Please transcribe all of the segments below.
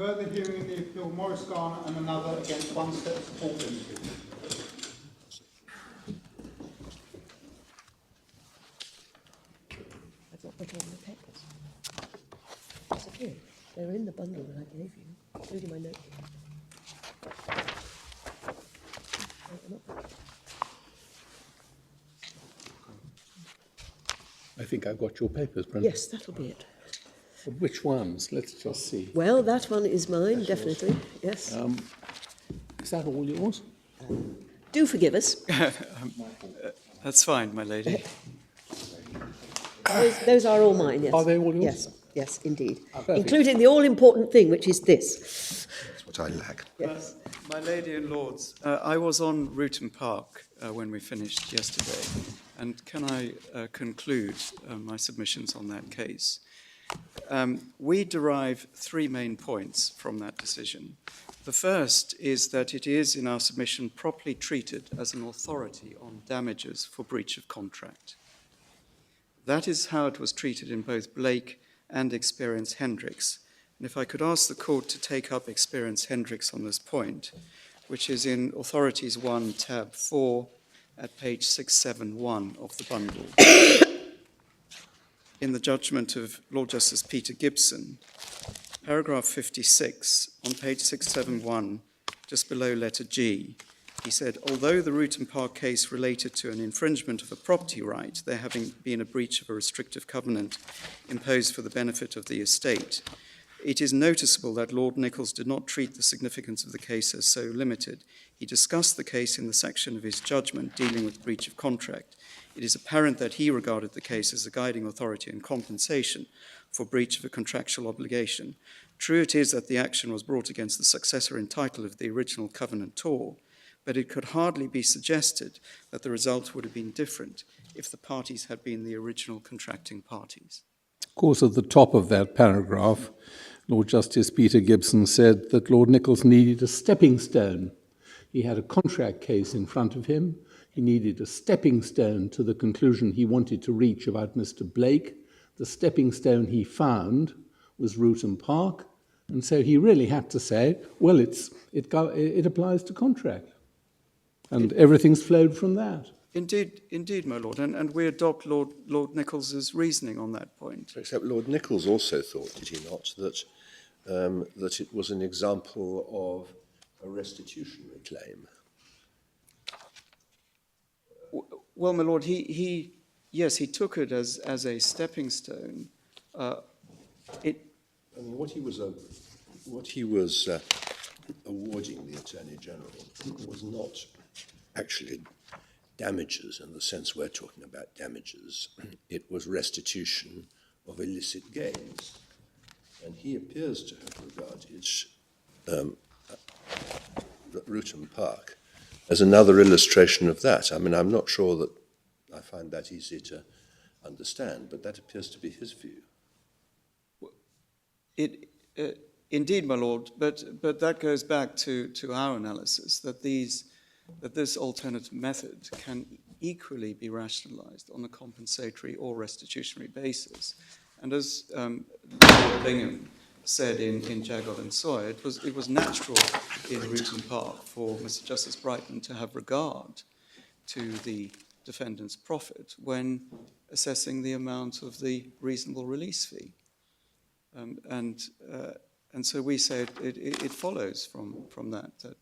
Further hearing of the appeal, Morris-Garner and another against one step support limited. I've not put on the papers. Yes, I did. They're in the bundle that I gave you, including my notebook. I think I've got your papers, Brendan. Yes, that'll be it. Which ones? Let's just see. Well, that one is mine, definitely. Yes. Is that all yours? Do forgive us. That's fine, my lady. Those are all mine, yes. Are they all yours? Yes, yes, indeed. Perfect. Including the all-important thing, which is this. That's what I lack. Yes. My lady and lords, I was on Ruton Park when we finished yesterday, and can I conclude my submissions on that case? We derive three main points from that decision. The first is that it is, in our submission, properly treated as an authority on damages for breach of contract. That is how it was treated in both Blake and Experience Hendricks. And if I could ask the court to take up Experience Hendricks on this point, which is in Authorities 1, tab 4, at page 671 of the bundle. In the judgment of Lord Justice Peter Gibson, paragraph 56, on page 671, just below letter G, he said, although the Ruton Park case related to an infringement of a property right, there having been a breach of a restrictive covenant imposed for the benefit of the estate, it is noticeable that Lord Nichols did not treat the significance of the case as so limited. He discussed the case in the section of his judgment dealing with breach of contract. It is apparent that he regarded the case as a guiding authority in compensation for breach of a contractual obligation. True it is that the action was brought against the successor in title of the original covenantor, but it could hardly be suggested that the result would have been different if the parties had been the original contracting parties. Of course, at the top of that paragraph, Lord Justice Peter Gibson said that Lord Nichols needed a stepping stone. He had a contract case in front of him. He needed a stepping stone to the conclusion he wanted to reach about Mr. Blake. The stepping stone he found was Ruton Park, and so he really had to say, well, it applies to contract. And everything's flowed from that. Indeed, my lord, and we adopt Lord Nichols's reasoning on that point. Except Lord Nichols also thought, did he not, that it was an example of a restitutionary claim. Well, my lord, he took it as a stepping stone. What he was awarding the Attorney General was not actually damages in the sense we're talking about damages. It was restitution of illicit gains. And he appears to have regarded Ruton Park as another illustration of that. I mean, I'm not sure that I find that easy to understand, but that appears to be his view. Indeed, my lord, but that goes back to our analysis that this alternative method can equally be rationalized on a compensatory or restitutionary basis. And as Lord Bingham said in Jagged and Sawyer, it was natural in Ruton Park for Mr. Justice Brighton to have regard to the defendant's profit when assessing the amount of the reasonable release fee. And so we say it follows from that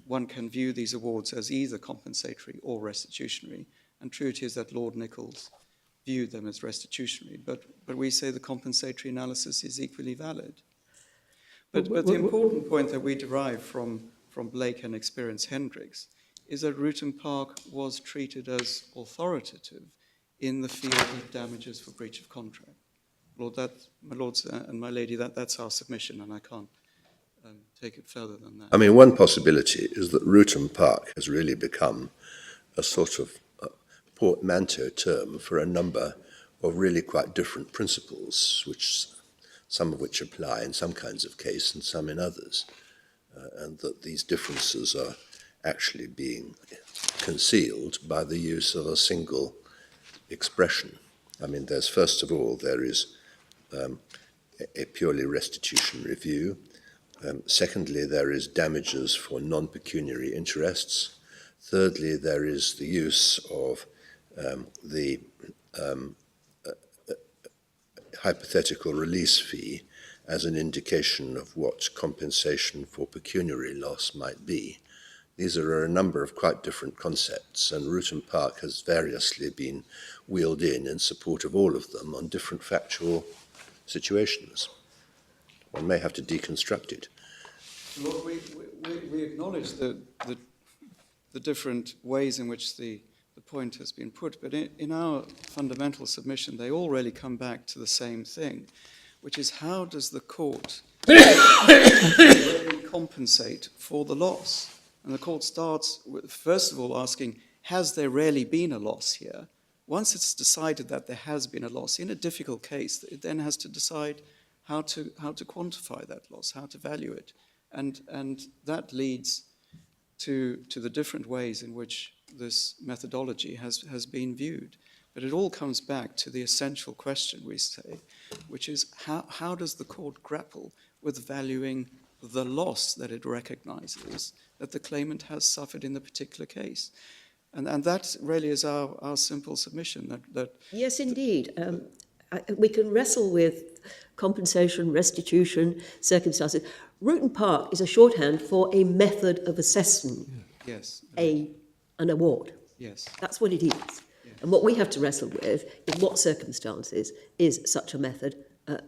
one can view these awards as either compensatory or restitutionary. And true it is that Lord Nichols viewed them as restitutionary, but we say the compensatory analysis is equally valid. But the important point that we derive from Blake and Experience Hendricks is that Ruton Park was treated as authoritative in the field of damages for breach of contract. Lord, my lords and my lady, that's our submission, and I can't take it further than that. I mean, one possibility is that Ruton Park has really become a sort of portmanteau term for a number of really quite different principles, some of which apply in some kinds of case and some in others, and that these differences are actually being concealed by the use of a single expression. I mean, first of all, there is a purely restitution review. Secondly, there is damages for non-pecuniary interests. Thirdly, there is the use of the hypothetical release fee as an indication of what compensation for pecuniary loss might be. These are a number of quite different concepts, and Rutan Park has variously been wheeled in support of all of them on different factual situations. One may have to deconstruct it. Lord, we acknowledge the different ways in which the point has been put, but in our fundamental submission, they all really come back to the same thing, which is how does the court really compensate for the loss? And the court starts with, first of all, asking, has there really been a loss here? Once it's decided that there has been a loss, in a difficult case, it then has to decide how to quantify that loss, how to value it. And that leads to the different ways in which this methodology has been viewed. But it all comes back to the essential question, we say, which is how does the court grapple with valuing the loss that it recognizes that the claimant has suffered in the particular case? And that really is our simple submission. That Yes, indeed. We can wrestle with compensation, restitution, circumstances. Rutan Park is a shorthand for a method of assessment, yes, an award. yes, That's what it is. Yes. And what we have to wrestle with is what circumstances is such a method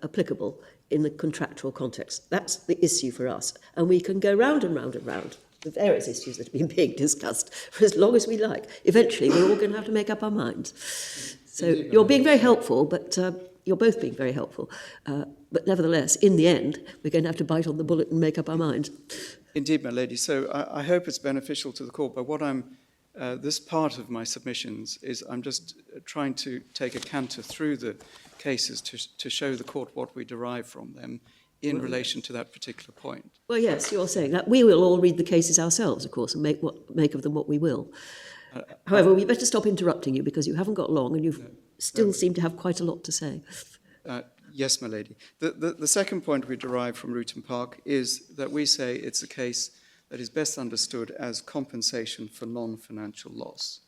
applicable in the contractual context. That's the issue for us. And we can go round and round and round the various issues that have been being discussed for as long as we like. Eventually, we're all going to have to make up our minds. So you're being very helpful, but you're both being very helpful. But nevertheless, in the end, we're going to have to bite on the bullet and make up our minds. indeed, my lady. So I hope it's beneficial to the court. But what this part of my submissions is I'm just trying to take a canter through the cases to show the court what we derive from them in relation to that particular point. Well, yes, you're saying that. We will all read the cases ourselves, of course, and make of them what we will. However, we better stop interrupting you because you haven't got long and you still seem to have quite a lot to say. Yes, my lady. The second point we derive from Rutan Park is that we say it's a case that is best understood as compensation for non-financial loss.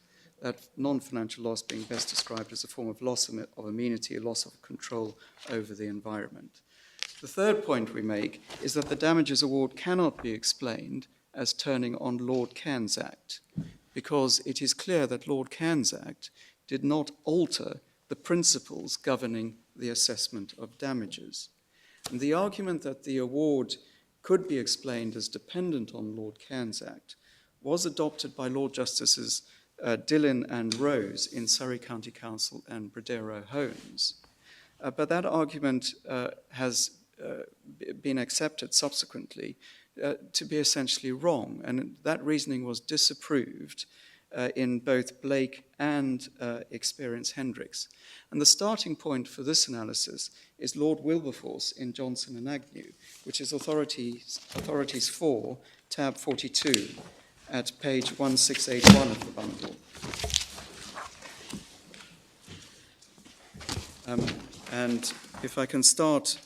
That non-financial loss being best described as a form of loss of amenity, a loss of control over the environment. The third point we make is that the damages award cannot be explained as turning on Lord Cairns' Act, because it is clear that Lord Cairns' Act did not alter the principles governing the assessment of damages. And the argument that the award could be explained as dependent on Lord Cairns' Act was adopted by Lord Justices Dillon and Rose in Surrey County Council and Bredero Holmes. But that argument has been accepted subsequently to be essentially wrong, and that reasoning was disapproved in both Blake and Experience Hendricks. And the starting point for this analysis is Lord Wilberforce in Johnson and Agnew, which is Authorities 4, tab 42, at page 1681 of the bundle. And if I can start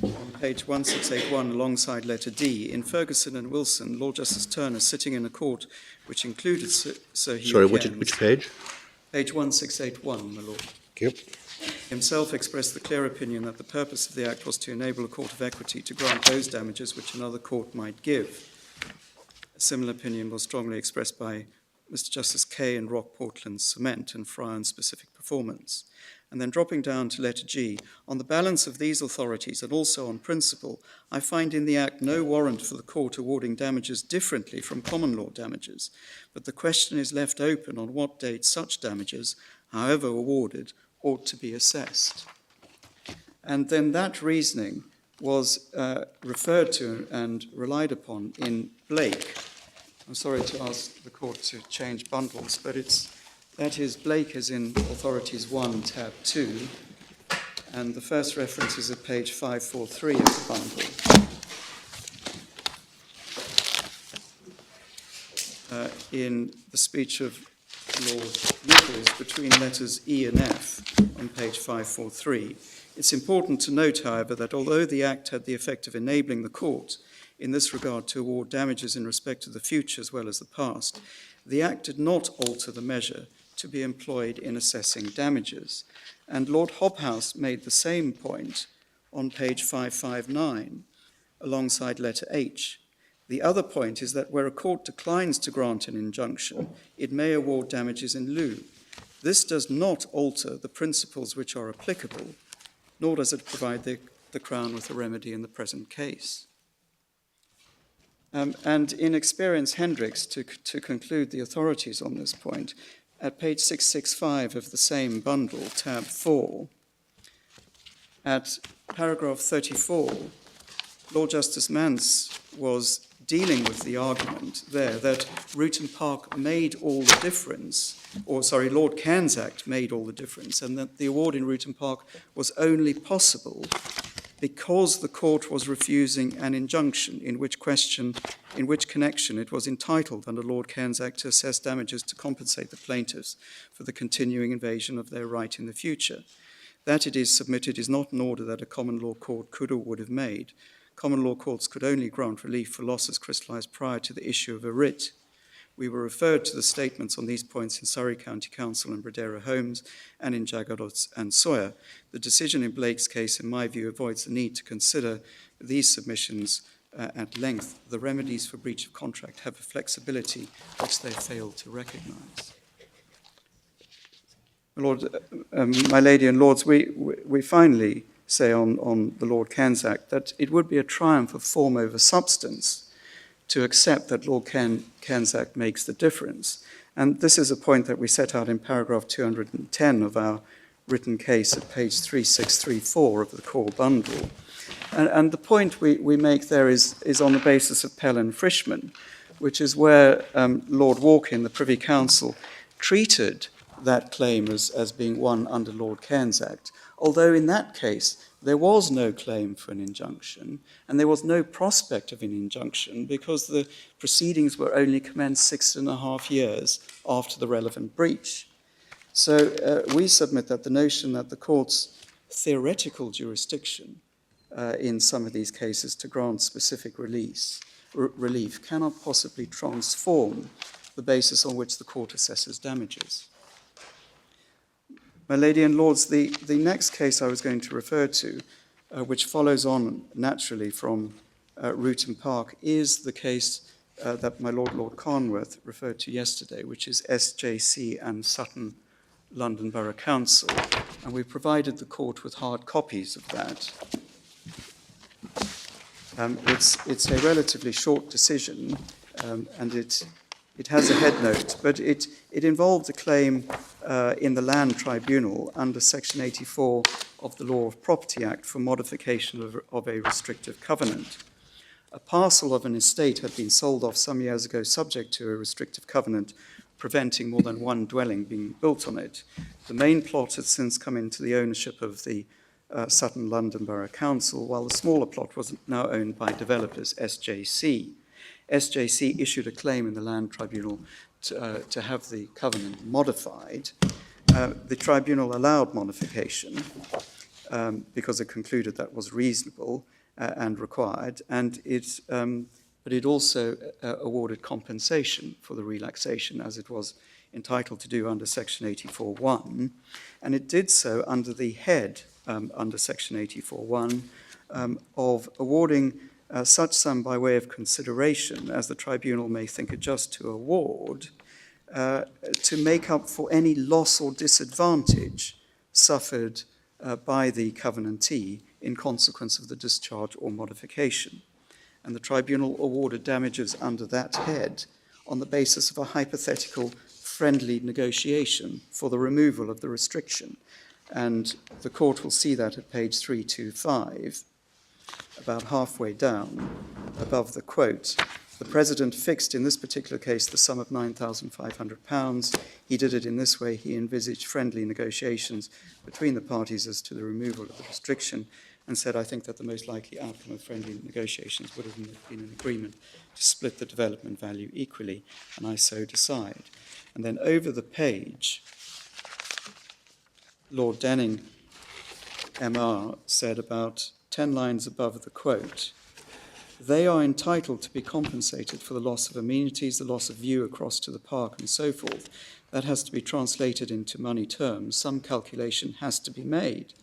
on page 1681 alongside letter D, in Ferguson and Wilson, Lord Justice Turner, sitting in a court which included Sir Hugh Sorry, Cairns, which page? Page 1681, my lord. Yep. Himself expressed the clear opinion that the purpose of the Act was to enable a court of equity to grant those damages which another court might give. A similar opinion was strongly expressed by Mr. Justice Kay in Rock Portland Cement and Fryer and Specific Performance. And then dropping down to letter G, on the balance of these authorities and also on principle, I find in the Act no warrant for the court awarding damages differently from common law damages, but the question is left open on what date such damages, however awarded, ought to be assessed. And then that reasoning was referred to and relied upon in Blake. I'm sorry to ask the court to change bundles, but that is, Blake is in Authorities 1, tab 2, and the first reference is at page 543 of the bundle. In the speech of Lord Nichols between letters E and F on page 543. It's important to note, however, that although the Act had the effect of enabling the court in this regard to award damages in respect of the future as well as the past, the Act did not alter the measure to be employed in assessing damages. And Lord Hobhouse made the same point on page 559 alongside letter H. The other point is that where a court declines to grant an injunction, it may award damages in lieu. This does not alter the principles which are applicable, nor does it provide the Crown with a remedy in the present case. And in Experience Hendricks, to conclude the authorities on this point, at page 665 of the same bundle, tab 4, at paragraph 34, Lord Justice Mance was dealing with the argument there that Ruton Park made all the difference, Lord Cairns Act made all the difference, and that the award in Ruton Park was only possible because the court was refusing an injunction, in which connection it was entitled under Lord Cairns Act to assess damages to compensate the plaintiffs for the continuing invasion of their right in the future. That it is submitted is not an order that a common law court could or would have made. Common law courts could only grant relief for losses crystallised prior to the issue of a writ. We were referred to the statements on these points in Surrey County Council and Bredera Holmes and in Jagadot and Sawyer. The decision in Blake's case, in my view, avoids the need to consider these submissions at length. The remedies for breach of contract have a flexibility which they fail to recognise. My Lady and Lords, we finally say on the Lord Cairns Act that it would be a triumph of form over substance to accept that Lord Cairns Act makes the difference. And this is a point that we set out in paragraph 210 of our written case at page 3634 of the core bundle. And the point we make there is on the basis of Pell and Frischman, which is where Lord Walker in the Privy Council treated that claim as being one under Lord Cairns Act, although in that case there was no claim for an injunction and there was no prospect of an injunction because the proceedings were only commenced 6.5 years after the relevant breach. So we submit that the notion that the court's theoretical jurisdiction in some of these cases to grant specific relief cannot possibly transform the basis on which the court assesses damages. My Lady and Lords, the next case I was going to refer to, which follows on naturally from Ruton Park, is the case that my Lord Carnworth referred to yesterday, which is SJC and Sutton London Borough Council. And we provided the court with hard copies of that. It's a relatively short decision, and it has a head note, but it involved a claim in the Land Tribunal under Section 84 of the Law of Property Act for modification of a restrictive covenant. A parcel of an estate had been sold off some years ago subject to a restrictive covenant preventing more than one dwelling being built on it. The main plot had since come into the ownership of the Sutton London Borough Council, while the smaller plot was now owned by developers SJC. SJC issued a claim in the Land Tribunal to have the covenant modified. The tribunal allowed modification because it concluded that was reasonable and required, and but it also awarded compensation for the relaxation, as it was entitled to do under Section 84.1, and it did so under the head under Section 84.1 of awarding such sum by way of consideration as the tribunal may think it just to award to make up for any loss or disadvantage suffered by the covenantee in consequence of the discharge or modification. And the tribunal awarded damages under that head on the basis of a hypothetical friendly negotiation for the removal of the restriction. And the court will see that at page 325, about halfway down, above the quote. The President fixed in this particular case the sum of £9,500. He did it in this way. He envisaged friendly negotiations between the parties as to the removal of the restriction, and said, I think that the most likely outcome of friendly negotiations would have been an agreement to split the development value equally, and I so decide. And then over the page, Lord Denning, MR, said about 10 lines above the quote, "They are entitled to be compensated for the loss of amenities, the loss of view across to the park and so forth. That has to be translated into money terms. Some calculation has to be made.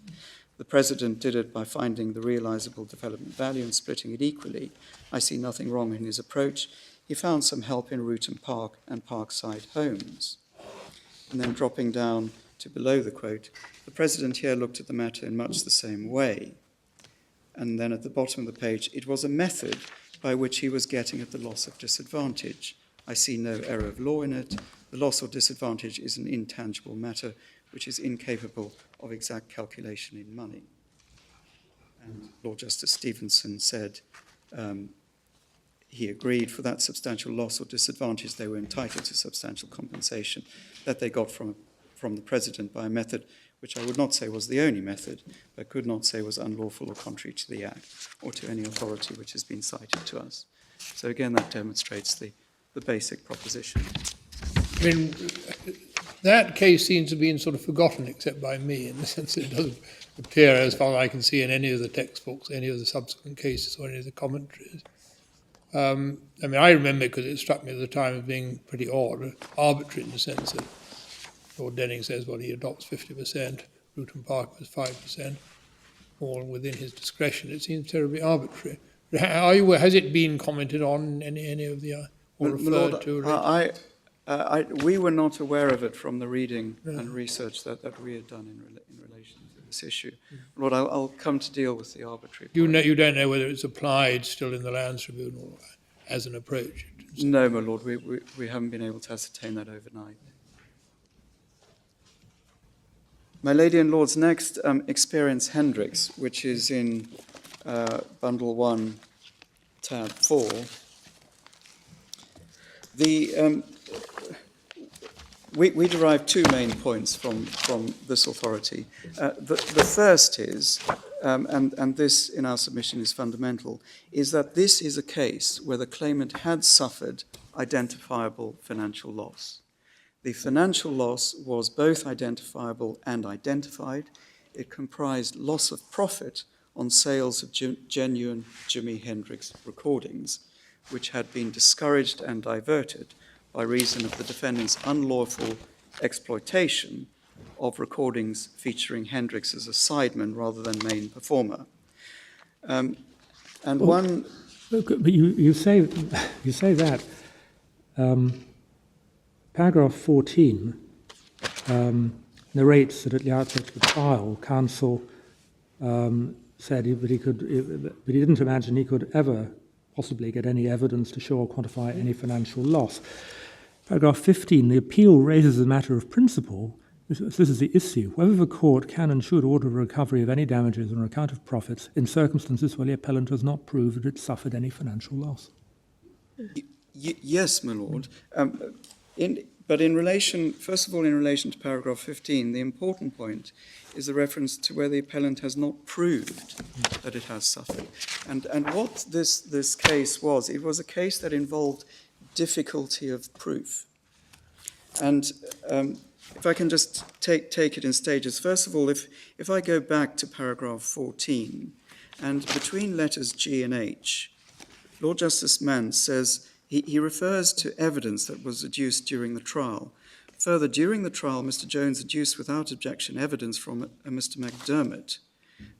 The President did it by finding the realizable development value and splitting it equally. I see nothing wrong in his approach. He found some help in Ruton Park and Parkside homes." And then dropping down to below the quote, "The President here looked at the matter in much the same way." And then at the bottom of the page, "It was a method by which he was getting at the loss of disadvantage. I see no error of law in it. The loss or disadvantage is an intangible matter which is incapable of exact calculation in money." And Lord Justice Stevenson said he agreed for that substantial loss or disadvantage they were entitled to substantial compensation that they got from the President by a method which I would not say was the only method, but could not say was unlawful or contrary to the Act or to any authority which has been cited to us. So again, that demonstrates the basic proposition. I mean, that case seems to have been sort of forgotten, except by me, in the sense that it doesn't appear, as far as I can see, in any of the textbooks, any of the subsequent cases, or any of the commentaries. I mean, I remember, because it struck me at the time as being pretty odd, arbitrary in the sense that Lord Denning says, well, he adopts 50%, Ruton Park was 5%, all within his discretion. It seems terribly arbitrary. Has it been commented on in any of the, or referred to? We were not aware of it from the reading and research that we had done in relation to this issue. Lord, I'll come to deal with the arbitrary point. You don't know whether it's applied still in the Lands Tribunal as an approach? No, my Lord, we haven't been able to ascertain that overnight. My Lady and Lords, next, Experience Hendricks, which is in Bundle 1, Tab 4. We derive two main points from this authority. The first is, and this in our submission is fundamental, is that this is a case where the claimant had suffered identifiable financial loss. The financial loss was both identifiable and identified. It comprised loss of profit on sales of genuine Jimi Hendrix recordings, which had been discouraged and diverted by reason of the defendant's unlawful exploitation of recordings featuring Hendrix as a sideman rather than main performer. But you say that. Paragraph 14 narrates that at the outset of the trial, counsel said that he didn't imagine he could ever possibly get any evidence to show or quantify any financial loss. Paragraph 15, the appeal raises a matter of principle. This is the issue. Whether the court can and should order a recovery of any damages on account of profits in circumstances where the appellant has not proved that it suffered any financial loss. Yes, my Lord. But in relation, first of all, in relation to paragraph 15, the important point is the reference to where the appellant has not proved that it has suffered. And what this case was, it was a case that involved difficulty of proof. And if I can just take it in stages. First of all, if I go back to paragraph 14, and between letters G and H, Lord Justice Mann says, he refers to evidence that was adduced during the trial. Further, during the trial, Mr. Jones adduced without objection evidence from Mr. McDermott.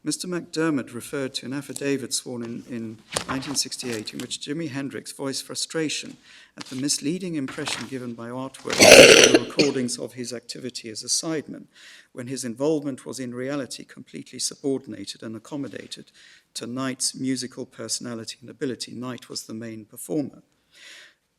Mr. McDermott referred to an affidavit sworn in 1968 in which Jimi Hendrix voiced frustration at the misleading impression given by artwork and the recordings of his activity as a sideman, when his involvement was in reality completely subordinated and accommodated to Knight's musical personality and ability. Knight was the main performer.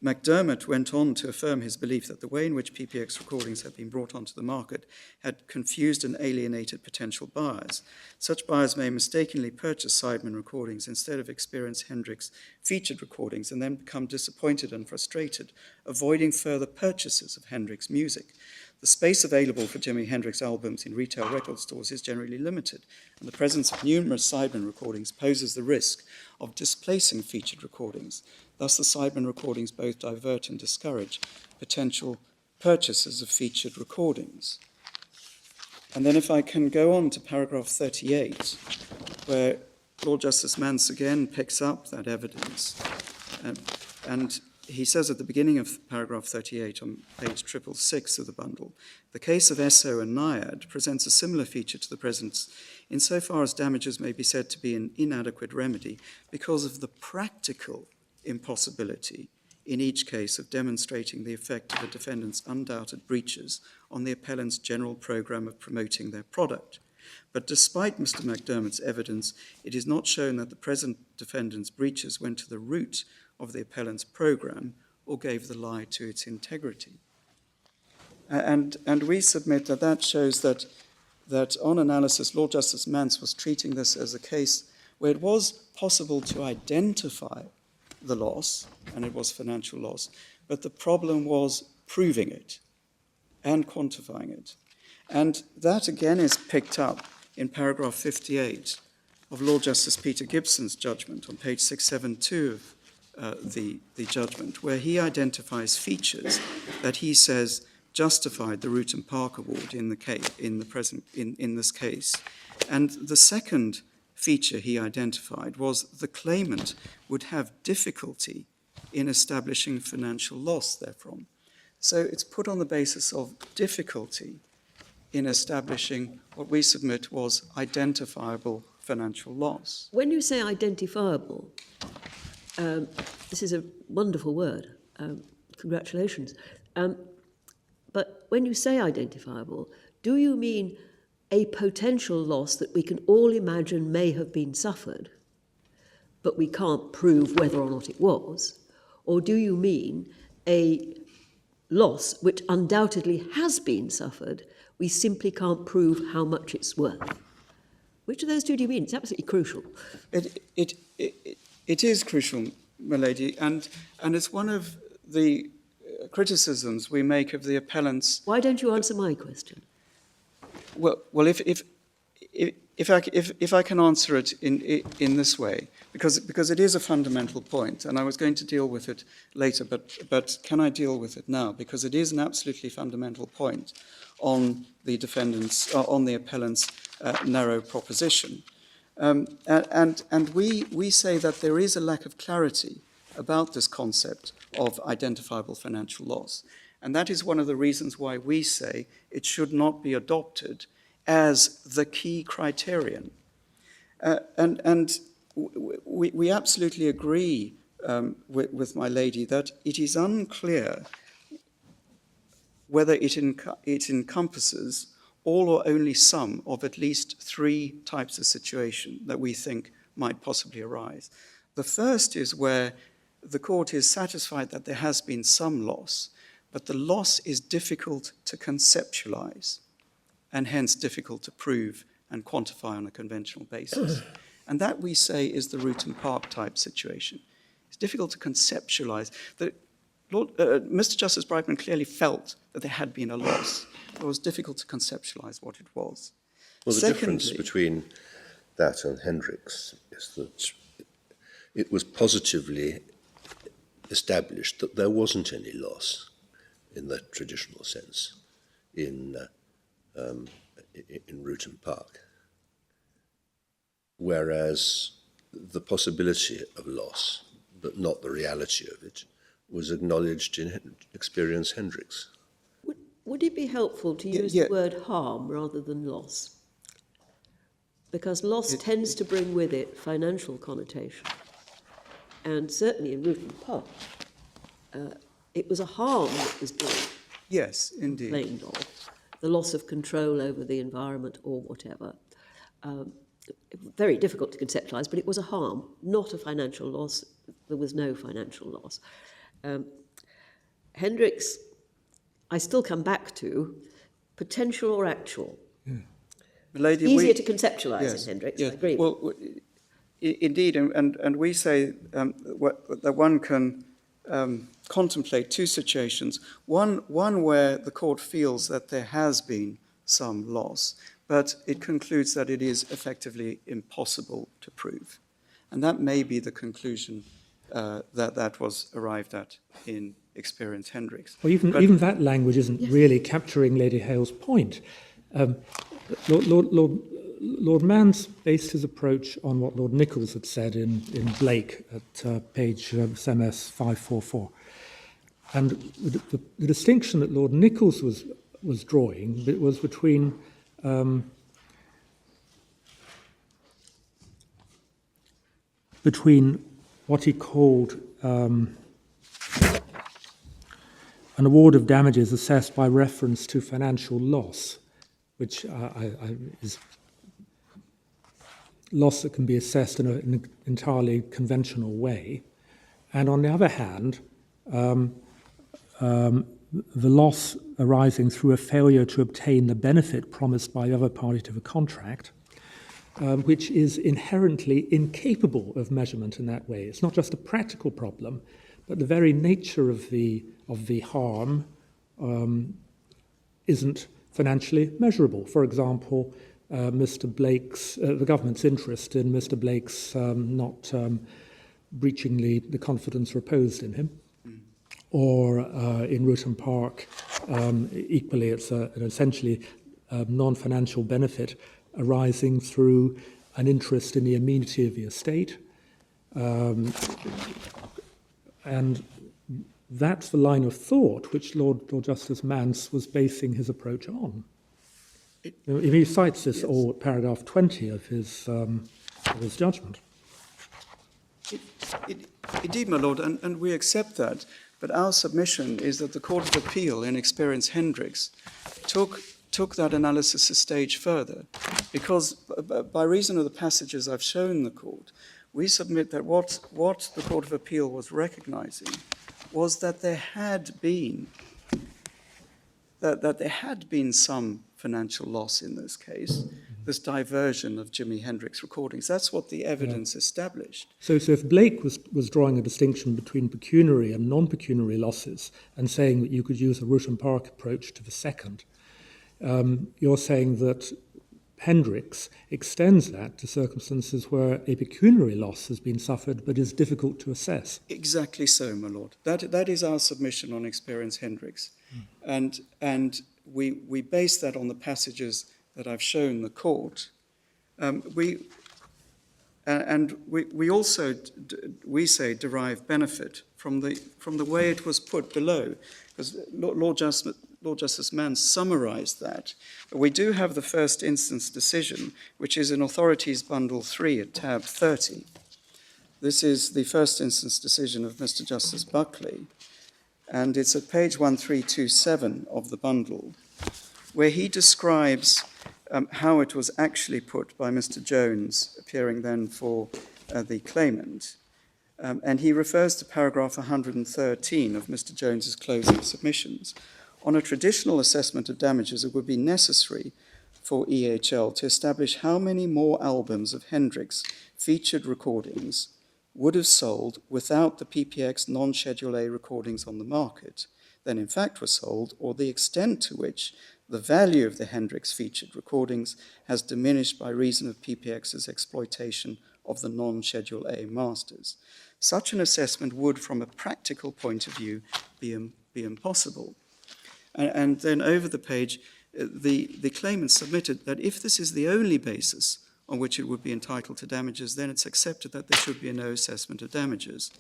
McDermott went on to affirm his belief that the way in which PPX recordings had been brought onto the market had confused and alienated potential buyers. Such buyers may mistakenly purchase Sidemen recordings instead of Experience Hendrix featured recordings and then become disappointed and frustrated, avoiding further purchases of Hendrix music. The space available for Jimi Hendrix albums in retail record stores is generally limited, and the presence of numerous Sidemen recordings poses the risk of displacing featured recordings. Thus, the Sidemen recordings both divert and discourage potential purchases of featured recordings. And then if I can go on to paragraph 38, where Lord Justice Mance again picks up that evidence, and he says at the beginning of paragraph 38 on page 666 of the bundle, the case of Esso and Naiad presents a similar feature to the present insofar as damages may be said to be an inadequate remedy because of the practical impossibility in each case of demonstrating the effect of a defendant's undoubted breaches on the appellant's general programme of promoting their product. But despite Mr. McDermott's evidence, it is not shown that the present defendant's breaches went to the root of the appellant's programme or gave the lie to its integrity. And we submit that that shows that on analysis, Lord Justice Mance was treating this as a case where it was possible to identify the loss, and it was financial loss, but the problem was proving it and quantifying it. And that again is picked up in paragraph 58 of Lord Justice Peter Gibson's judgment on page 672 of the judgment, where he identifies features that he says justified the Root and Park Award in this case. And the second feature he identified was the claimant would have difficulty in establishing financial loss therefrom. So it's put on the basis of difficulty in establishing what we submit was identifiable financial loss. When you say identifiable, this is a wonderful word. Congratulations. But when you say identifiable, do you mean a potential loss that we can all imagine may have been suffered, but we can't prove whether or not it was? Or do you mean a loss which undoubtedly has been suffered, we simply can't prove how much it's worth? Which of those two do you mean? It's absolutely crucial. It is crucial, my lady, and it's one of the criticisms we make of the appellants. Why don't you answer my question? Well, if I can answer it in this way, because it is a fundamental point, and I was going to deal with it later, but can I deal with it now? Because it is an absolutely fundamental point on the appellant's narrow proposition, and we say that there is a lack of clarity about this concept of identifiable financial loss. And that is one of the reasons why we say it should not be adopted as the key criterion. And we absolutely agree with my lady that it is unclear whether it encompasses all or only some of at least three types of situation that we think might possibly arise. The first is where the court is satisfied that there has been some loss, but the loss is difficult to conceptualize and hence difficult to prove and quantify on a conventional basis. And that, we say, is the Root and Park type situation. It's difficult to conceptualize. Mr. Justice Brightman clearly felt that there had been a loss. It was difficult to conceptualize what it was. Well, the difference between that and Hendricks is that it was positively established that there wasn't any loss in the traditional sense in Root and Park, whereas the possibility of loss, but not the reality of it, was acknowledged in Experience Hendricks. Would it be helpful to use the word harm rather than loss? Because loss tends to bring with it financial connotation. And certainly in Root and Park, it was a harm that was being complained of, the loss of control over the environment or whatever. Very difficult to conceptualise, but it was a harm, not a financial loss. There was no financial loss. Hendricks, I still come back to potential or actual. Lady, easier to conceptualise in Hendricks, I agree. Well, indeed, and we say that one can contemplate two situations. One where the court feels that there has been some loss, but it concludes that it is effectively impossible to prove. And that may be the conclusion that was arrived at in experience Hendricks. Well, even that language isn't really capturing Lady Hale's point. Lord Manns based his approach on what Lord Nichols had said in Blake at page SMS 544. And the distinction that Lord Nichols was drawing was between what he called an award of damages assessed by reference to financial loss, which is loss that can be assessed in an entirely conventional way. And on the other hand, the loss arising through a failure to obtain the benefit promised by the other party to the contract, which is inherently incapable of measurement in that way. It's not just a practical problem, but the very nature of the harm isn't financially measurable. For example, Mr. Blake's, the government's interest in Mr. Blake's not breaching the confidence reposed in him, or in Ruton Park, equally, it's an essentially non-financial benefit arising through an interest in the amenity of the estate. And that's the line of thought which Lord Justice Manns was basing his approach on. He cites this all at paragraph 20 of his judgment. Indeed, my lord, and we accept that, but our submission is that the Court of Appeal in Experience Hendricks took that analysis a stage further, because by reason of the passages I've shown the court, we submit that what the Court of Appeal was recognizing was that there had been some financial loss in this case, this diversion of Jimi Hendrix recordings. That's what the evidence established. So if Blake was drawing a distinction between pecuniary and non-pecuniary losses and saying that you could use a Ruton Park approach to the second, you're saying that Hendricks extends that to circumstances where a pecuniary loss has been suffered but is difficult to assess. Exactly so, my lord. That is our submission on Experience Hendricks. And we base that on the passages that I've shown the court. We also say derive benefit from the way it was put below, because Lord Justice Manns summarised that. We do have the first instance decision, which is in Authorities Bundle 3 at tab 30. This is the first instance decision of Mr. Justice Buckley, and it's at page 1327 of the bundle, where he describes how it was actually put by Mr. Jones, appearing then for the claimant. And he refers to paragraph 113 of Mr. Jones's closing submissions. On a traditional assessment of damages, it would be necessary for EHL to establish how many more albums of Hendrix featured recordings would have sold without the PPX non-Schedule A recordings on the market than in fact were sold, or the extent to which the value of the Hendrix featured recordings has diminished by reason of PPX's exploitation of the non-Schedule A masters. Such an assessment would, from a practical point of view, be impossible. And then over the page, the claimant submitted that if this is the only basis on which it would be entitled to damages, then it's accepted that there should be no assessment of damages.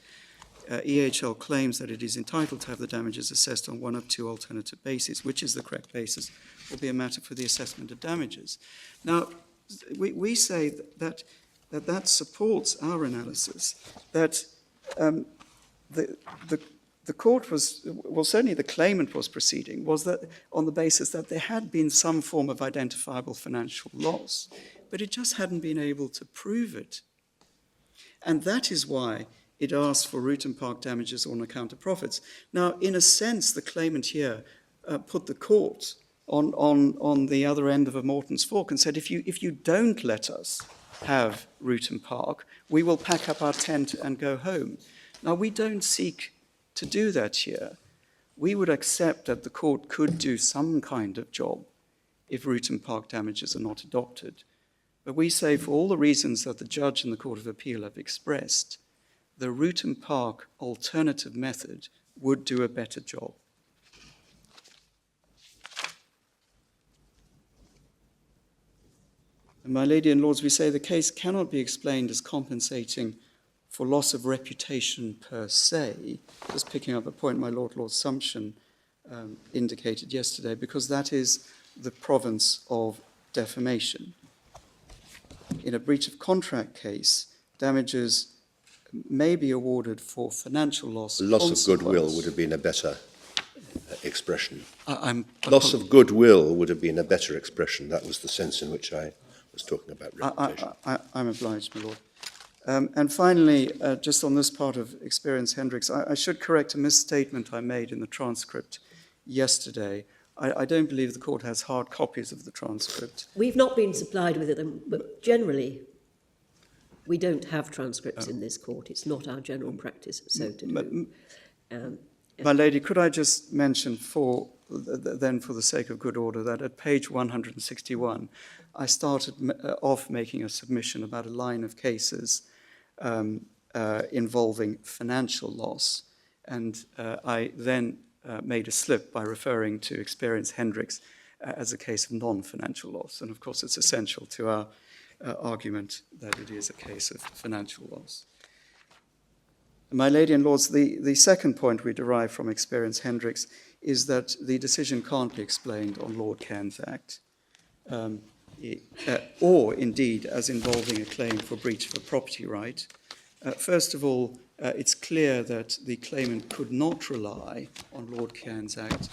EHL claims that it is entitled to have the damages assessed on one of two alternative bases. Which is the correct basis will be a matter for the assessment of damages. Now, we say that supports our analysis, that the court was, well, certainly the claimant was proceeding, was that on the basis that there had been some form of identifiable financial loss, but it just hadn't been able to prove it. And that is why it asked for Ruton Park damages on account of profits. Now, in a sense, the claimant here put the court on the other end of a Morton's fork and said, if you don't let us have Ruton Park, we will pack up our tent and go home. Now, we don't seek to do that here. We would accept that the court could do some kind of job if Ruton Park damages are not adopted. But we say, for all the reasons that the judge and the Court of Appeal have expressed, the Ruton Park alternative method would do a better job. And my lady and lords, we say the case cannot be explained as compensating for loss of reputation per se, just picking up a point my Lord Sumption indicated yesterday, because that is the province of defamation. In a breach of contract case, damages may be awarded for financial loss. Loss of goodwill would have been a better expression. Loss of goodwill would have been a better expression. That was the sense in which I was talking about reputation. I'm obliged, my Lord. And finally, just on this part of Experience Hendricks, I should correct a misstatement I made in the transcript yesterday. I don't believe the court has hard copies of the transcript. We've not been supplied with it, but generally we don't have transcripts in this court. It's not our general practice so to do. My lady, could I just mention then for the sake of good order that at page 161, I started off making a submission about a line of cases involving financial loss, and I then made a slip by referring to Experience Hendricks as a case of non-financial loss. And of course, it's essential to our argument that it is a case of financial loss. My lady and lords, the second point we derive from Experience Hendricks is that the decision can't be explained on Lord Cairns Act, or indeed as involving a claim for breach of a property right. First of all, it's clear that the claimant could not rely on Lord Cairns Act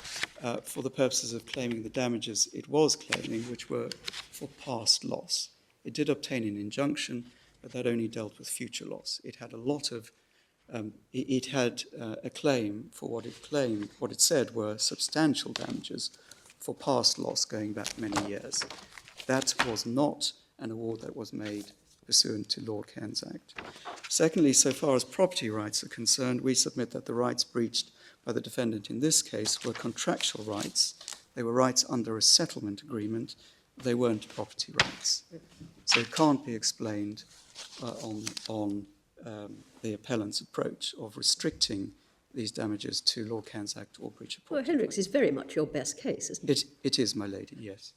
for the purposes of claiming the damages it was claiming, which were for past loss. It did obtain an injunction, but that only dealt with future loss. It had a lot of it had a claim for what it claimed, what it said were substantial damages for past loss going back many years. That was not an award that was made pursuant to Lord Cairns Act. Secondly, so far as property rights are concerned, we submit that the rights breached by the defendant in this case were contractual rights. They were rights under a settlement agreement. They weren't property rights. So it can't be explained on the appellant's approach of restricting these damages to Lord Cairns Act or breach of property. Well, Hendricks is very much your best case, isn't it? It is, my lady, yes.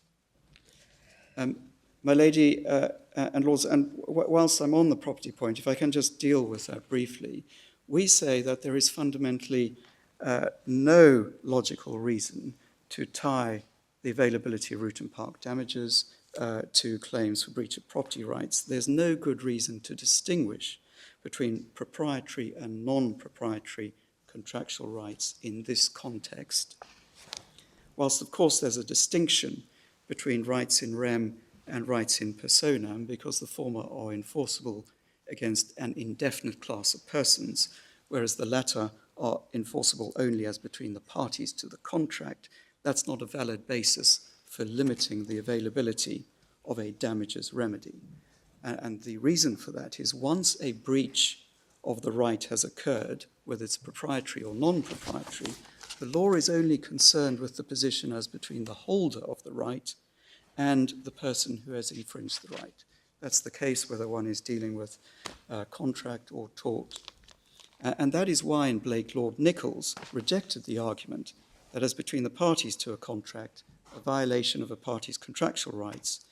My lady and lords, and whilst I'm on the property point, if I can just deal with that briefly, we say that there is fundamentally no logical reason to tie the availability of route and park damages to claims for breach of property rights. There's no good reason to distinguish between proprietary and non-proprietary contractual rights in this context. Whilst, of course, there's a distinction between rights in rem and rights in personam, because the former are enforceable against an indefinite class of persons, whereas the latter are enforceable only as between the parties to the contract. That's not a valid basis for limiting the availability of a damages remedy. And the reason for that is once a breach of the right has occurred, whether it's proprietary or non-proprietary, the law is only concerned with the position as between the holder of the right and the person who has infringed the right. That's the case whether one is dealing with contract or tort. And that is why in Blake Lord Nichols rejected the argument that as between the parties to a contract, a violation of a party's contractual rights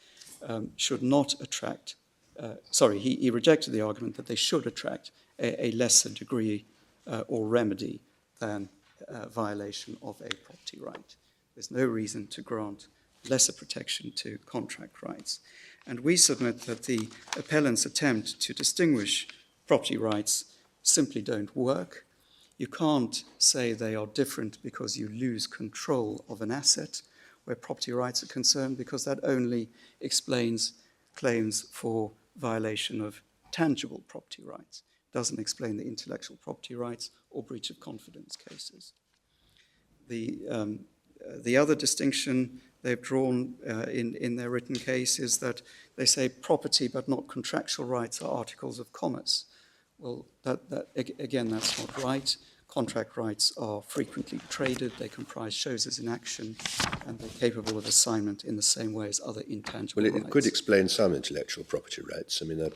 should not attract, he rejected the argument that they should attract a lesser degree or remedy than violation of a property right. There's no reason to grant lesser protection to contract rights. And we submit that the appellant's attempt to distinguish property rights simply don't work. You can't say they are different because you lose control of an asset where property rights are concerned, because that only explains claims for violation of tangible property rights. It doesn't explain the intellectual property rights or breach of confidence cases. The other distinction they've drawn in their written case is that they say property but not contractual rights are articles of commerce. Well, again, that's not right. Contract rights are frequently traded, they comprise choses in action, and they're capable of assignment in the same way as other intangible rights. Well, it could explain some intellectual property rights. I mean,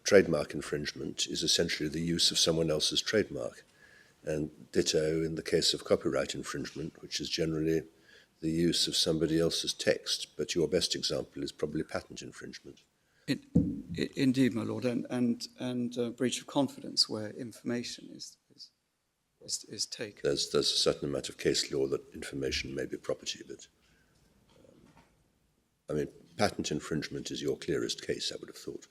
trademark infringement is essentially the use of someone else's trademark. And ditto in the case of copyright infringement, which is generally the use of somebody else's text. But your best example is probably patent infringement. Indeed, my lord, and breach of confidence where information is taken. There's a certain amount of case law that information may be property, but I mean, patent infringement is your clearest case, I would have thought.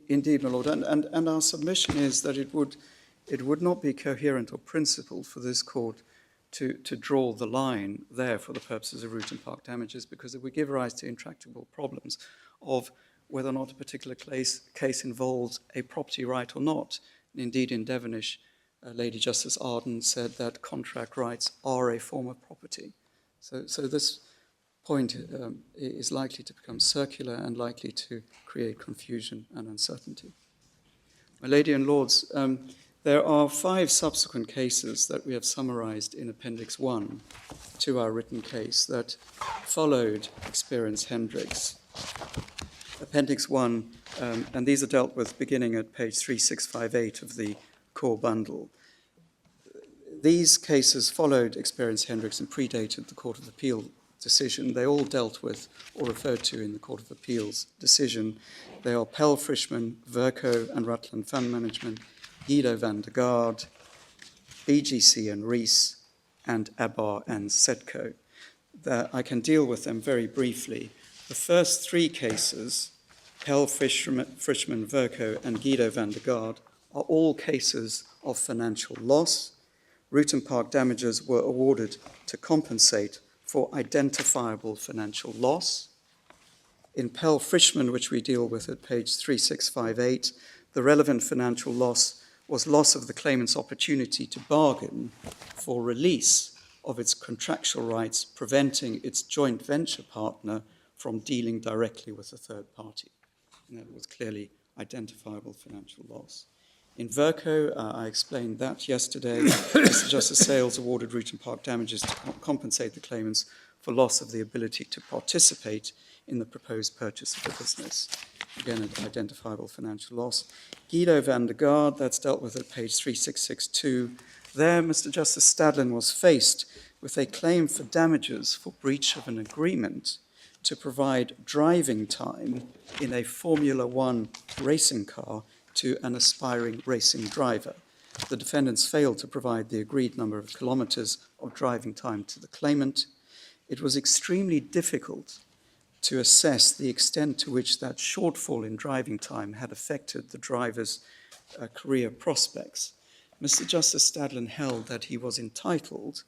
Indeed, my lord, and our submission is that it would not be coherent or principled for this court to draw the line there for the purposes of root and park damages, because it would give rise to intractable problems of whether or not a particular case involves a property right or not. And indeed, in Devonish, Lady Justice Arden said that contract rights are a form of property. So this point is likely to become circular and likely to create confusion and uncertainty. My lady and lords, there are 5 subsequent cases that we have summarized in Appendix 1 to our written case that followed Experience Hendricks. Appendix 1, and these are dealt with beginning at page 3658 of the core bundle. These cases followed Experience Hendricks and predated the Court of Appeal decision. They all dealt with or referred to in the Court of Appeals decision. They are Pell, Frischman, Verco and Rutland Fund Management, Guido van der Gaard, BGC and Rees, and Abbar and Sedco. I can deal with them very briefly. The first 3 cases, Pell, Frischman, Verco, and Guido van der Gaard, are all cases of financial loss. Root and park damages were awarded to compensate for identifiable financial loss. In Pell, Frischman, which we deal with at page 3658, the relevant financial loss was loss of the claimant's opportunity to bargain for release of its contractual rights, preventing its joint venture partner from dealing directly with a third party. And that was clearly identifiable financial loss. In Verco, I explained that yesterday. Mr. Justice Sales awarded Root and Park damages to compensate the claimants for loss of the ability to participate in the proposed purchase of the business. Again, an identifiable financial loss. Guido van der Gaard, that's dealt with at page 3662. There, Mr. Justice Stadlin was faced with a claim for damages for breach of an agreement to provide driving time in a Formula One racing car to an aspiring racing driver. The defendants failed to provide the agreed number of kilometers of driving time to the claimant. It was extremely difficult to assess the extent to which that shortfall in driving time had affected the driver's career prospects. Mr. Justice Stadlin held that he was entitled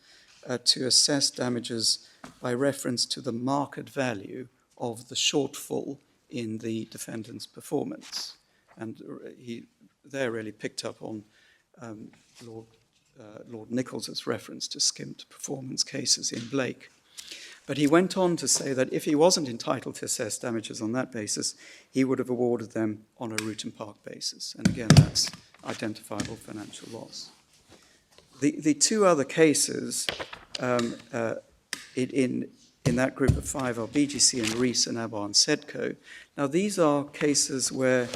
to assess damages by reference to the market value of the shortfall in the defendant's performance. And he there really picked up on Lord Nichols's reference to skimped performance cases in Blake. But he went on to say that if he wasn't entitled to assess damages on that basis, he would have awarded them on a Root and Park basis. And again, that's identifiable financial loss. The 2 other cases in that group of 5 are BGC and Rees and Abbar and Sedco. Now, these are cases where,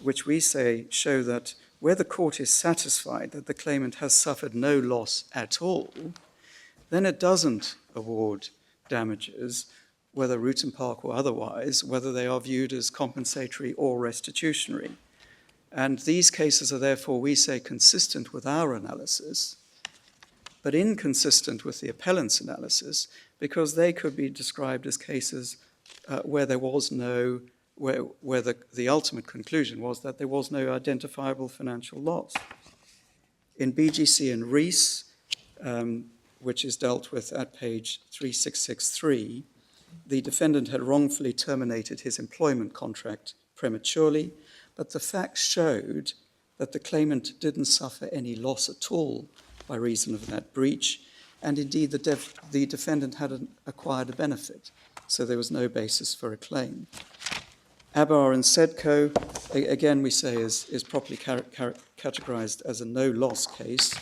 which we say show that where the court is satisfied that the claimant has suffered no loss at all, then it doesn't award damages, whether Root and Park or otherwise, whether they are viewed as compensatory or restitutionary. And these cases are therefore, we say, consistent with our analysis, but inconsistent with the appellant's analysis, because they could be described as cases where there was no, where the ultimate conclusion was that there was no identifiable financial loss. In BGC and Rees, which is dealt with at page 3663, the defendant had wrongfully terminated his employment contract prematurely, but the facts showed that the claimant didn't suffer any loss at all by reason of that breach, and indeed the defendant had acquired a benefit, so there was no basis for a claim. Abbar and Sedco, again we say, is properly categorized as a no-loss case.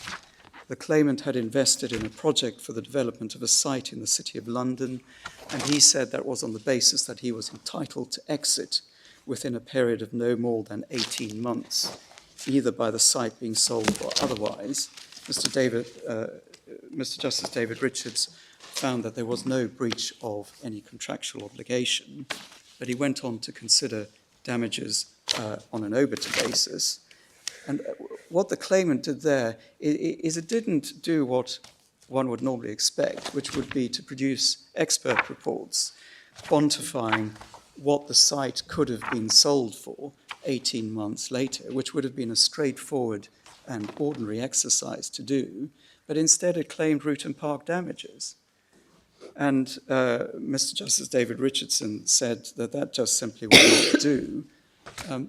The claimant had invested in a project for the development of a site in the City of London, and he said that was on the basis that he was entitled to exit within a period of no more than 18 months. either by the site being sold or otherwise. Mr. Justice David Richards found that there was no breach of any contractual obligation, but he went on to consider damages on an obiter basis. And what the claimant did there is it didn't do what one would normally expect, which would be to produce expert reports quantifying what the site could have been sold for 18 months later, which would have been a straightforward and ordinary exercise to do, but instead it claimed route and park damages. And Mr. Justice David Richardson said that that just simply would not do,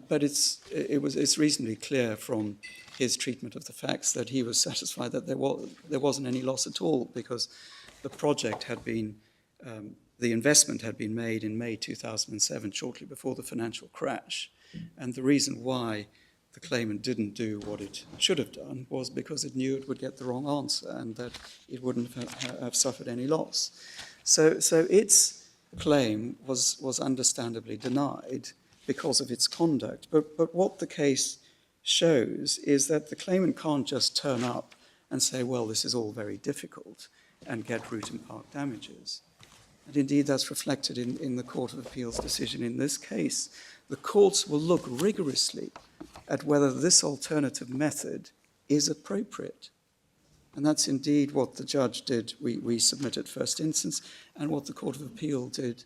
but it's reasonably clear from his treatment of the facts that he was satisfied that there wasn't any loss at all, because the project had been, the investment had been made in May 2007, shortly before the financial crash. And the reason why the claimant didn't do what it should have done was because it knew it would get the wrong answer and that it wouldn't have suffered any loss. So its claim was understandably denied because of its conduct. But what the case shows is that the claimant can't just turn up and say, well, this is all very difficult, and get route and park damages. And indeed, that's reflected in the Court of Appeal's decision in this case. The courts will look rigorously at whether this alternative method is appropriate. And that's indeed what the judge did, we submitted first instance, and what the Court of Appeal did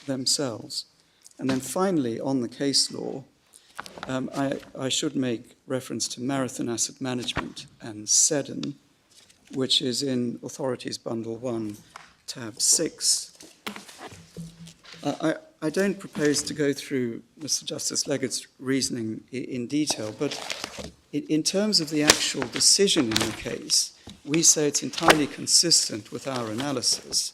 themselves. And then finally, on the case law, I should make reference to Marathon Asset Management and Seddon, which is in Authorities Bundle 1, tab 6. I don't propose to go through Mr. Justice Leggett's reasoning in detail, but in terms of the actual decision in the case, we say it's entirely consistent with our analysis,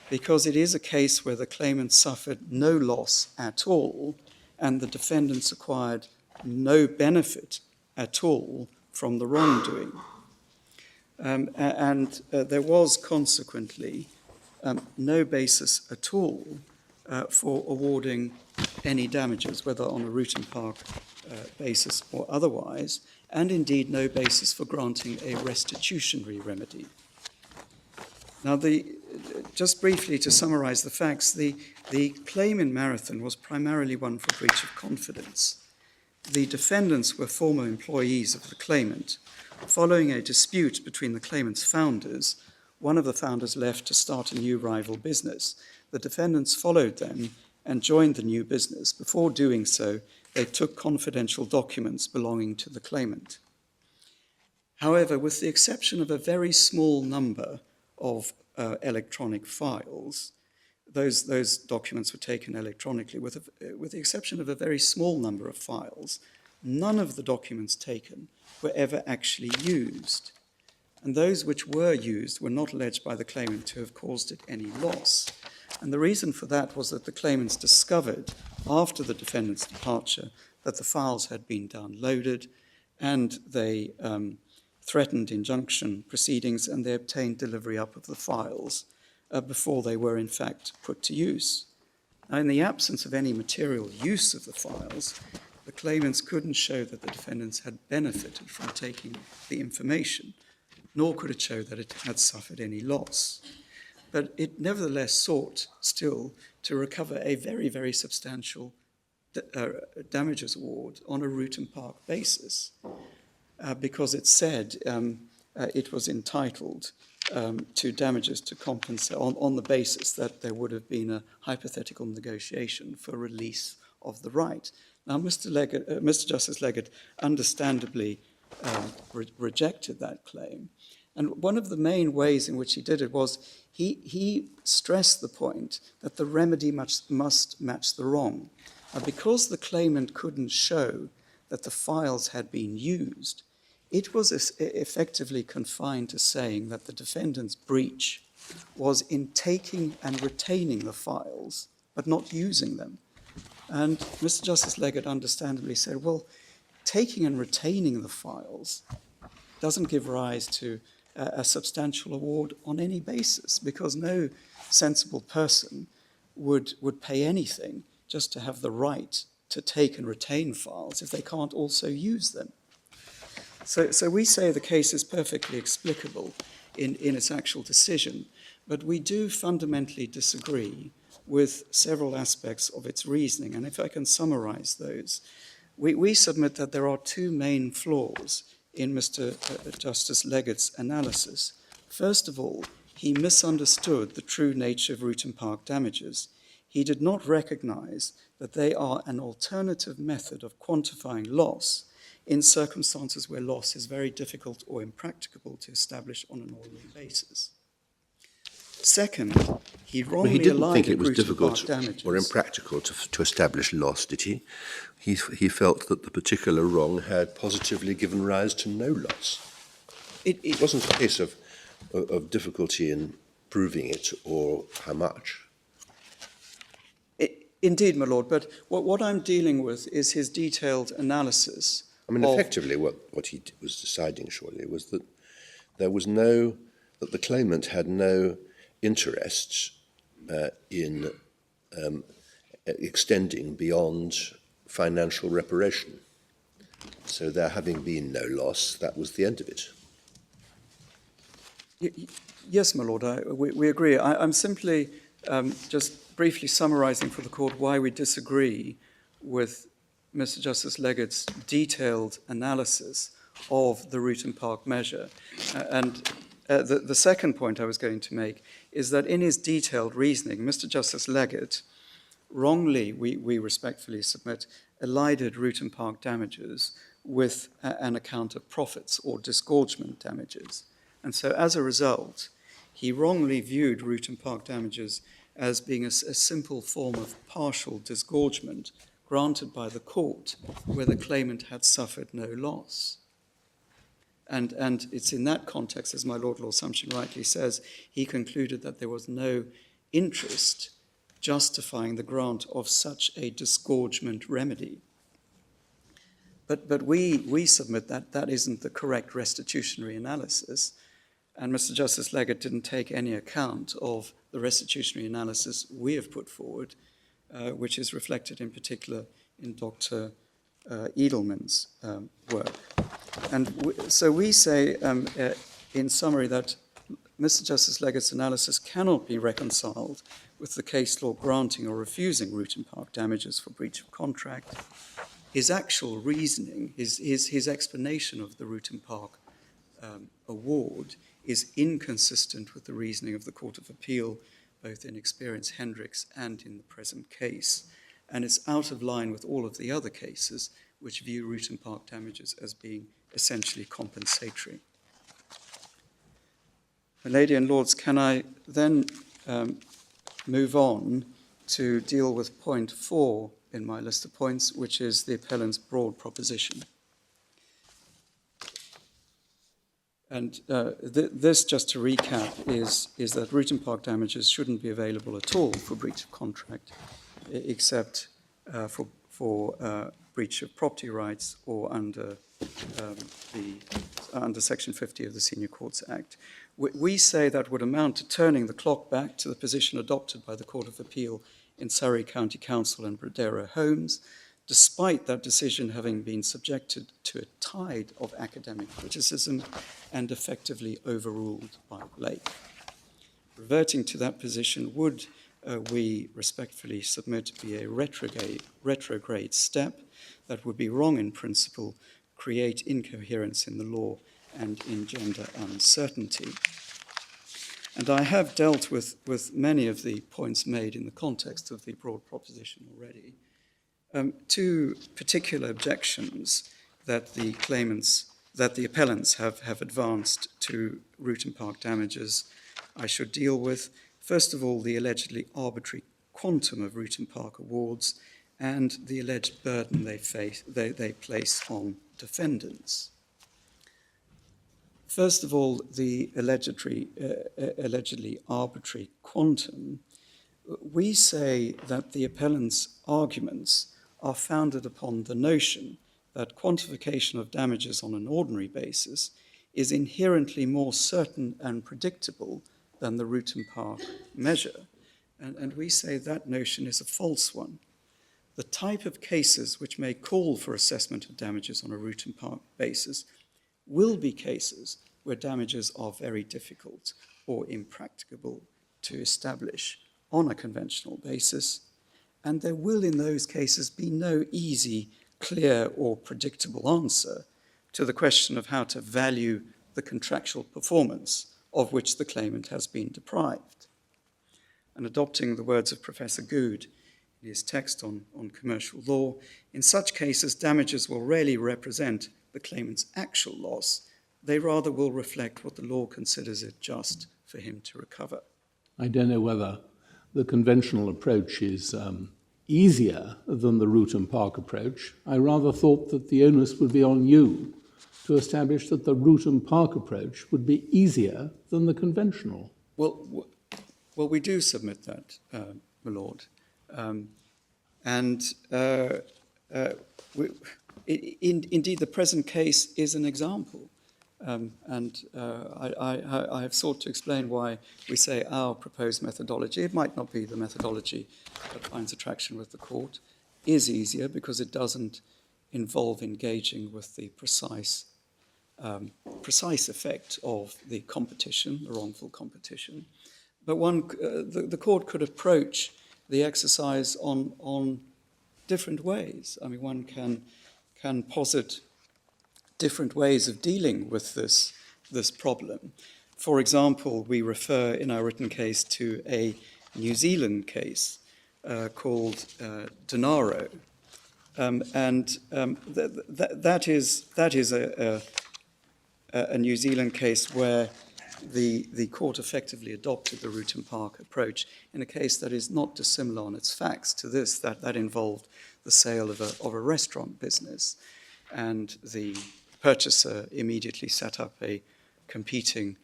because it is a case where the claimant suffered no loss at all and the defendants acquired no benefit at all from the wrongdoing. There was consequently no basis at all for awarding any damages, whether on a route and park basis or otherwise, and indeed no basis for granting a restitutionary remedy. Now, just briefly to summarize the facts, the claim in Marathon was primarily one for breach of confidence. The defendants were former employees of the claimant. Following a dispute between the claimant's founders, one of the founders left to start a new rival business. The defendants followed them and joined the new business. Before doing so, they took confidential documents belonging to the claimant. However, with the exception of a very small number of electronic files, those documents were taken electronically. With the exception of a very small number of files, none of the documents taken were ever actually used. And those which were used were not alleged by the claimant to have caused it any loss. And the reason for that was that the claimants discovered, after the defendant's departure, that the files had been downloaded, and they threatened injunction proceedings, and they obtained delivery up of the files before they were in fact put to use. Now, in the absence of any material use of the files, the claimants couldn't show that the defendants had benefited from taking the information, nor could it show that it had suffered any loss. But it nevertheless sought still to recover a very, very substantial damages award on a route and park basis, because it said it was entitled to damages to compensate on the basis that there would have been a hypothetical negotiation for release of the right. Now, Mr. Justice Leggett understandably rejected that claim. And one of the main ways in which he did it was he stressed the point that the remedy must match the wrong. Because the claimant couldn't show that the files had been used, it was effectively confined to saying that the defendant's breach was in taking and retaining the files, but not using them. And Mr. Justice Leggett understandably said, well, taking and retaining the files doesn't give rise to a substantial award on any basis, because no sensible person would pay anything just to have the right to take and retain files if they can't also use them. So we say the case is perfectly explicable in its actual decision, but we do fundamentally disagree with several aspects of its reasoning. And if I can summarize those, we submit that there are two main flaws in Mr. Justice Leggett's analysis. First of all, he misunderstood the true nature of root and park damages. He did not recognize that they are an alternative method of quantifying loss in circumstances where loss is very difficult or impracticable to establish on an ordinary basis. Second, he wrongly He didn't think allied it was root and park difficult damages. or impractical to establish loss, did he? He felt that the particular wrong had positively given rise to no loss. It wasn't a case of difficulty in proving it or how much. Indeed, my lord, but what I'm dealing with is his detailed analysis. I mean, effectively, what he was deciding, surely, was that that the claimant had no interest in extending beyond financial reparation. So there having been no loss, that was the end of it. Yes, my lord, we agree. I'm simply just briefly summarizing for the court why we disagree with Mr. Justice Leggett's detailed analysis of the root and park measure. The second point I was going to make is that in his detailed reasoning, Mr. Justice Leggett wrongly, we respectfully submit, elided root and park damages with an account of profits or disgorgement damages. And so as a result, he wrongly viewed root and park damages as being a simple form of partial disgorgement granted by the court where the claimant had suffered no loss. And it's in that context, as my Lord Lord Sumption rightly says, he concluded that there was no interest justifying the grant of such a disgorgement remedy. But we submit that that isn't the correct restitutionary analysis, and Mr. Justice Leggett didn't take any account of the restitutionary analysis we have put forward, which is reflected in particular in Dr. Edelman's work. And so we say, in summary, that Mr. Justice Leggett's analysis cannot be reconciled with the case law granting or refusing root and park damages for breach of contract. His actual reasoning, his explanation of the root and park award is inconsistent with the reasoning of the Court of Appeal, both in Experience Hendricks and in the present case. And it's out of line with all of the other cases which view root and park damages as being essentially compensatory. My Lady and Lords, can I then move on to deal with point 4 in my list of points, which is the appellant's broad proposition. And this, just to recap, is that root and park damages shouldn't be available at all for breach of contract, except for breach of property rights or under Section 50 of the Senior Courts Act. We say that would amount to turning the clock back to the position adopted by the Court of Appeal in Surrey County Council and Bradero Homes, despite that decision having been subjected to a tide of academic criticism and effectively overruled by Blake. Reverting to that position would, we respectfully submit, be a retrograde step that would be wrong in principle, create incoherence in the law, and engender uncertainty. And I have dealt with many of the points made in the context of the broad proposition already. Two particular objections that the appellants have advanced to root and park damages I should deal with. First of all, the allegedly arbitrary quantum of root and park awards and the alleged burden they place on defendants. First of all, the allegedly arbitrary quantum. We say that the appellant's arguments are founded upon the notion that quantification of damages on an ordinary basis is inherently more certain and predictable than the root and park measure. And we say that notion is a false one. the type of cases which may call for assessment of damages on a root and park basis will be cases where damages are very difficult or impracticable to establish on a conventional basis, and there will in those cases be no easy, clear or predictable answer to the question of how to value the contractual performance of which the claimant has been deprived. And adopting the words of Professor Good in his text on commercial law, in such cases damages will rarely represent the claimant's actual loss. They rather will reflect what the law considers it just for him to recover. I don't know whether the conventional approach is easier than the root and park approach. I rather thought that the onus would be on you to establish that the root and park approach would be easier than the conventional. Well, we do submit that, my lord. Indeed, the present case is an example. I have sought to explain why we say our proposed methodology, it might not be the methodology that finds attraction with the court, is easier because it doesn't involve engaging with the precise effect of the competition, the wrongful competition. But the court could approach the exercise on different ways. I mean, one can posit different ways of dealing with this problem. For example, we refer in our written case to a New Zealand case called Denaro, that is a New Zealand case where the court effectively adopted the root and park approach in a case that is not dissimilar on its facts to this, that involved the sale of a restaurant business, and the purchaser immediately set up a competing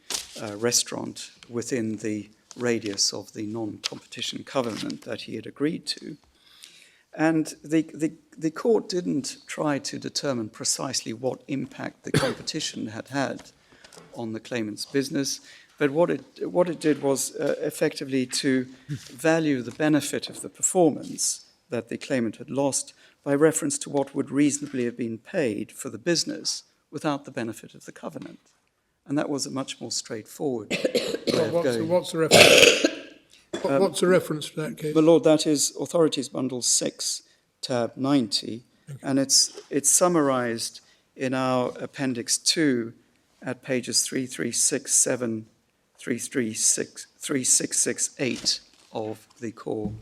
restaurant within the radius of the non-competition covenant that he had agreed to. And the court didn't try to determine precisely what impact the competition had on the claimant's business, but what it did was effectively to value the benefit of the performance that the claimant had lost by reference to what would reasonably have been paid for the business without the benefit of the covenant. And that was a much more straightforward way of going. What's the reference? What's the reference to that case? My lord, that is Authorities Bundle 6, tab 90, and it's summarised in our Appendix 2 at pages 3367, 3668 of the core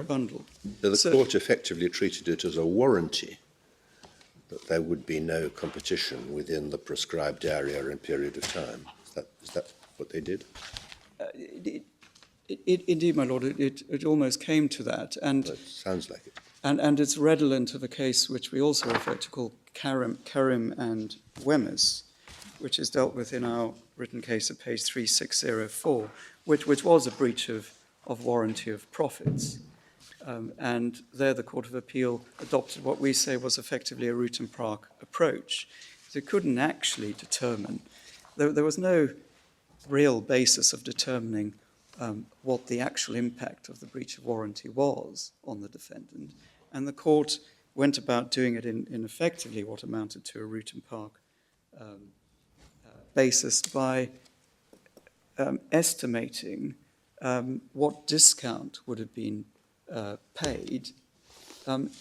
bundle. So the court effectively treated it as a warranty that there would be no competition within the prescribed area and period of time. Is that what they did? Indeed, my lord, it almost came to that. And well, it sounds like it. And it's redolent of a case which we also refer to called Karim and Wemyss, which is dealt with in our written case at page 3604, which was a breach of warranty of profits. And there the Court of Appeal adopted what we say was effectively a root and park approach. So it couldn't actually determine, there was no real basis of determining what the actual impact of the breach of warranty was on the defendant. And the court went about doing it in effectively what amounted to a root and park basis by estimating what discount would have been paid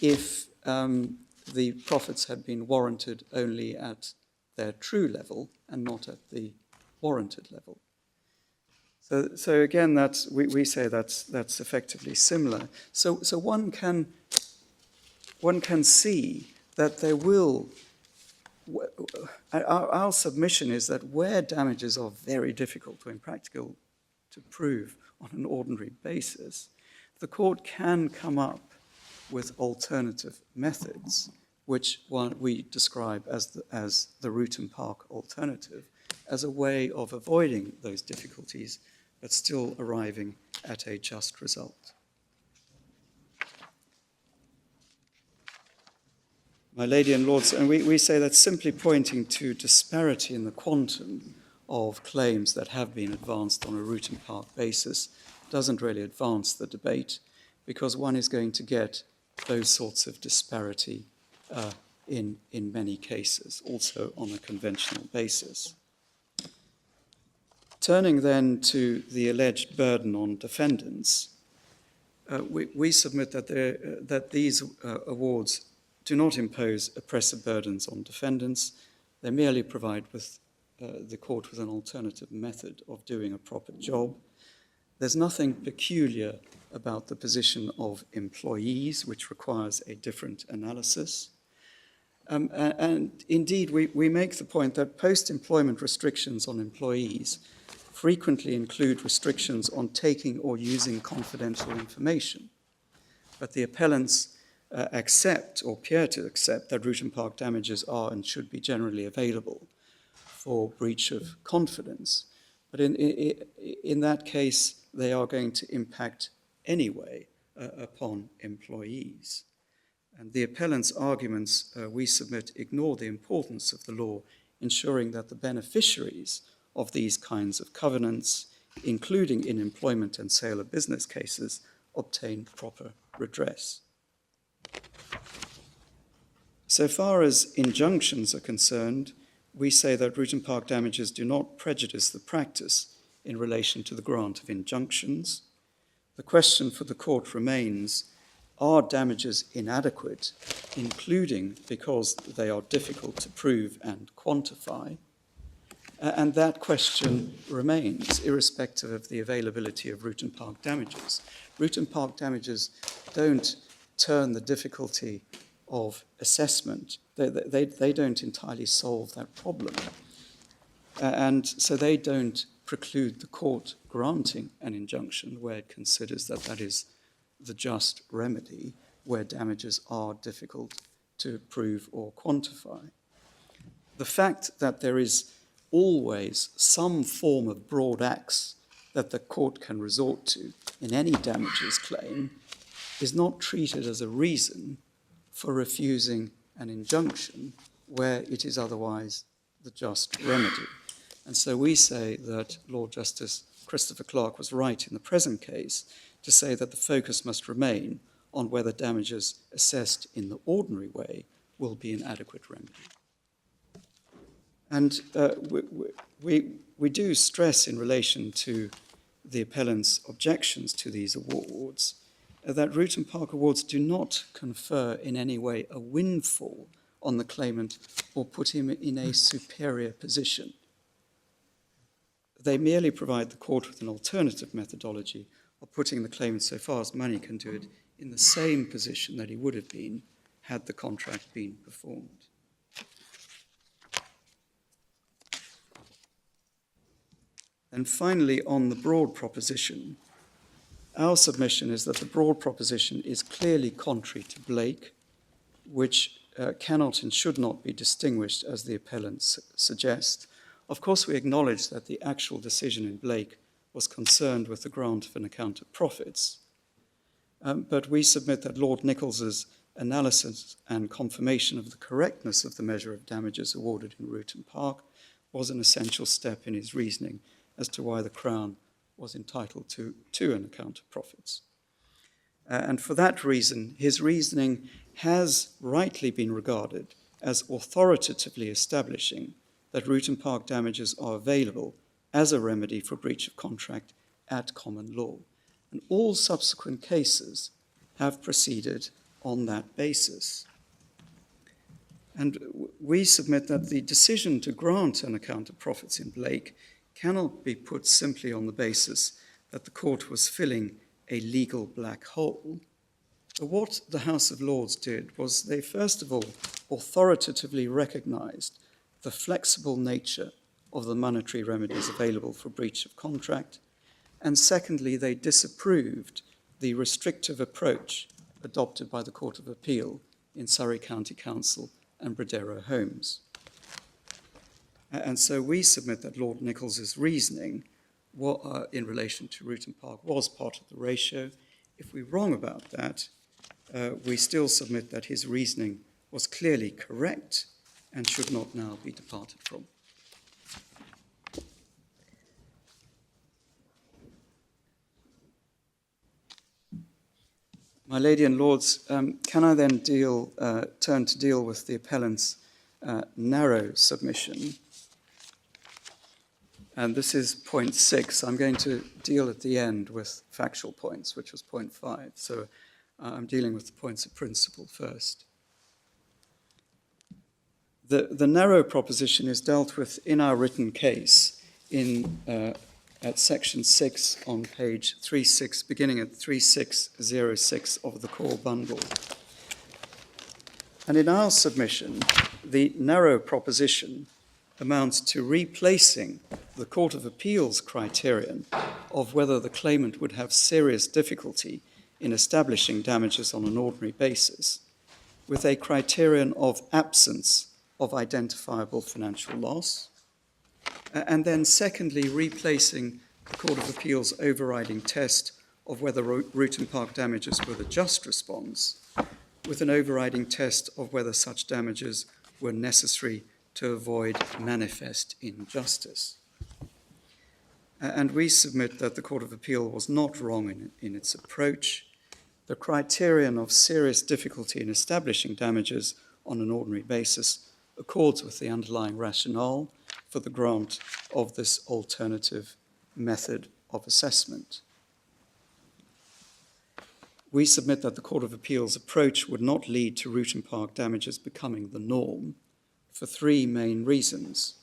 if the profits had been warranted only at their true level and not at the warranted level. So again, we say that's effectively similar. So one can see that there will. Our submission is that where damages are very difficult or impractical to prove on an ordinary basis, the court can come up with alternative methods, which we describe as the root and park alternative, as a way of avoiding those difficulties but still arriving at a just result. My lady and lords, and we say that simply pointing to disparity in the quantum of claims that have been advanced on a root and park basis doesn't really advance the debate, because one is going to get those sorts of disparity in many cases, also on a conventional basis. Turning then to the alleged burden on defendants, we submit that these awards do not impose oppressive burdens on defendants. They merely provide the court with an alternative method of doing a proper job. There's nothing peculiar about the position of employees, which requires a different analysis. And indeed, we make the point that post-employment restrictions on employees frequently include restrictions on taking or using confidential information. But the appellants accept, or appear to accept, that root and park damages are and should be generally available for breach of confidence. But in that case, they are going to impact anyway upon employees. And the appellant's arguments, we submit, ignore the importance of the law ensuring that the beneficiaries of these kinds of covenants, including in employment and sale of business cases, obtain proper redress. So far as injunctions are concerned, we say that root and park damages do not prejudice the practice in relation to the grant of injunctions. The question for the court remains, are damages inadequate, including because they are difficult to prove and quantify? And that question remains, irrespective of the availability of root and park damages. Root and park damages don't turn the difficulty of assessment. They don't entirely solve that problem. And so they don't preclude the court granting an injunction where it considers that that is the just remedy, where damages are difficult to prove or quantify. The fact that there is always some form of broad axe that the court can resort to in any damages claim is not treated as a reason for refusing an injunction where it is otherwise the just remedy. And so we say that Lord Justice Christopher Clark was right in the present case to say that the focus must remain on whether damages assessed in the ordinary way will be an adequate remedy. And we do stress in relation to the appellant's objections to these awards that root and park awards do not confer in any way a windfall on the claimant or put him in a superior position. They merely provide the court with an alternative methodology of putting the claimant, so far as money can do it, in the same position that he would have been had the contract been performed. And finally, on the broad proposition, our submission is that the broad proposition is clearly contrary to Blake, which cannot and should not be distinguished as the appellants suggest. Of course, we acknowledge that the actual decision in Blake was concerned with the grant of an account of profits, but we submit that Lord Nichols's analysis and confirmation of the correctness of the measure of damages awarded in root and park was an essential step in his reasoning as to why the Crown was entitled to an account of profits. And for that reason, his reasoning has rightly been regarded as authoritatively establishing that root and park damages are available as a remedy for breach of contract at common law. And all subsequent cases have proceeded on that basis. And we submit that the decision to grant an account of profits in Blake cannot be put simply on the basis that the court was filling a legal black hole. But what the House of Lords did was they first of all authoritatively recognized the flexible nature of the monetary remedies available for breach of contract, and secondly, they disapproved the restrictive approach adopted by the Court of Appeal in Surrey County Council and Bredero Holmes. And so we submit that Lord Nichols's reasoning in relation to root and park was part of the ratio. If we're wrong about that, we still submit that his reasoning was clearly correct and should not now be departed from. My Lady and Lords, can I then turn to deal with the appellant's narrow submission? And this is point 6. I'm going to deal at the end with factual points, which was point 5. So I'm dealing with the points of principle first. The narrow proposition is dealt with in our written case at section 6 on page 36, beginning at 3606 of the core bundle. And in our submission, the narrow proposition amounts to replacing the Court of Appeal's criterion of whether the claimant would have serious difficulty in establishing damages on an ordinary basis with a criterion of absence of identifiable financial loss, and then secondly, replacing the Court of Appeal's overriding test of whether root and park damages were the just response with an overriding test of whether such damages were necessary to avoid manifest injustice. And we submit that the Court of Appeal was not wrong in its approach. The criterion of serious difficulty in establishing damages on an ordinary basis accords with the underlying rationale for the grant of this alternative method of assessment. We submit that the Court of Appeal's approach would not lead to root and park damages becoming the norm for 3 main reasons.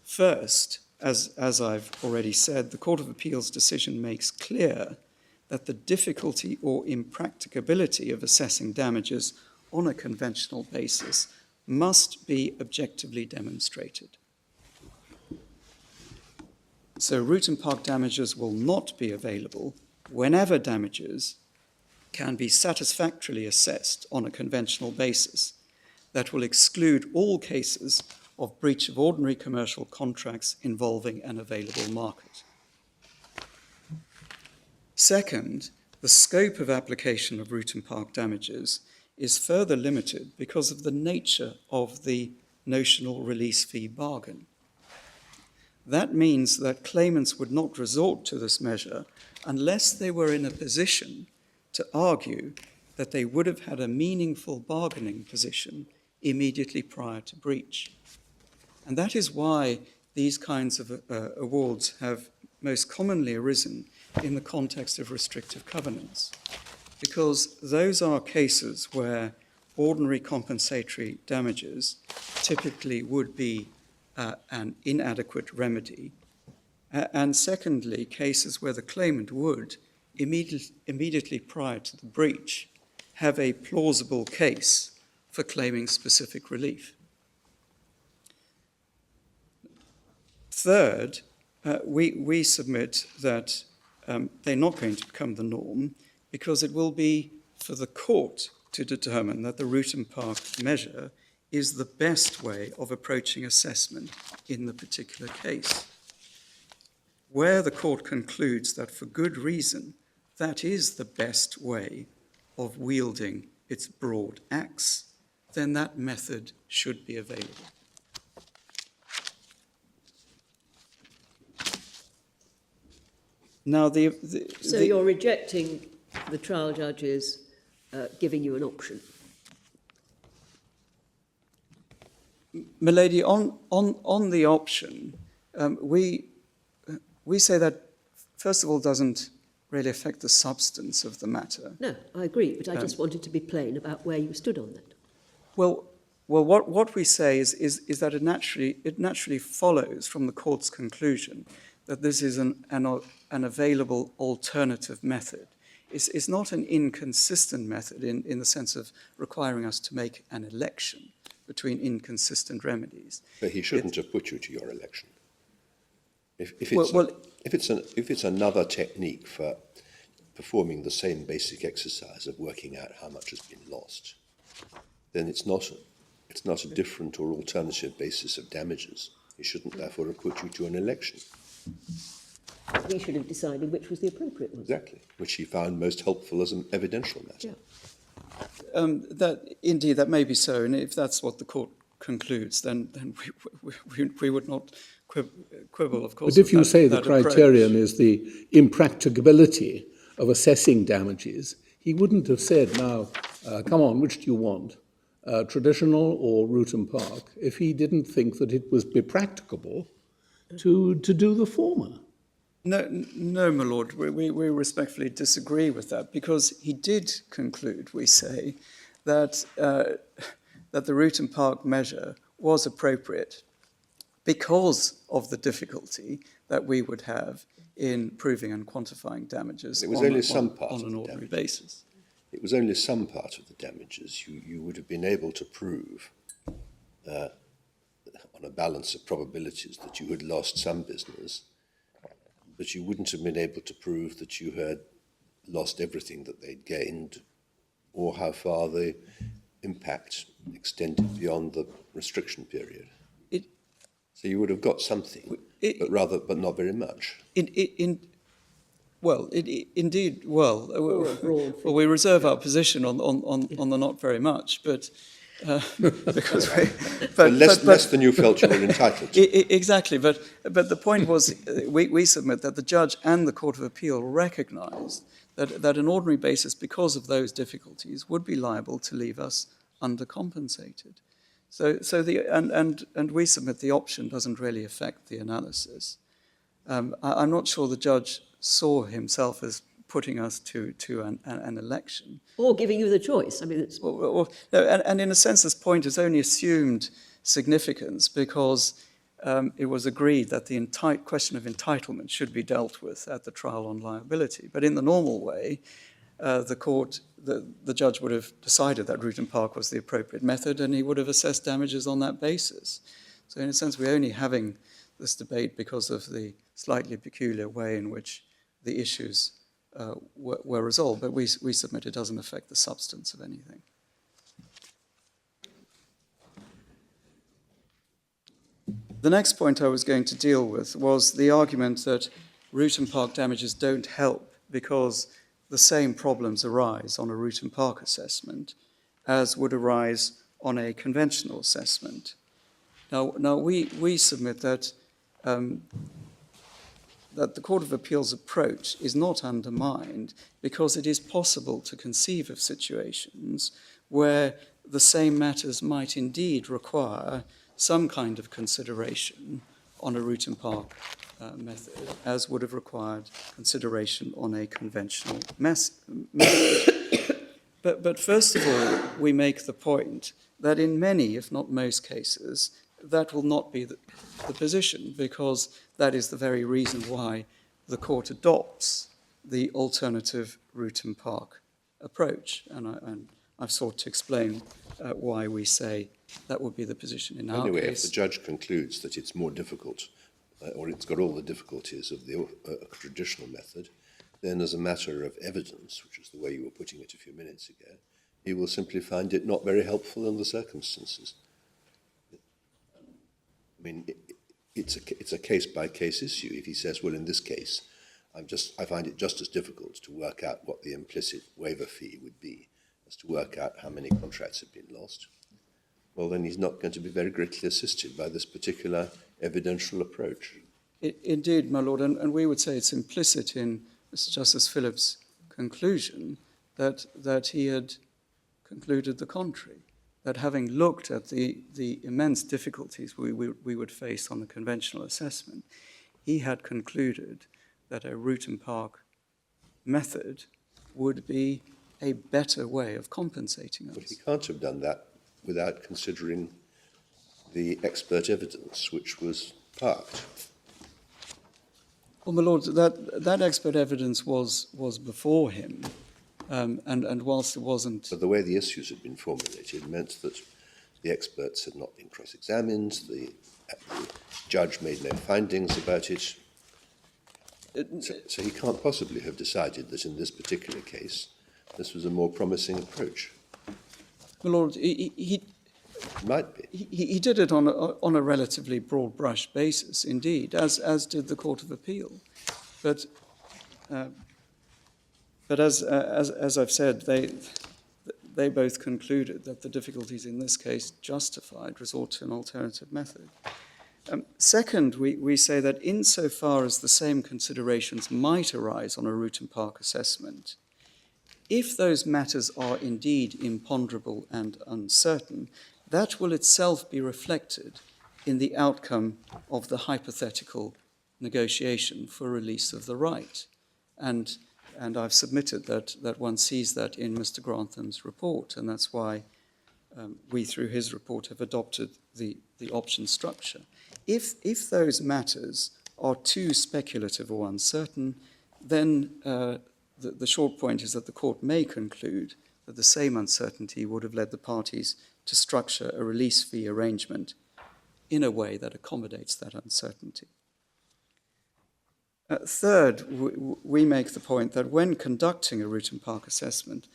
First, as I've already said, the Court of Appeal's decision makes clear that the difficulty or impracticability of assessing damages on a conventional basis must be objectively demonstrated. So root and park damages will not be available whenever damages can be satisfactorily assessed on a conventional basis that will exclude all cases of breach of ordinary commercial contracts involving an available market. Second, the scope of application of root and park damages is further limited because of the nature of the notional release fee bargain. That means that claimants would not resort to this measure unless they were in a position to argue that they would have had a meaningful bargaining position immediately prior to breach. And that is why these kinds of awards have most commonly arisen in the context of restrictive covenants, because those are cases where ordinary compensatory damages typically would be an inadequate remedy, and secondly, cases where the claimant would, immediately prior to the breach, have a plausible case for claiming specific relief. Third, we submit that they're not going to become the norm because it will be for the court to determine that the root and park measure is the best way of approaching assessment in the particular case. Where the court concludes that for good reason, that is the best way of wielding its broad axe, then that method should be available. Now, So you're rejecting the trial judges giving you an option? My lady, on the option, we say that, first of all, doesn't really affect the substance of the matter. No, I agree, but I just wanted to be plain about where you stood on that. Well, what we say is that it naturally follows from the court's conclusion that this is an available alternative method. It's not an inconsistent method in the sense of requiring us to make an election between inconsistent remedies. But he shouldn't have put you to your election. If it's another technique for performing the same basic exercise of working out how much has been lost, then it's not a different or alternative basis of damages. He shouldn't therefore have put you to an election. We should have decided which was the appropriate one. Exactly, which he found most helpful as an evidential matter. Yeah. That may be so, and if that's what the court concludes, then we would not quibble, of course. But if you say the that approach. criterion is the impracticability of assessing damages, He wouldn't have said, now, come on, which do you want, traditional or Rutan Park, if he didn't think that it would be practicable to do the former. No, my lord, we respectfully disagree with that, because he did conclude, we say, that the Rutan Park measure was appropriate because of the difficulty that we would have in proving and quantifying damages It was only some part on of an the ordinary damages. basis. It was only some part of the damages. You would have been able to prove on a balance of probabilities that you had lost some business, but you wouldn't have been able to prove that you had lost everything that they'd gained, or how far the impact extended beyond the restriction period. So you would have got something, but not very much. Indeed, well, we reserve our position on the not very much, but because less than you felt you were entitled to. Exactly, but the point was, we submit that the judge and the Court of Appeal recognised that an ordinary basis, because of those difficulties, would be liable to leave us undercompensated. And we submit the option doesn't really affect the analysis. I'm not sure the judge saw himself as putting us to an election. Or giving you the choice. I mean, it's... No, and in a sense, this point has only assumed significance because it was agreed that the question of entitlement should be dealt with at the trial on liability. But in the normal way, the judge would have decided that Rutan Park was the appropriate method, and he would have assessed damages on that basis. So in a sense, we're only having this debate because of the slightly peculiar way in which the issues were resolved, but we submit it doesn't affect the substance of anything. The next point I was going to deal with was the argument that Rutan Park damages don't help because the same problems arise on a Rutan Park assessment as would arise on a conventional assessment. Now we submit that that the Court of Appeal's approach is not undermined because it is possible to conceive of situations where the same matters might indeed require some kind of consideration on a Rutan Park method, as would have required consideration on a conventional method. But first of all, we make the point that in many, if not most cases, that will not be the position, because that is the very reason why the court adopts the alternative Rutan Park approach. And I've sought to explain why we say that would be the position in our case. Anyway, if the judge concludes that it's more difficult, or it's got all the difficulties of the traditional method, then as a matter of evidence, which is the way you were putting it a few minutes ago, he will simply find it not very helpful in the circumstances. I mean, it's a case-by-case issue. If he says, well, in this case, I find it just as difficult to work out what the implicit waiver fee would be as to work out how many contracts have been lost, well, then he's not going to be very greatly assisted by this particular evidential approach. Indeed, my lord, and we would say it's implicit in Mr. Justice Phillips' conclusion that he had concluded the contrary, that having looked at the immense difficulties we would face on the conventional assessment, he had concluded that a Rutan Park method would be a better way of compensating us. But he can't have done that without considering the expert evidence which was parked. Well, my lord, that expert evidence was before him, and whilst it wasn't... But the way the issues had been formulated meant that the experts had not been cross-examined, the judge made no findings about it, so he can't possibly have decided that in this particular case this was a more promising approach. My lord, he might be. He did it on a relatively broad brush basis, indeed, as did the Court of Appeal. But as I've said, they both concluded that the difficulties in this case justified resort to an alternative method. Second, we say that insofar as the same considerations might arise on a Rutan Park assessment, if those matters are indeed imponderable and uncertain, that will itself be reflected in the outcome of the hypothetical negotiation for release of the right. And I've submitted that one sees that in Mr. Grantham's report, and that's why we, through his report, have adopted the option structure. If those matters are too speculative or uncertain, then the short point is that the court may conclude that the same uncertainty would have led the parties to structure a release fee arrangement in a way that accommodates that uncertainty. Third, we make the point that when conducting a route and park assessment,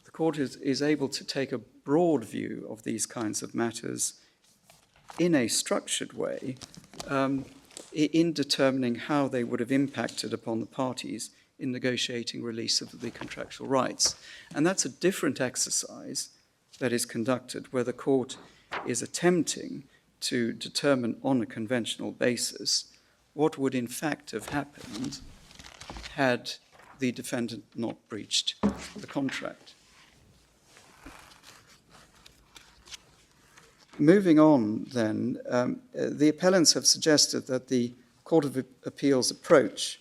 the court is able to take a broad view of these kinds of matters in a structured way in determining how they would have impacted upon the parties in negotiating release of the contractual rights. And that's a different exercise that is conducted where the court is attempting to determine on a conventional basis what would in fact have happened had the defendant not breached the contract. Moving on then, the appellants have suggested that the Court of Appeal's approach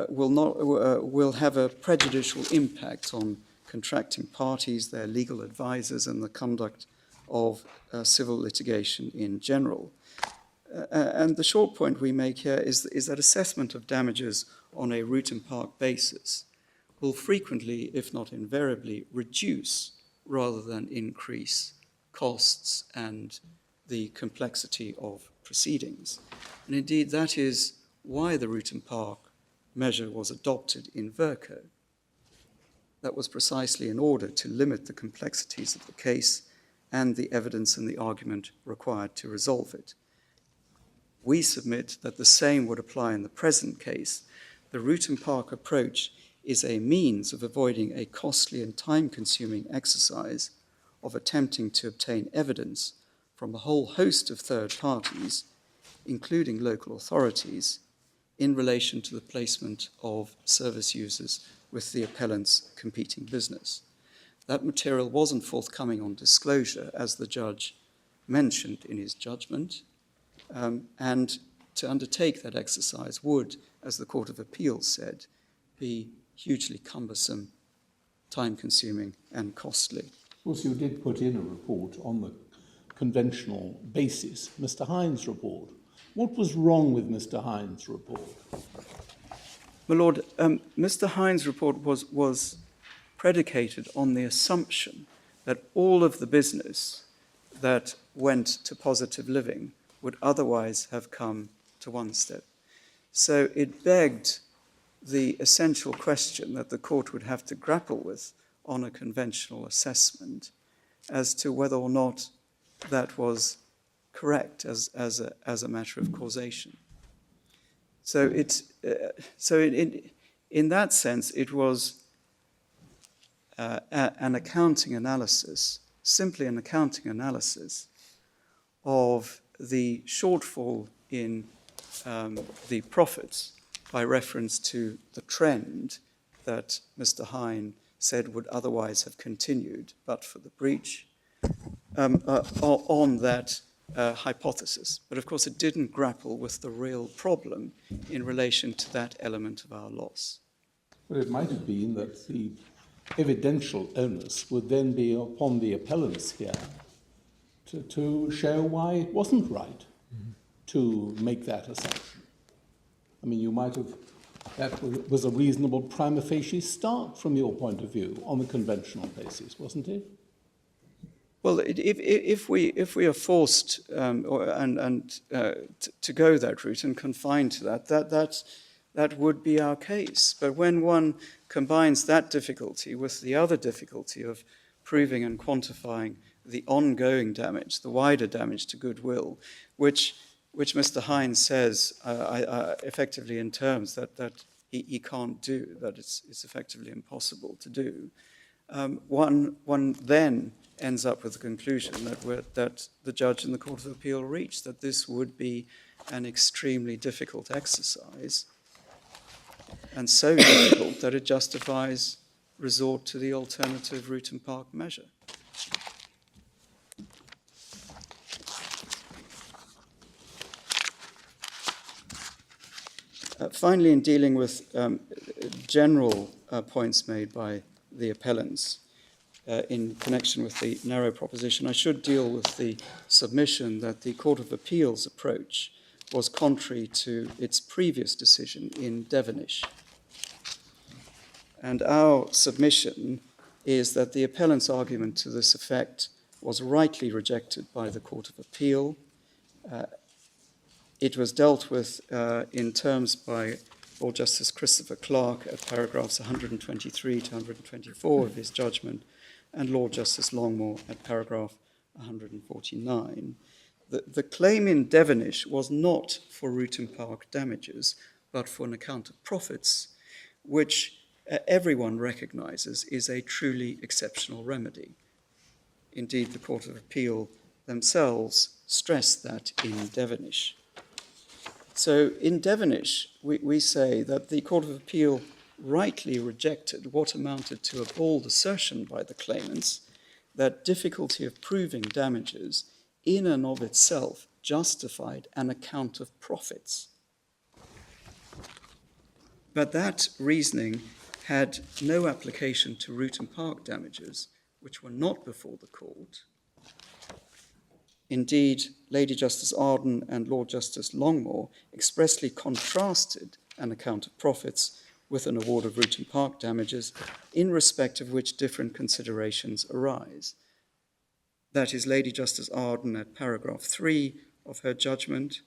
will have a prejudicial impact on contracting parties, their legal advisors, and the conduct of civil litigation in general. And the short point we make here is that assessment of damages on a route and park basis will frequently, if not invariably, reduce rather than increase costs and the complexity of proceedings. And indeed, that is why the route and park measure was adopted in Verco. That was precisely in order to limit the complexities of the case and the evidence and the argument required to resolve it. We submit that the same would apply in the present case. The route and park approach is a means of avoiding a costly and time-consuming exercise of attempting to obtain evidence from a whole host of third parties, including local authorities, in relation to the placement of service users with the appellant's competing business. That material wasn't forthcoming on disclosure, as the judge mentioned in his judgment, and to undertake that exercise would, as the Court of Appeal said, be hugely cumbersome, time-consuming, and costly. Of course, you did put in a report on the conventional basis, Mr. Hines' report. What was wrong with Mr. Hines' report? My Lord, Mr. Hines' report was predicated on the assumption that all of the business that went to positive living would otherwise have come to One Step. So it begged the essential question that the court would have to grapple with on a conventional assessment as to whether or not that was correct as a matter of causation. So in that sense, it was an accounting analysis, simply an accounting analysis of the shortfall in the profits by reference to the trend that Mr. Hine said would otherwise have continued but for the breach on that hypothesis. But of course it didn't grapple with the real problem in relation to that element of our loss. Well, it might have been that the evidential onus would then be upon the appellants here to show why it wasn't right to make that assumption. I mean, you might have, that was a reasonable prima facie start from your point of view on the conventional basis, wasn't it? Well, if we are forced to go that route and confined to that would be our case. But when one combines that difficulty with the other difficulty of proving and quantifying the ongoing damage, the wider damage to goodwill, which Mr. Hines says effectively in terms that he can't do, that it's effectively impossible to do, one then ends up with the conclusion that the judge in the Court of Appeal reached, that this would be an extremely difficult exercise, and so difficult that it justifies resort to the alternative Rutan Park measure. Finally, in dealing with general points made by the appellants in connection with the narrow proposition, I should deal with the submission that the Court of Appeal's approach was contrary to its previous decision in Devonish. And our submission is that the appellant's argument to this effect was rightly rejected by the Court of Appeal. It was dealt with in terms by Lord Justice Christopher Clark at paragraphs 123 to 124 of his judgment, and Lord Justice Longmore at paragraph 149. The claim in Devonish was not for Rutan Park damages, but for an account of profits, which everyone recognises is a truly exceptional remedy. Indeed, the Court of Appeal themselves stressed that in Devonish. So in Devonish, we say that the Court of Appeal rightly rejected what amounted to a bald assertion by the claimants that difficulty of proving damages in and of itself justified an account of profits. But that reasoning had no application to Rutan Park damages, which were not before the court. Indeed, Lady Justice Arden and Lord Justice Longmore expressly contrasted an account of profits with an award of Rutan Park damages, in respect of which different considerations arise. That is Lady Justice Arden at paragraph 3 of her judgment,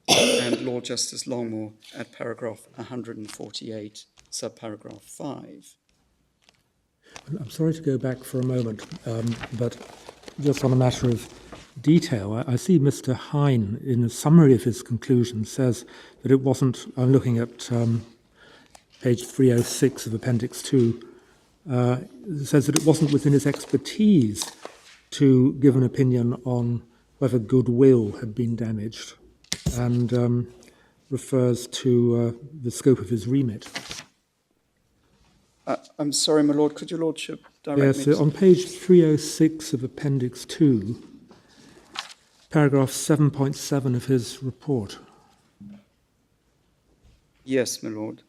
and Lord Justice Longmore at paragraph 148, subparagraph 5. I'm sorry to go back for a moment, but just on a matter of detail, I see Mr. Hine, in a summary of his conclusion, says that it wasn't, I'm looking at page 306 of Appendix 2, says that it wasn't within his expertise to give an opinion on whether goodwill had been damaged, and refers to the scope of his remit. I'm sorry, my lord, could your lordship direct me Yes, to... on page 306 of Appendix 2, paragraph 7.7 of his report. Yes, my lord.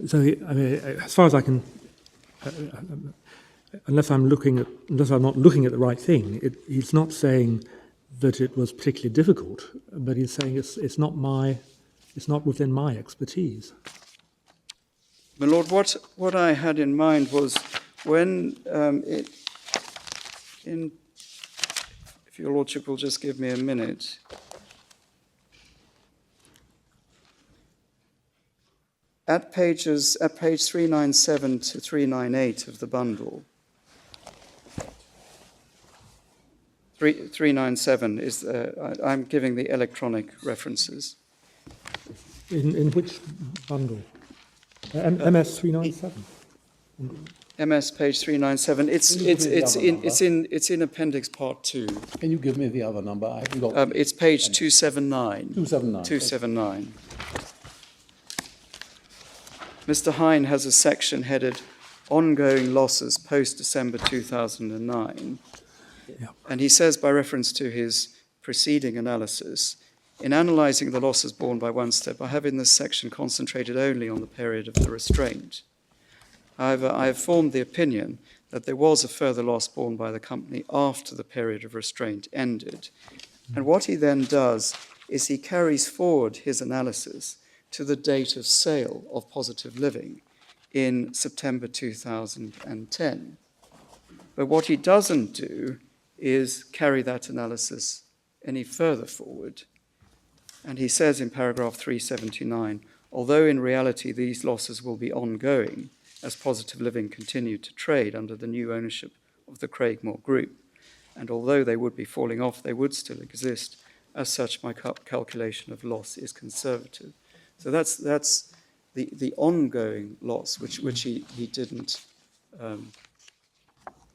So, I mean, as far as I can, unless I'm not looking at the right thing, he's not saying that it was particularly difficult, but he's saying it's not within my expertise. My lord, what I had in mind was when if your lordship will just give me a minute. At page 397 to 398 of the bundle, 397 is I'm giving the electronic references. In which bundle? MS 397. MS page 397. It's in Appendix Part 2. Can you give me the other number? I haven't got It's page 279. 279. 279. Mr. Hine has a section headed Ongoing Losses Post-December 2009. Yeah. And he says, by reference to his preceding analysis, in analysing the losses borne by One Step, I have in this section concentrated only on the period of the restraint. However, I have formed the opinion that there was a further loss borne by the company after the period of restraint ended. And what he then does is he carries forward his analysis to the date of sale of Positive Living in September 2010. But what he doesn't do is carry that analysis any further forward. And he says in paragraph 379, although in reality these losses will be ongoing as Positive Living continued to trade under the new ownership of the Craigmore Group, and although they would be falling off, they would still exist. As such, my calculation of loss is conservative. So that's the ongoing loss, which he didn't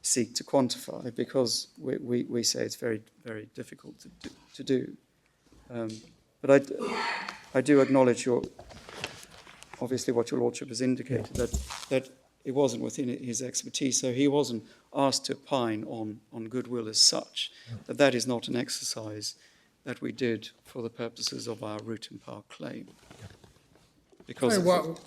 seek to quantify, because we say it's very, very difficult to do. But I do acknowledge your obviously what your lordship has indicated, that it wasn't within his expertise, so he wasn't asked to opine on goodwill as such, that is not an exercise that we did for the purposes of our Rutan Park claim. Because while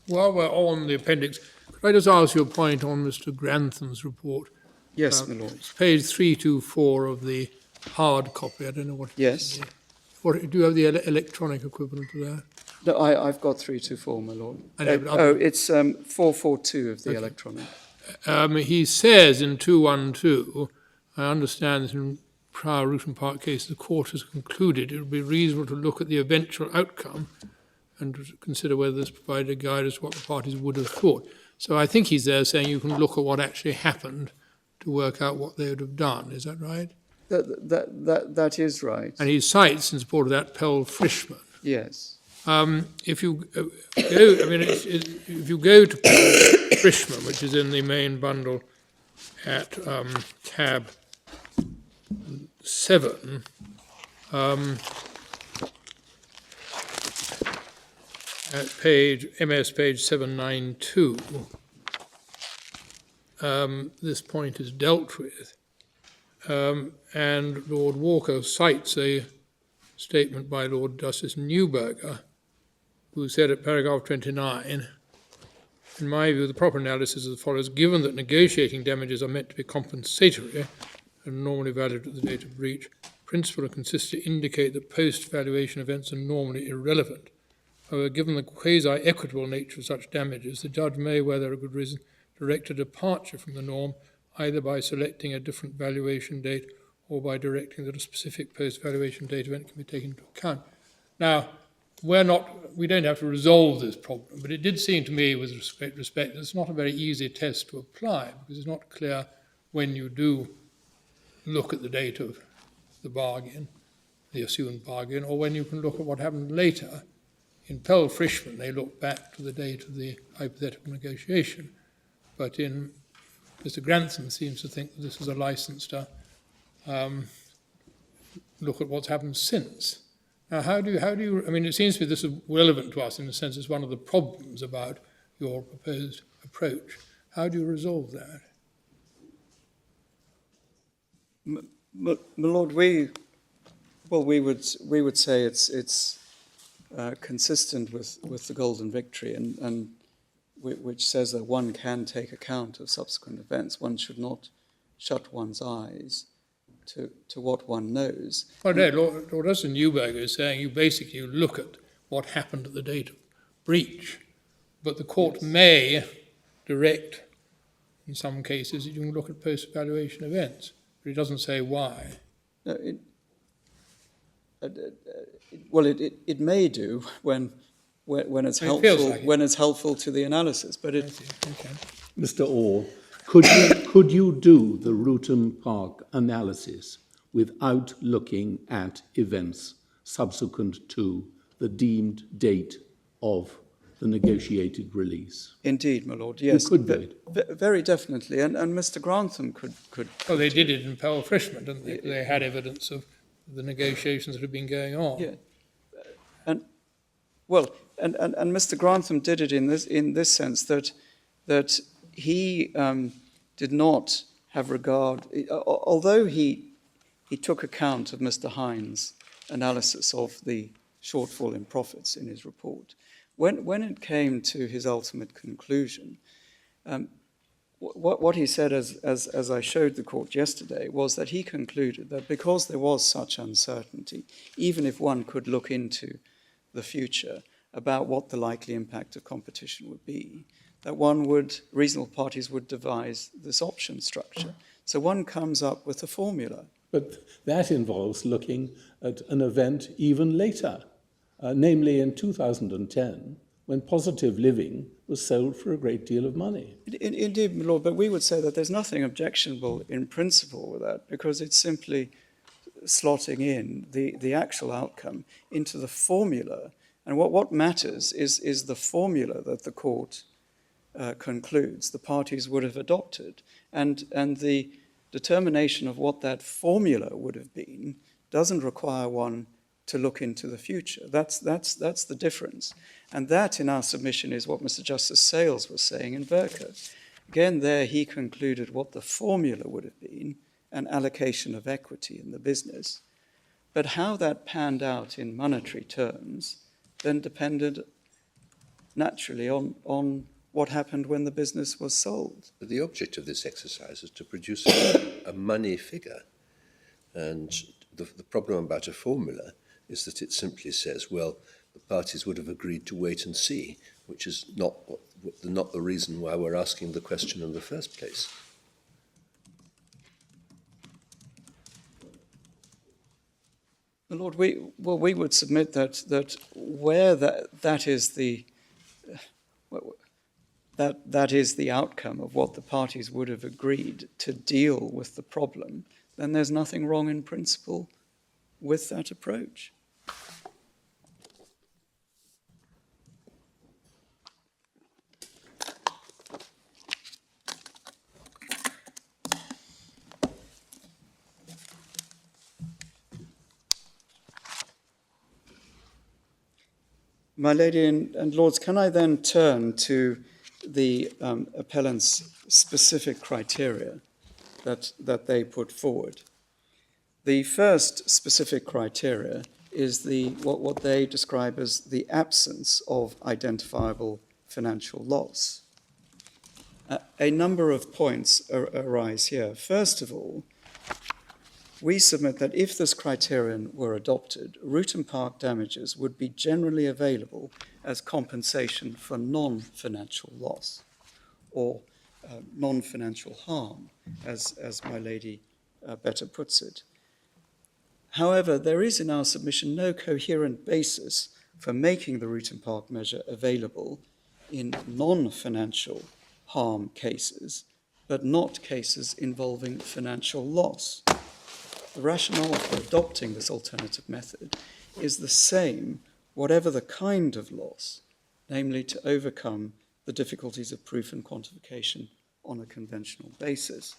we're on the appendix, could I just ask you a point on Mr. Grantham's report? yes, my lord. It's page 324 of the hard copy. I don't know what. Yes. Do you have the electronic equivalent of that? No, I've got 324, my lord. I know, but It's 442 of the electronic. He says in 212, I understand that in prior Rutan Park case, the court has concluded it would be reasonable to look at the eventual outcome and to consider whether this provided a guide as to what the parties would have thought. So I think he's there saying you can look at what actually happened to work out what they would have done. Is that right? That is right. And he cites in support of that Pell Frischman. Yes. If you go, if you go to Frischman, which is in the main bundle at tab 7, at MS page 792, this point is dealt with, and Lord Walker cites a statement by Lord Justice Neuberger, who said at paragraph 29, in my view, the proper analysis is as follows: given that negotiating damages are meant to be compensatory and normally valued at the date of breach, principle and consistency indicate that post-valuation events are normally irrelevant. However, given the quasi-equitable nature of such damages, the judge may, where there are good reasons, direct a departure from the norm, either by selecting a different valuation date or by directing that a specific post-valuation date event can be taken into account. Now, we don't have to resolve this problem, but it did seem to me, with respect, that it's not a very easy test to apply, because it's not clear when you do look at the date of the bargain, the assumed bargain, or when you can look at what happened later. In Pell Frischman, they look back to the date of the hypothetical negotiation, but in Mr. Grantham seems to think that this is a license to look at what's happened since. Now, how do you, I mean, it seems to me this is relevant to us in the sense it's one of the problems about your proposed approach. How do you resolve that? My lord, we would say it's consistent with the Golden Victory, and which says that one can take account of subsequent events. One should not shut one's eyes to what one knows. Oh no, Lord Justice Neuberger is saying you basically look at what happened at the date of breach, but the court may direct, in some cases, that you can look at post-evaluation events, but it doesn't say why. No, it may do when it's helpful, like when it's helpful to the analysis, but it. Okay. Mr. Orr, could you do the Rutan Park analysis without looking at events subsequent to the deemed date of the negotiated release? Indeed, my lord, yes. You could do it. Very definitely, and Mr. Grantham could. Well, they did it in Pell Frischman, didn't they? They had evidence of the negotiations that had been going on. Yeah, and Mr. Grantham did it in this sense that he did not have regard, although he took account of Mr. Hines' analysis of the shortfall in profits in his report. When it came to his ultimate conclusion, what he said, as I showed the court yesterday, was that he concluded that because there was such uncertainty, even if one could look into the future about what the likely impact of competition would be, that reasonable parties would devise this option structure. So one comes up with a formula. But that involves looking at an event even later, namely in 2010, when Positive Living was sold for a great deal of money. Indeed, my lord, but we would say that there's nothing objectionable in principle with that, because it's simply slotting in the actual outcome into the formula. And what matters is the formula that the court concludes the parties would have adopted. And the determination of what that formula would have been doesn't require one to look into the future. That's the difference. And that, in our submission, is what Mr. Justice Sales was saying in Berker. Again, there he concluded what the formula would have been, an allocation of equity in the business. But how that panned out in monetary terms then depended naturally on what happened when the business was sold. The object of this exercise is to produce a money figure. And the problem about a formula is that it simply says, well, the parties would have agreed to wait and see, which is not the reason why we're asking the question in the first place. Lord, we would submit that where that is the outcome of what the parties would have agreed to deal with the problem, then there's nothing wrong in principle with that approach. My lady and lords, can I then turn to the appellant's specific criteria that they put forward? The first specific criteria is what they describe as the absence of identifiable financial loss. A number of points arise here. First of all, we submit that if this criterion were adopted, root and park damages would be generally available as compensation for non-financial loss or non-financial harm, as my lady better puts it. However, there is in our submission no coherent basis for making the root and park measure available in non-financial harm cases, but not cases involving financial loss. The rationale for adopting this alternative method is the same, whatever the kind of loss, namely to overcome the difficulties of proof and quantification on a conventional basis.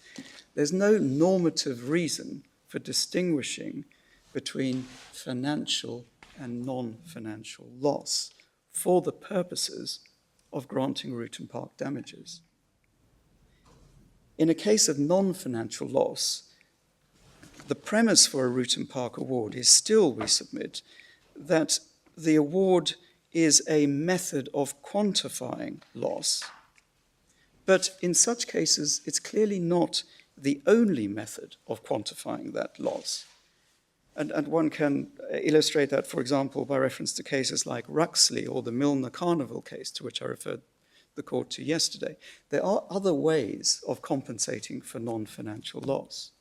There's no normative reason for distinguishing between financial and non-financial loss for the purposes of granting root and park damages. In a case of non-financial loss, the premise for a root and park award is still, we submit, that the award is a method of quantifying loss. But in such cases, it's clearly not the only method of quantifying that loss. And one can illustrate that, for example, by reference to cases like Ruxley or the Milner Carnival case, to which I referred the court to yesterday. There are other ways of compensating for non-financial loss.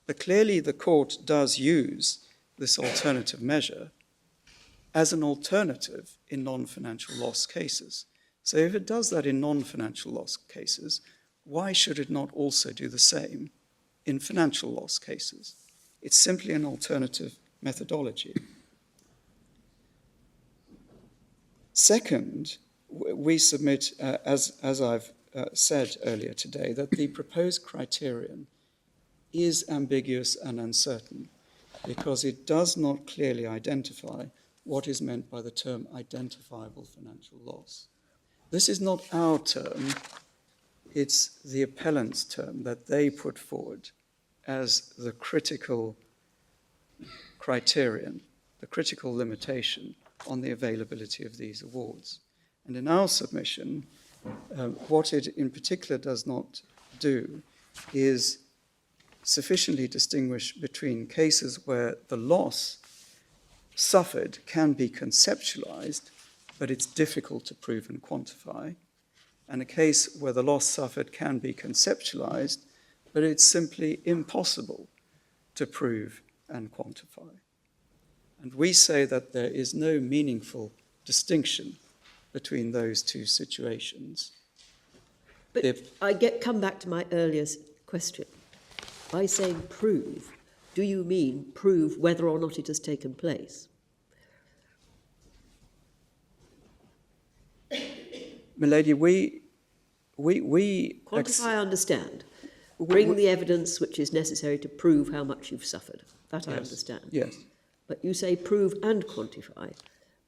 But clearly the court does use this alternative measure as an alternative in non-financial loss cases. So if it does that in non-financial loss cases, why should it not also do the same in financial loss cases? It's simply an alternative methodology. Second, we submit, as I've said earlier today, that the proposed criterion is ambiguous and uncertain because it does not clearly identify what is meant by the term identifiable financial loss. This is not our term, it's the appellant's term that they put forward as the critical criterion, the critical limitation on the availability of these awards. And in our submission, what it in particular does not do is sufficiently distinguish between cases where the loss suffered can be conceptualized, but it's difficult to prove and quantify, and a case where the loss suffered can be conceptualized, but it's simply impossible to prove and quantify. And we say that there is no meaningful distinction between those two situations. But come back to my earlier question. By saying prove, do you mean prove whether or not it has taken place? Milady, we quantify, I understand. Bring the evidence which is necessary to prove how much you've suffered. That I understand. Yes. But you say prove and quantify.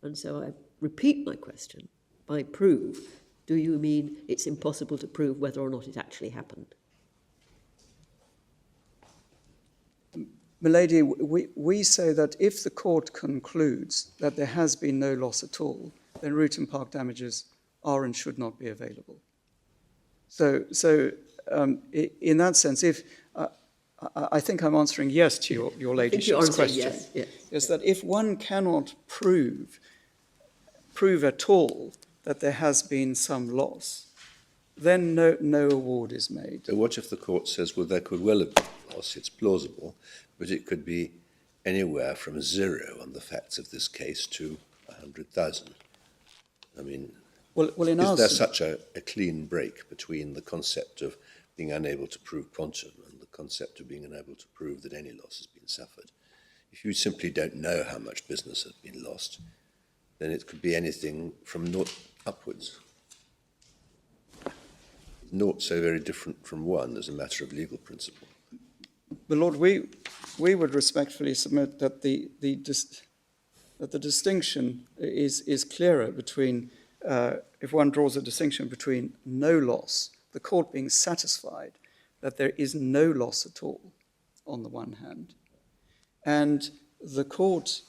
And so I repeat my question. By prove, do you mean it's impossible to prove whether or not it actually happened? Milady, we say that if the court concludes that there has been no loss at all, then root and park damages are and should not be available. So in that sense, if I think I'm answering yes to your ladyship's question. Yes. Is that if one cannot prove at all that there has been some loss, then no award is made. So what if the court says, well, there could well have been loss, it's plausible, but it could be anywhere from 0 on the facts of this case to 100,000? I mean, well, is there such a clean break between the concept of being unable to prove quantum and the concept of being unable to prove that any loss has been suffered? If you simply don't know how much business has been lost, then it could be anything from 0 upwards. 0 so very different from 1 as a matter of legal principle. But Lord, we would respectfully submit that the distinction is clearer between, if one draws a distinction between no loss, the court being satisfied that there is no loss at all, on the one hand, and the court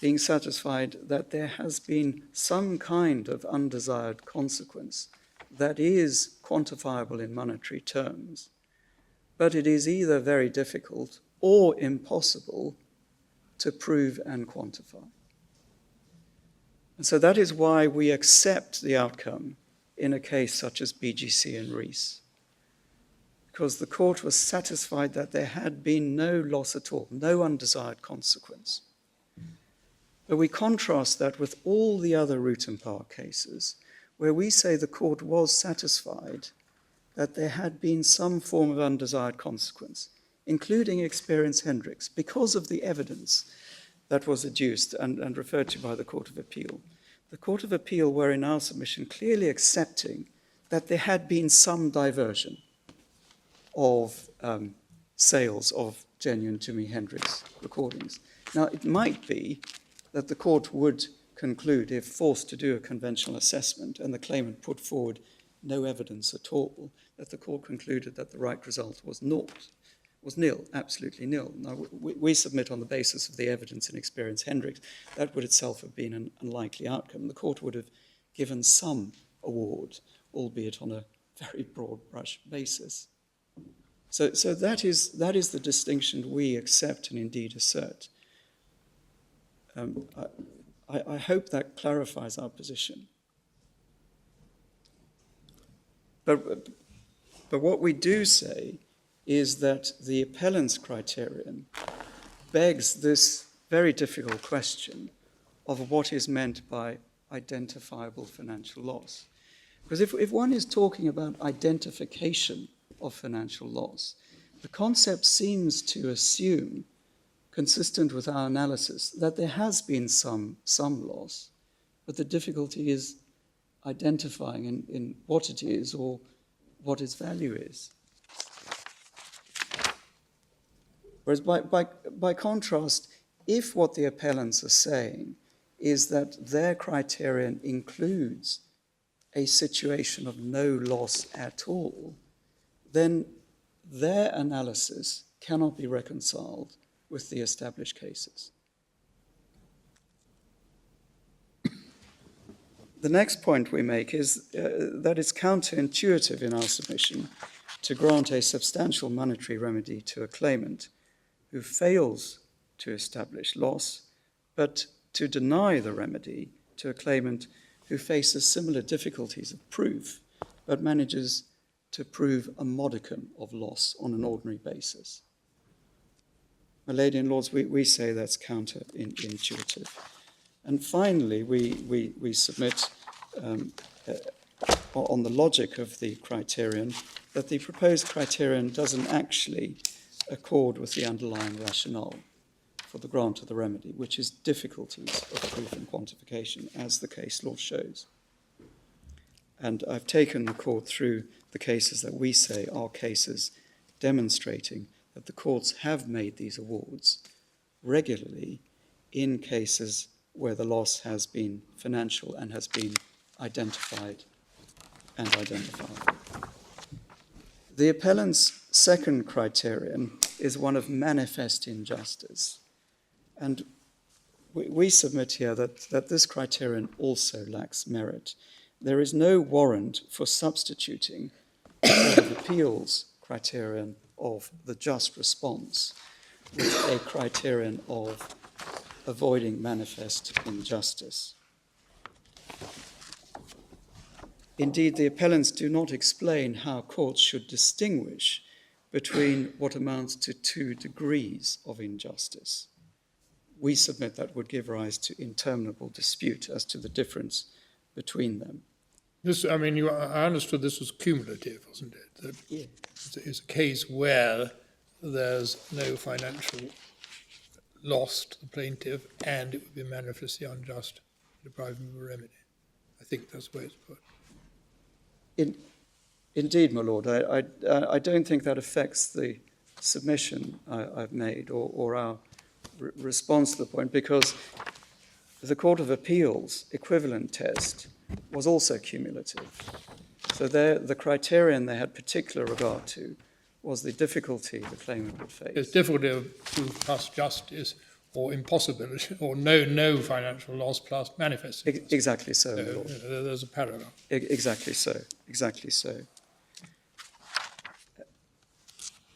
being satisfied that there has been some kind of undesired consequence that is quantifiable in monetary terms, but it is either very difficult or impossible to prove and quantify. And so that is why we accept the outcome in a case such as BGC and Rees, because the court was satisfied that there had been no loss at all, no undesired consequence. But we contrast that with all the other root and park cases where we say the court was satisfied that there had been some form of undesired consequence, including Experience Hendricks, because of the evidence that was adduced and referred to by the Court of Appeal. The Court of Appeal were in our submission clearly accepting that there had been some diversion of sales of genuine Jimi Hendrix recordings. Now, it might be that the court would conclude, if forced to do a conventional assessment and the claimant put forward no evidence at all, that the court concluded that the right result was nil, absolutely nil. Now, we submit on the basis of the evidence in Experience Hendricks, that would itself have been an unlikely outcome. The court would have given some award, albeit on a very broad brush basis. So that is the distinction we accept and indeed assert. I hope that clarifies our position. But what we do say is that the appellant's criterion begs this very difficult question of what is meant by identifiable financial loss. Because if one is talking about identification of financial loss, the concept seems to assume, consistent with our analysis, that there has been some loss, but the difficulty is identifying in what it is or what its value is. Whereas by contrast, if what the appellants are saying is that their criterion includes a situation of no loss at all, then their analysis cannot be reconciled with the established cases. The next point we make is that it's counterintuitive in our submission to grant a substantial monetary remedy to a claimant who fails to establish loss, but to deny the remedy to a claimant who faces similar difficulties of proof, but manages to prove a modicum of loss on an ordinary basis. My lady and lords, we say that's counterintuitive. And finally, we submit on the logic of the criterion that the proposed criterion doesn't actually accord with the underlying rationale for the grant of the remedy, which is difficulties of proof and quantification, as the case law shows. And I've taken the court through the cases that we say are cases demonstrating that the courts have made these awards regularly in cases where the loss has been financial and has been identified and identifiable. The appellant's second criterion is one of manifest injustice. And we submit here that this criterion also lacks merit. There is no warrant for substituting the Court of Appeals criterion of the just response with a criterion of avoiding manifest injustice. Indeed, the appellants do not explain how courts should distinguish between what amounts to 2 degrees of injustice. We submit that would give rise to interminable dispute as to the difference between them. I understood this was cumulative, wasn't it? That it's a case where there's no financial loss to the plaintiff and it would be manifestly unjust to deprive him of a remedy. I think that's the way it's put. Indeed, my lord, I don't think that affects the submission I've made or our response to the point, because the Court of Appeals equivalent test was also cumulative. So the criterion they had particular regard to was the difficulty the claimant would face. It's difficulty of proof plus justice, or impossibility, or no financial loss plus manifest injustice. Exactly so, my lord. There's a paragraph. Exactly so, exactly so.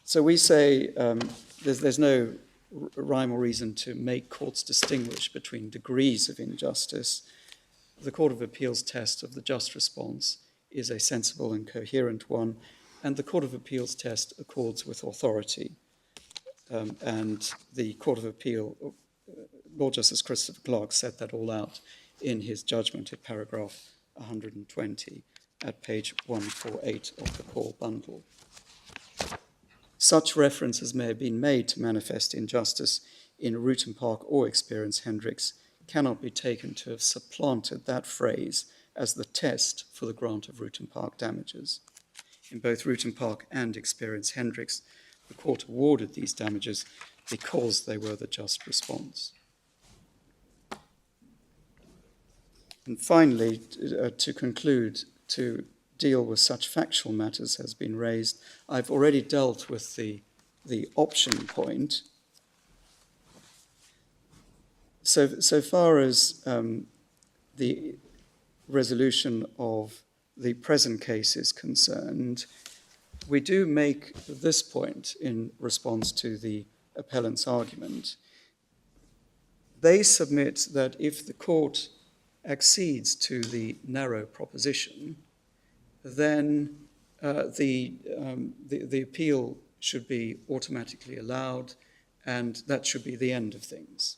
So we say there's no rhyme or reason to make courts distinguish between degrees of injustice. The Court of Appeals test of the just response is a sensible and coherent one, and the Court of Appeals test accords with authority. And the Court of Appeal, Lord Justice Christopher Clark set that all out in his judgment at paragraph 120 at page 148 of the core bundle. Such references may have been made to manifest injustice in Rutan Park or Experience Hendricks cannot be taken to have supplanted that phrase as the test for the grant of Rutan Park damages. In both Rutan Park and Experience Hendricks, the court awarded these damages because they were the just response. And finally, to conclude, to deal with such factual matters has been raised. I've already dealt with the option point. So far as the resolution of the present case is concerned, we do make this point in response to the appellant's argument. They submit that if the court accedes to the narrow proposition, then the appeal should be automatically allowed, and that should be the end of things.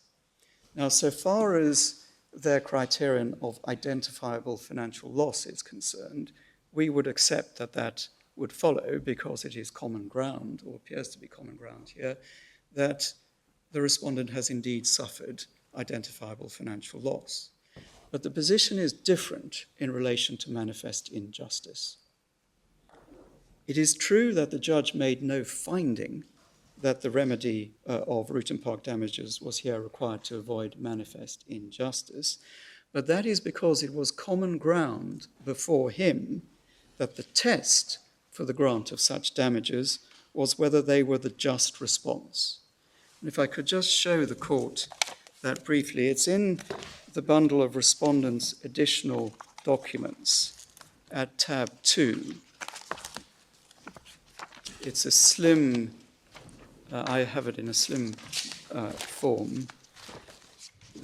Now, so far as their criterion of identifiable financial loss is concerned, we would accept that that would follow, because it is common ground, or appears to be common ground here, that the respondent has indeed suffered identifiable financial loss. But the position is different in relation to manifest injustice. It is true that the judge made no finding that the remedy of Rutan Park damages was here required to avoid manifest injustice, but that is because it was common ground before him that the test for the grant of such damages was whether they were the just response. And if I could just show the court that briefly, it's in the bundle of respondents' additional documents at tab 2. It's a slim, I have it in a slim form.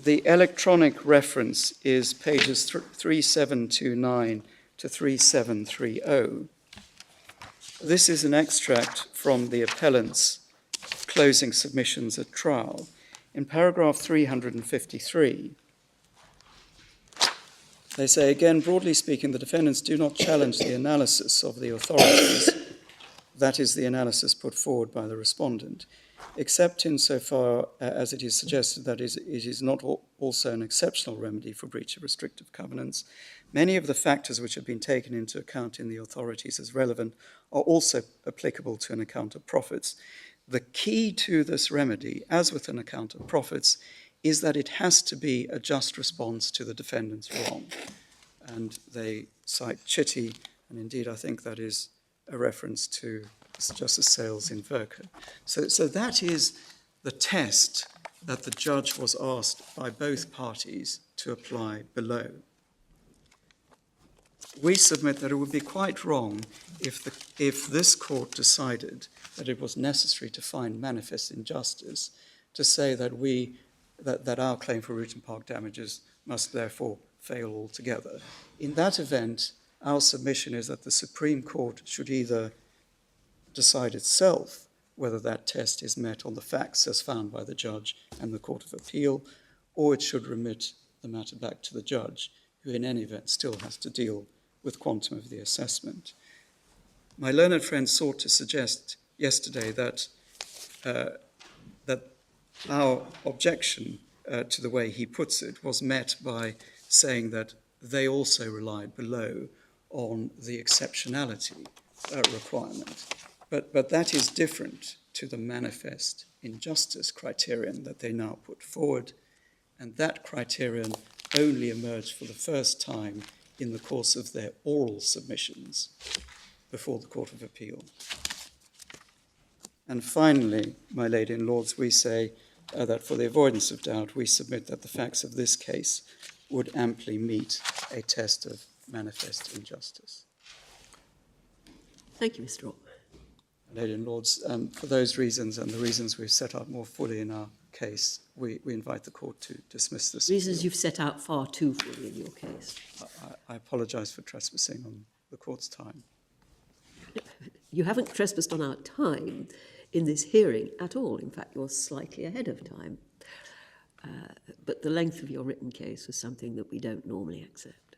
The electronic reference is pages 3729 to 3730. This is an extract from the appellant's closing submissions at trial. In paragraph 353, they say, again, broadly speaking, the defendants do not challenge the analysis of the authorities, that is, the analysis put forward by the respondent, except insofar as it is suggested that it is not also an exceptional remedy for breach of restrictive covenants. Many of the factors which have been taken into account in the authorities as relevant are also applicable to an account of profits. The key to this remedy, as with an account of profits, is that it has to be a just response to the defendant's wrong. And they cite Chitty, and indeed I think that is a reference to Justice Sales in Verker. So that is the test that the judge was asked by both parties to apply below. We submit that it would be quite wrong if this court decided that it was necessary to find manifest injustice to say that our claim for Rutan Park damages must therefore fail altogether. In that event, our submission is that the Supreme Court should either decide itself whether that test is met on the facts as found by the judge and the Court of Appeal, or it should remit the matter back to the judge, who in any event still has to deal with quantum of the assessment. My learned friend sought to suggest yesterday that our objection to the way he puts it was met by saying that they also relied below on the exceptionality requirement. But that is different to the manifest injustice criterion that they now put forward, and that criterion only emerged for the first time in the course of their oral submissions before the Court of Appeal. And finally, my lady and lords, we say that for the avoidance of doubt, we submit that the facts of this case would amply meet a test of manifest injustice. Thank you, Mr. Rock. Lady and lords, for those reasons and the reasons we've set out more fully in our case, we invite the court to dismiss this. Reasons appeal. you've set out far too fully in your case. I apologise for trespassing on the court's time. You haven't trespassed on our time in this hearing at all. In fact, you're slightly ahead of time. But the length of your written case was something that we don't normally accept.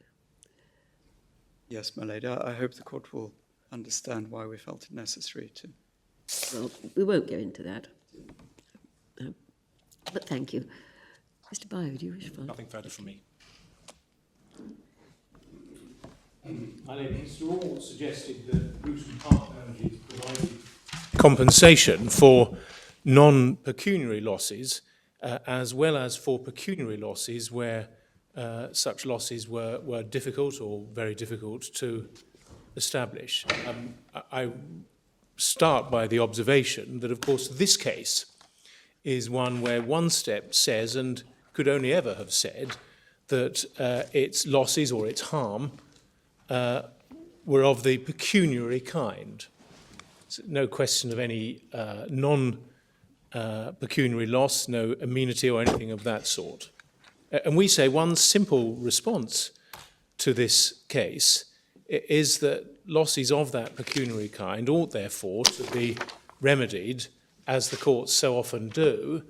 Yes, my lady, I hope the court will understand why we felt it necessary to. Well, we won't go into that. But thank you. Mr. Bio, do you wish for? Nothing further from me. My name is Mr. Orr suggested that Rutan Park damages provided compensation for non-pecuniary losses as well as for pecuniary losses where such losses were difficult or very difficult to establish. I start by the observation that, of course, this case is one where one step says, and could only ever have said, that its losses or its harm were of the pecuniary kind. So no question of any non-pecuniary loss, no amenity or anything of that sort. And we say one simple response to this case is that losses of that pecuniary kind ought therefore to be remedied, as the courts so often do,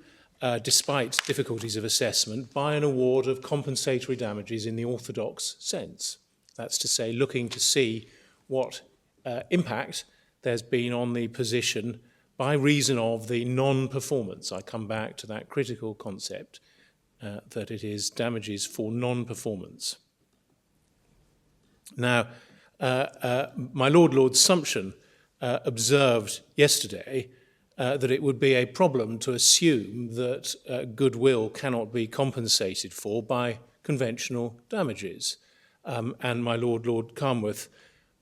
despite difficulties of assessment, by an award of compensatory damages in the orthodox sense. That's to say, looking to see what impact there's been on the position by reason of the non-performance. I come back to that critical concept that it is damages for non-performance. Now, my Lord Sumption observed yesterday that it would be a problem to assume that goodwill cannot be compensated for by conventional damages. And my Lord Carnworth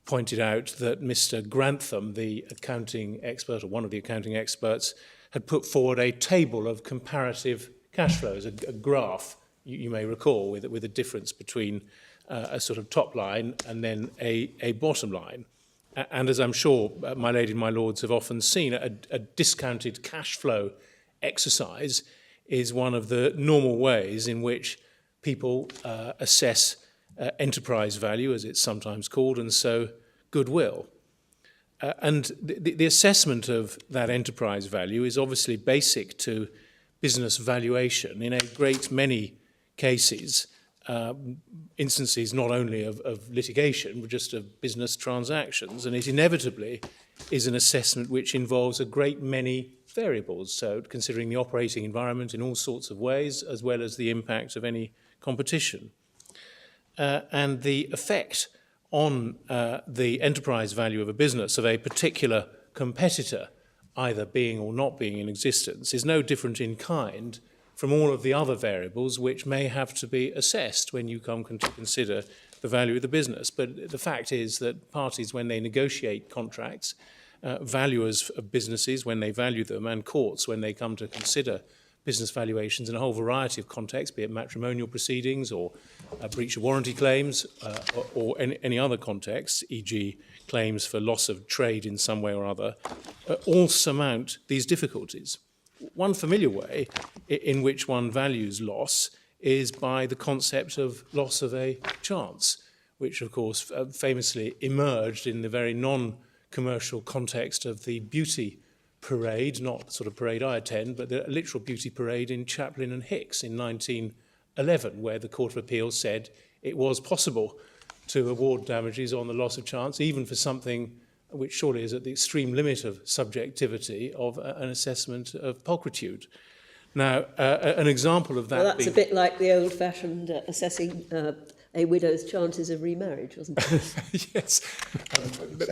pointed out that Mr. Grantham, the accounting expert, or one of the accounting experts, had put forward a table of comparative cash flows, a graph, you may recall, with a difference between a sort of top line and then a bottom line. And as I'm sure my lady and my lords have often seen, a discounted cash flow exercise is one of the normal ways in which people assess enterprise value, as it's sometimes called, and so goodwill. And the assessment of that enterprise value is obviously basic to business valuation in a great many cases, instances not only of litigation, but just of business transactions. And it inevitably is an assessment which involves a great many variables, so considering the operating environment in all sorts of ways, as well as the impact of any competition. And the effect on the enterprise value of a business of a particular competitor, either being or not being in existence, is no different in kind from all of the other variables which may have to be assessed when you come to consider the value of the business. But the fact is that parties, when they negotiate contracts, valuers of businesses when they value them, and courts when they come to consider business valuations in a whole variety of contexts, be it matrimonial proceedings or breach of warranty claims or any other context, e.g. claims for loss of trade in some way or other, all surmount these difficulties. One familiar way in which one values loss is by the concept of loss of a chance, which of course famously emerged in the very non-commercial context of the beauty parade, not the sort of parade I attend, but the literal beauty parade in Chaplin and Hicks in 1911, where the Court of Appeal said it was possible to award damages on the loss of chance, even for something which surely is at the extreme limit of subjectivity of an assessment of pulchritude. Now, an example of that Well, that's being... a bit like the old-fashioned assessing a widow's chances of remarriage, wasn't it? Yes,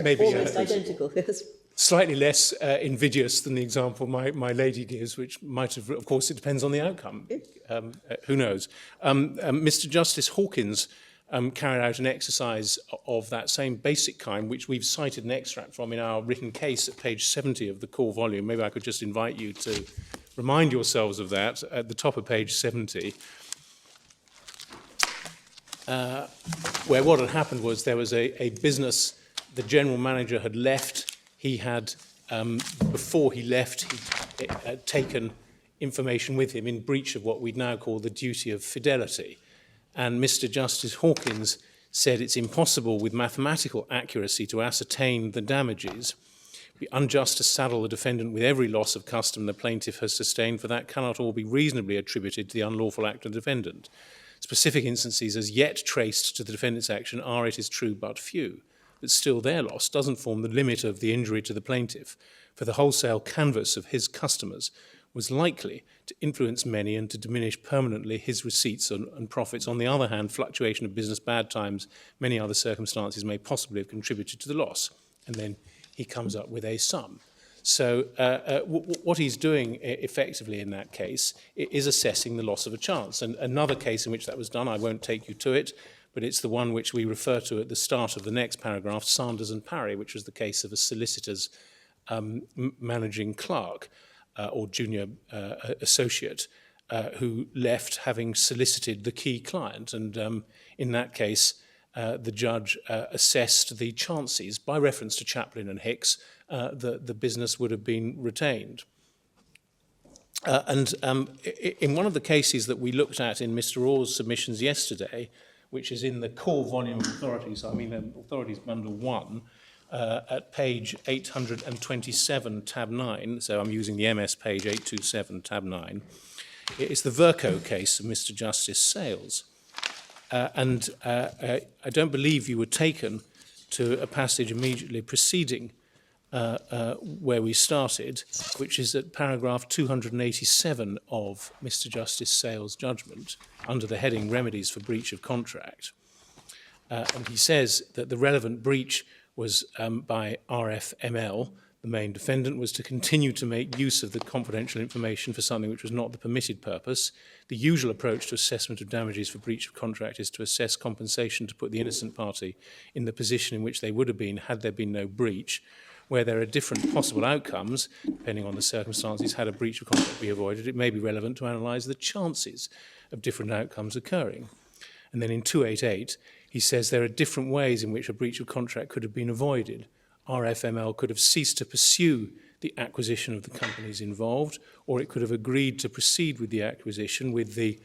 maybe Almost identical, yes. slightly less invidious than the example my lady gives, which might have, of course, it depends on the outcome. Who knows? Mr. Justice Hawkins carried out an exercise of that same basic kind, which we've cited an extract from in our written case at page 70 of the core volume. Maybe I could just invite you to remind yourselves of that at the top of page 70, where what had happened was there was a business, the general manager had left. He had, before he left, he had taken information with him in breach of what we'd now call the duty of fidelity. And Mr. Justice Hawkins said it's impossible with mathematical accuracy to ascertain the damages. It would be unjust to saddle the defendant with every loss of custom the plaintiff has sustained, for that cannot all be reasonably attributed to the unlawful act of the defendant. Specific instances as yet traced to the defendant's action are, it is true, but few. But still their loss doesn't form the limit of the injury to the plaintiff, for the wholesale canvas of his customers was likely to influence many and to diminish permanently his receipts and profits. On the other hand, fluctuation of business, bad times, many other circumstances may possibly have contributed to the loss. And then he comes up with a sum. So what he's doing effectively in that case is assessing the loss of a chance. And another case in which that was done, I won't take you to it, but it's the one which we refer to at the start of the next paragraph, Sanders and Parry, which was the case of a solicitor's managing clerk or junior associate who left having solicited the key client. And in that case, the judge assessed the chances, by reference to Chaplin and Hicks, that the business would have been retained. And in one of the cases that we looked at in Mr. Orr's submissions yesterday, which is in the core volume of authorities, I mean authorities bundle 1, at page 827, tab 9, so I'm using the MS page 827, tab 9, it's the Verco case of Mr. Justice Sales. And I don't believe you were taken to a passage immediately preceding where we started, which is at paragraph 287 of Mr. Justice Sales' judgment, under the heading Remedies for Breach of Contract. And he says that the relevant breach was by RFML, the main defendant, was to continue to make use of the confidential information for something which was not the permitted purpose. The usual approach to assessment of damages for breach of contract is to assess compensation to put the innocent party in the position in which they would have been had there been no breach. Where there are different possible outcomes, depending on the circumstances, had a breach of contract be avoided, it may be relevant to analyse the chances of different outcomes occurring. And then in 288, he says there are different ways in which a breach of contract could have been avoided. RFML could have ceased to pursue the acquisition of the companies involved, or it could have agreed to proceed with the acquisition with the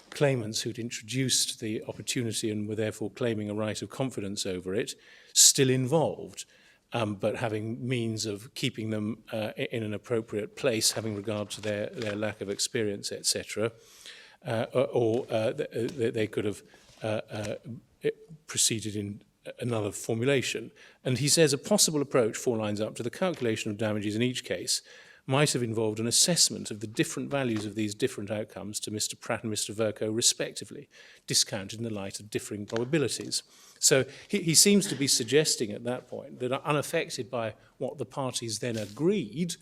claimants who'd introduced the opportunity and were therefore claiming a right of confidence over it, still involved. But having means of keeping them in an appropriate place, having regard to their lack of experience, etc. Or they could have proceeded in another formulation. And he says a possible approach, 4 lines up, to the calculation of damages in each case might have involved an assessment of the different values of these different outcomes to Mr. Pratt and Mr. Verco, respectively, discounted in the light of differing probabilities. So he seems to be suggesting at that point that, unaffected by what the parties then agreed,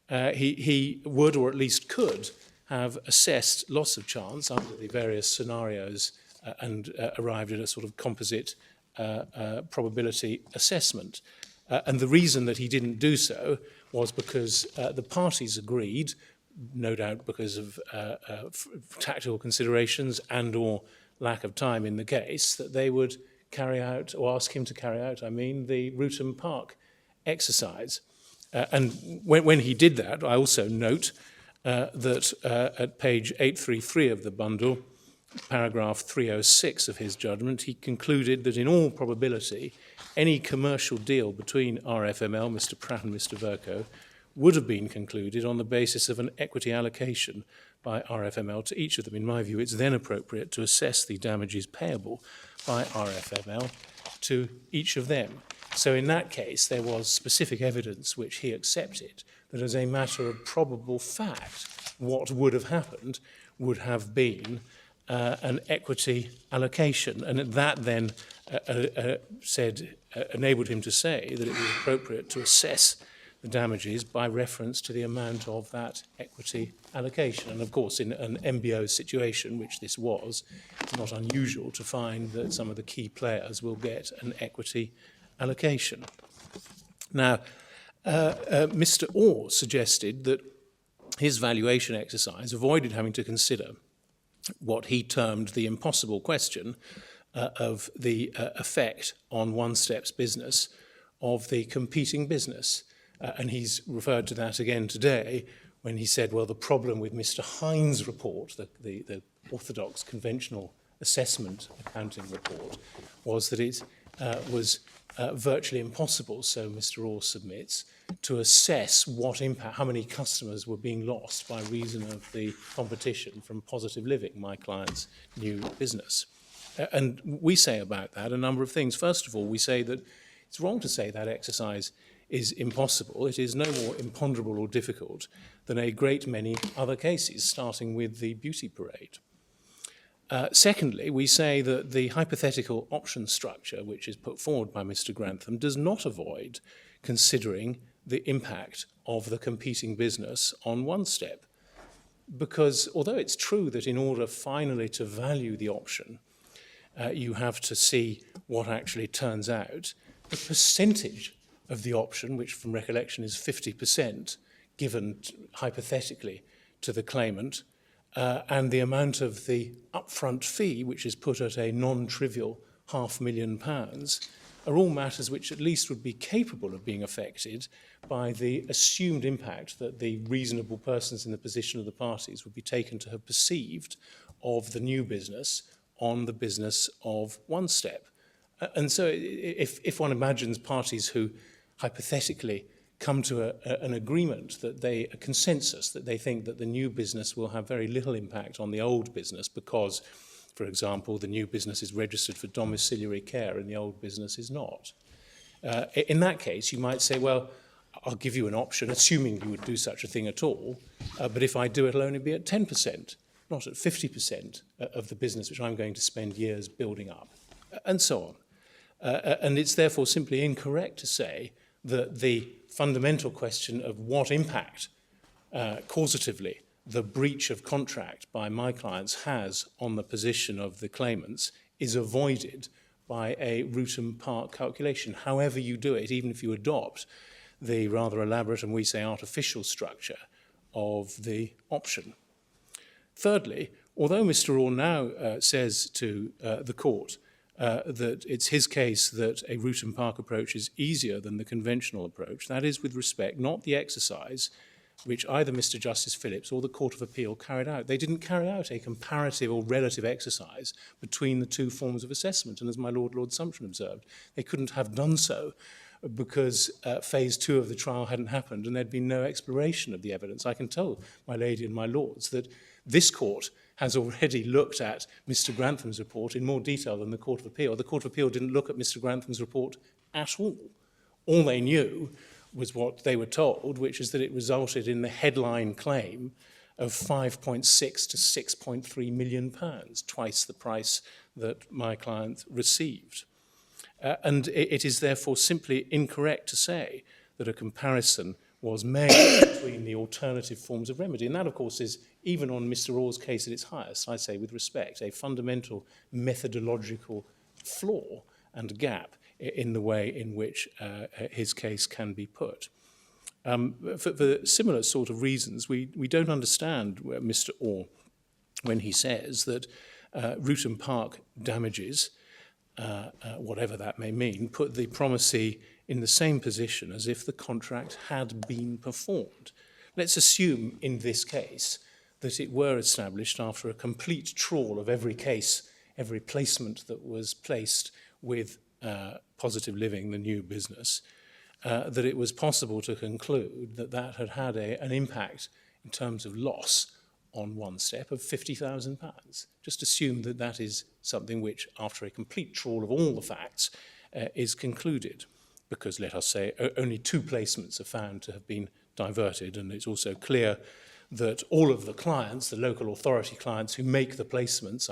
he would, or at least could, have assessed loss of chance under the various scenarios and arrived at a sort of composite probability assessment. And the reason that he didn't do so was because the parties agreed, no doubt because of tactical considerations and or lack of time in the case, that they would carry out, or ask him to carry out, I mean, the Rootham Park exercise. And when he did that, I also note that at page 833 of the bundle, paragraph 306 of his judgment, he concluded that in all probability, any commercial deal between RFML, Mr. Pratt and Mr. Verco, would have been concluded on the basis of an equity allocation by RFML to each of them. In my view, it's then appropriate to assess the damages payable by RFML to each of them. So in that case, there was specific evidence which he accepted that as a matter of probable fact, what would have happened would have been an equity allocation. And that then enabled him to say that it was appropriate to assess the damages by reference to the amount of that equity allocation. And of course, in an MBO situation, which this was, it's not unusual to find that some of the key players will get an equity allocation. Now, Mr. Orr suggested that his valuation exercise avoided having to consider what he termed the impossible question of the effect on One Step's business of the competing business. And he's referred to that again today when he said, well, the problem with Mr. Hines' report, the orthodox conventional assessment accounting report, was that it was virtually impossible, so Mr. Orr submits, to assess what impact, how many customers were being lost by reason of the competition from Positive Living, my client's new business. And we say about that a number of things. First of all, we say that it's wrong to say that exercise is impossible. It is no more imponderable or difficult than a great many other cases, starting with the beauty parade. Secondly, we say that the hypothetical option structure, which is put forward by Mr. Grantham, does not avoid considering the impact of the competing business on One Step. Because although it's true that in order finally to value the option, you have to see what actually turns out, the percentage of the option, which from recollection is 50%, given hypothetically to the claimant, and the amount of the upfront fee, which is put at a non-trivial £500,000, are all matters which at least would be capable of being affected by the assumed impact that the reasonable persons in the position of the parties would be taken to have perceived of the new business on the business of One Step. And so if one imagines parties who hypothetically come to an agreement, a consensus that they think that the new business will have very little impact on the old business because, for example, the new business is registered for domiciliary care and the old business is not. In that case, you might say, well, I'll give you an option, assuming you would do such a thing at all, but if I do, it'll only be at 10%, not at 50% of the business which I'm going to spend years building up, and so on. And it's therefore simply incorrect to say that the fundamental question of what impact causatively the breach of contract by my clients has on the position of the claimants is avoided by a Rootham Park calculation. However you do it, even if you adopt the rather elaborate and we say artificial structure of the option. Thirdly, although Mr. Orr now says to the court that it's his case that a Rootham Park approach is easier than the conventional approach, that is with respect not the exercise which either Mr. Justice Phillips or the Court of Appeal carried out. They didn't carry out a comparative or relative exercise between the two forms of assessment, and as my Lord Sumption observed, they couldn't have done so because phase 2 of the trial hadn't happened and there'd been no exploration of the evidence. I can tell my lady and my lords that this court has already looked at Mr. Grantham's report in more detail than the Court of Appeal. The Court of Appeal didn't look at Mr. Grantham's report at all. All they knew was what they were told, which is that it resulted in the headline claim of 5.6 to 6.3 million pounds, twice the price that my client received. And it is therefore simply incorrect to say that a comparison was made between the alternative forms of remedy. And that, of course, is, even on Mr. Orr's case at its highest, I say with respect, a fundamental methodological flaw and gap in the way in which his case can be put. For similar sort of reasons, we don't understand Mr. Orr when he says that Ruton Park damages, whatever that may mean, put the promisee in the same position as if the contract had been performed. Let's assume in this case that it were established after a complete trawl of every case, every placement that was placed with Positive Living, the new business, that it was possible to conclude that that had had an impact in terms of loss on One Step of £50,000. Just assume that that is something which, after a complete trawl of all the facts, is concluded, because, let us say, only 2 placements are found to have been diverted, and it's also clear that all of the clients, the local authority clients who make the placements,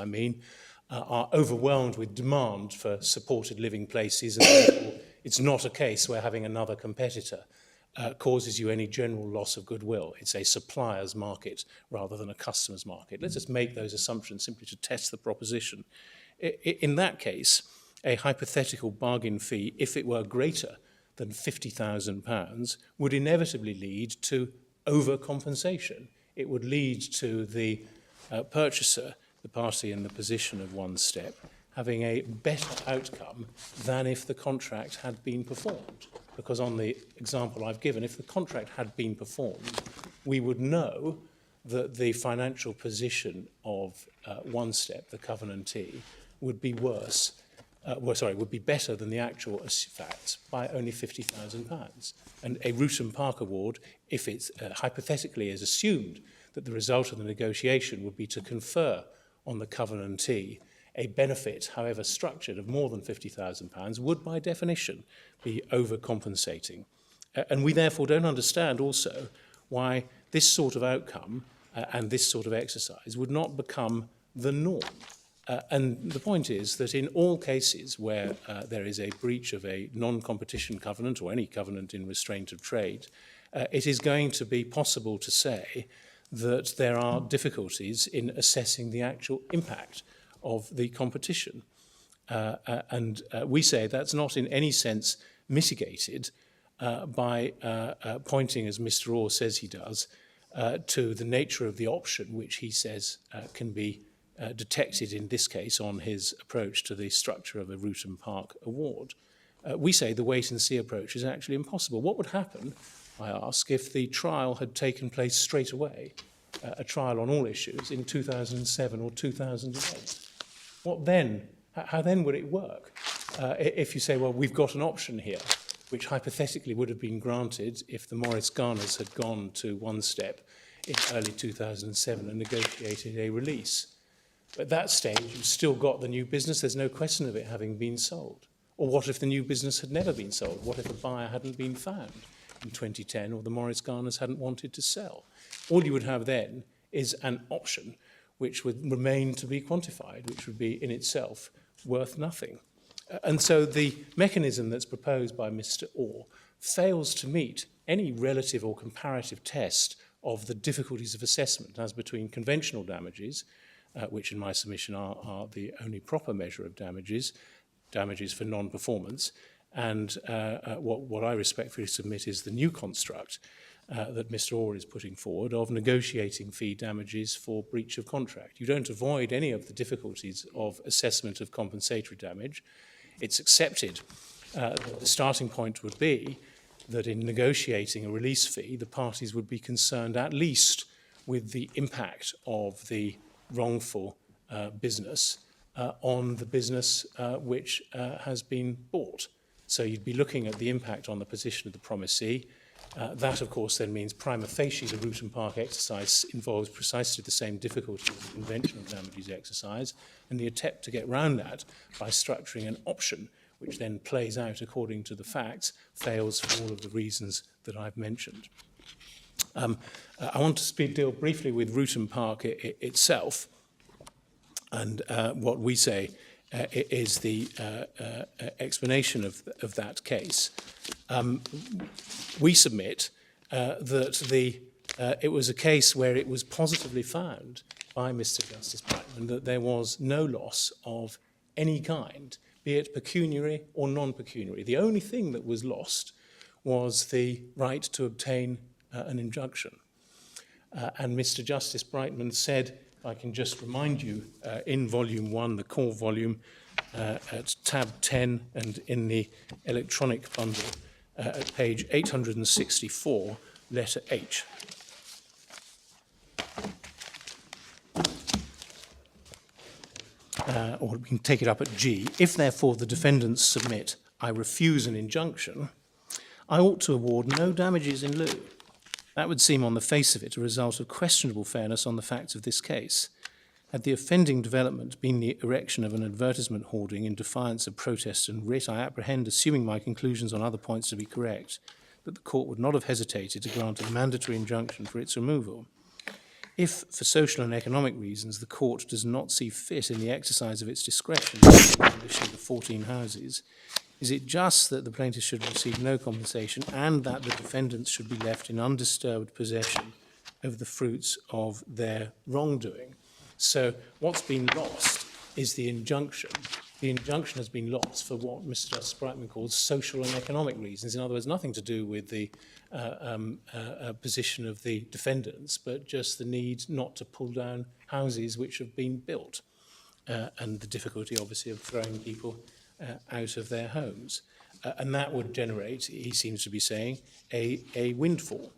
are overwhelmed with demand for supported living places, and therefore it's not a case where having another competitor causes you any general loss of goodwill. It's a supplier's market rather than a customer's market. Let's just make those assumptions simply to test the proposition. In that case, a hypothetical bargain fee, if it were greater than £50,000, would inevitably lead to overcompensation. It would lead to the purchaser, the party in the position of One Step, having a better outcome than if the contract had been performed. Because on the example I've given, if the contract had been performed, we would know that the financial position of One Step, the covenantee, would be would be better than the actual facts by only £50,000. And a Ruton Park award, if it's hypothetically is assumed that the result of the negotiation would be to confer on the covenantee a benefit, however structured, of more than £50,000, would by definition be overcompensating. And we therefore don't understand also why this sort of outcome and this sort of exercise would not become the norm. And the point is that in all cases where there is a breach of a non-competition covenant or any covenant in restraint of trade, it is going to be possible to say that there are difficulties in assessing the actual impact of the competition. And we say that's not in any sense mitigated by pointing, as Mr. Orr says he does, to the nature of the option which he says can be detected in this case on his approach to the structure of a Ruton Park award. We say the wait-and-see approach is actually impossible. What would happen, I ask, if the trial had taken place straight away, a trial on all issues in 2007 or 2008? What then? How then would it work? If you say, well, we've got an option here, which hypothetically would have been granted if the Morris-Garners had gone to One Step in early 2007 and negotiated a release. At that stage, you've still got the new business. There's no question of it having been sold. Or what if the new business had never been sold? What if a buyer hadn't been found in 2010 or the Morris-Garners hadn't wanted to sell? All you would have then is an option which would remain to be quantified, which would be in itself worth nothing. And so the mechanism that's proposed by Mr. Orr fails to meet any relative or comparative test of the difficulties of assessment as between conventional damages, which in my submission are the only proper measure of damages for non-performance, and what I respectfully submit is the new construct that Mr. Orr is putting forward of negotiating fee damages for breach of contract. You don't avoid any of the difficulties of assessment of compensatory damage. It's accepted that the starting point would be that in negotiating a release fee, the parties would be concerned at least with the impact of the wrongful business on the business which has been bought. So you'd be looking at the impact on the position of the promisee. That, of course, then means prima facie the Ruton Park exercise involves precisely the same difficulty as the conventional damages exercise, and the attempt to get round that by structuring an option which then plays out according to the facts fails for all of the reasons that I've mentioned. I want to deal briefly with Ruton Park itself, and what we say is the explanation of that case. We submit that it was a case where it was positively found by Mr. Justice Brightman that there was no loss of any kind, be it pecuniary or non-pecuniary. The only thing that was lost was the right to obtain an injunction. And Mr. Justice Brightman said, if I can just remind you, in Volume 1, the core volume, at tab 10 and in the electronic bundle at page 864, letter H. Or we can take it up at G. If, therefore, the defendants submit, I refuse an injunction, I ought to award no damages in lieu. That would seem on the face of it a result of questionable fairness on the facts of this case. Had the offending development been the erection of an advertisement hoarding in defiance of protest and writ, I apprehend, assuming my conclusions on other points to be correct, that the court would not have hesitated to grant a mandatory injunction for its removal. If, for social and economic reasons, the court does not see fit in the exercise of its discretion in the demolition of the 14 houses, is it just that the plaintiffs should receive no compensation and that the defendants should be left in undisturbed possession of the fruits of their wrongdoing? So what's been lost is the injunction. The injunction has been lost for what Mr. Justice Brightman calls social and economic reasons. In other words, nothing to do with the position of the defendants, but just the need not to pull down houses which have been built, and the difficulty, obviously, of throwing people out of their homes. And that would generate, he seems to be saying, a windfall.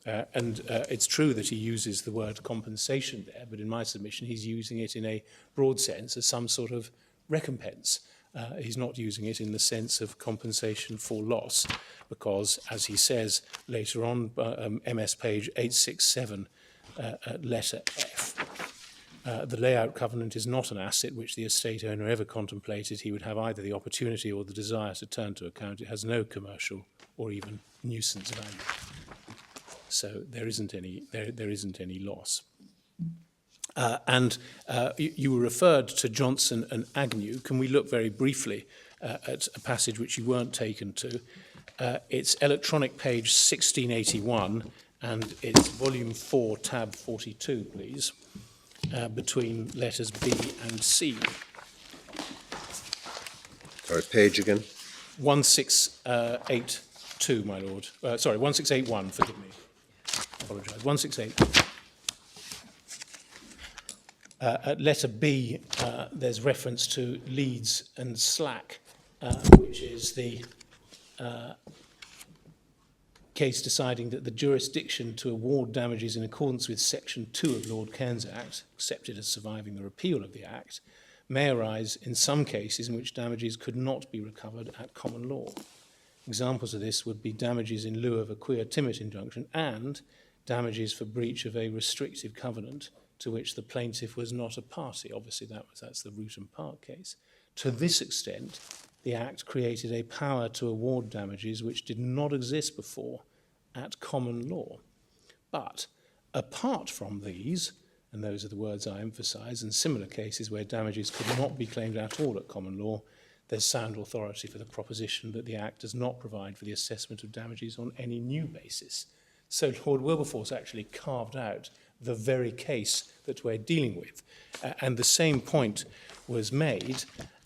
And it's true that he uses the word compensation there, but in my submission he's using it in a broad sense as some sort of recompense. He's not using it in the sense of compensation for loss, because, as he says later on, MS page 867, letter F, the layout covenant is not an asset which the estate owner ever contemplated he would have either the opportunity or the desire to turn to account. It has no commercial or even nuisance value. So there isn't any loss. You were referred to Johnson and Agnew. Can we look very briefly at a passage which you weren't taken to? It's electronic page 1681, and it's volume 4, tab 42, please, between letters B and C. Sorry, page again? 1682, my lord. Sorry, 1681, forgive me. Apologise. 168. At letter B, there's reference to Leeds and Slack, which is the case deciding that the jurisdiction to award damages in accordance with Section 2 of Lord Cairns Act, accepted as surviving the repeal of the Act, may arise in some cases in which damages could not be recovered at common law. Examples of this would be damages in lieu of a quia timit injunction and damages for breach of a restrictive covenant to which the plaintiff was not a party. Obviously, that's the Rutan Park case. To this extent, the Act created a power to award damages which did not exist before at common law. But apart from these, and those are the words I emphasise, and similar cases where damages could not be claimed at all at common law, there's sound authority for the proposition that the Act does not provide for the assessment of damages on any new basis. So Lord Wilberforce actually carved out the very case that we're dealing with. And the same point was made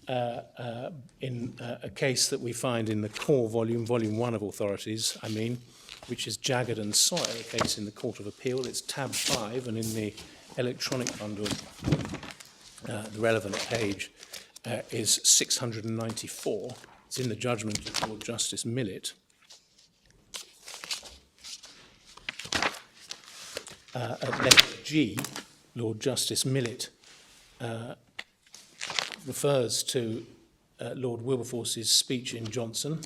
in a case that we find in the core volume 1 of authorities, which is Jagged and Sawyer, a case in the Court of Appeal. It's tab 5, and in the electronic bundle, the relevant page is 694. It's in the judgment of Lord Justice Millett. At letter G, Lord Justice Millett refers to Lord Wilberforce's speech in Johnson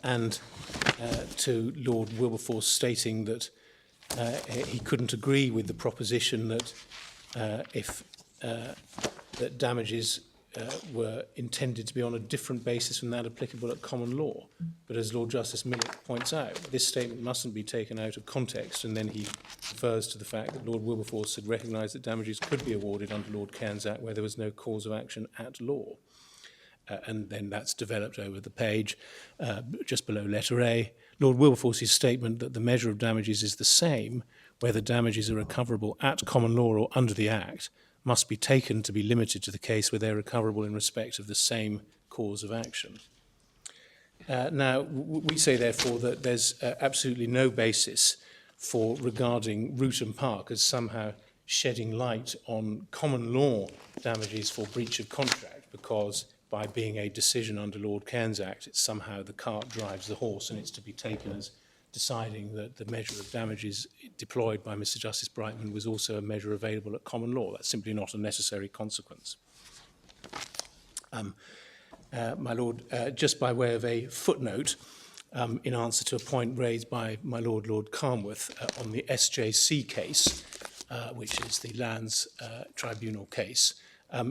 and to Lord Wilberforce stating that he couldn't agree with the proposition that that damages were intended to be on a different basis from that applicable at common law. But as Lord Justice Millett points out, this statement mustn't be taken out of context, and then he refers to the fact that Lord Wilberforce had recognised that damages could be awarded under Lord Cairns Act where there was no cause of action at law. and then that's developed over the page, just below letter A. Lord Wilberforce's statement that the measure of damages is the same, whether damages are recoverable at common law or under the Act, must be taken to be limited to the case where they're recoverable in respect of the same cause of action. Now, we say, therefore, that there's absolutely no basis for regarding Ruton Park as somehow shedding light on common law damages for breach of contract, because by being a decision under Lord Cairns Act, it's somehow the cart drives the horse, and it's to be taken as deciding that the measure of damages deployed by Mr. Justice Brightman was also a measure available at common law. That's simply not a necessary consequence. My Lord, just by way of a footnote, in answer to a point raised by my Lord Carnworth on the SJC case, which is the Lands Tribunal case,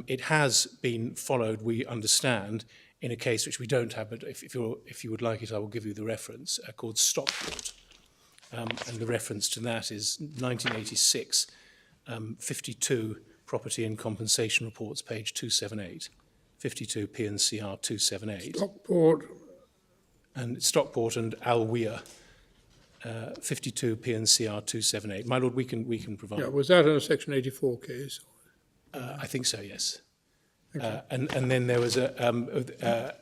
it has been followed, we understand, in a case which we don't have, but if you would like it, I will give you the reference, called Stockport. And the reference to that is 1986, 52 Property and Compensation Reports, page 278, 52 P&CR 278. Stockport and Alweer, 52 P&CR 278. My Lord, we can provide. Yeah, was that in a Section 84 case? I think so, yes. And then there was the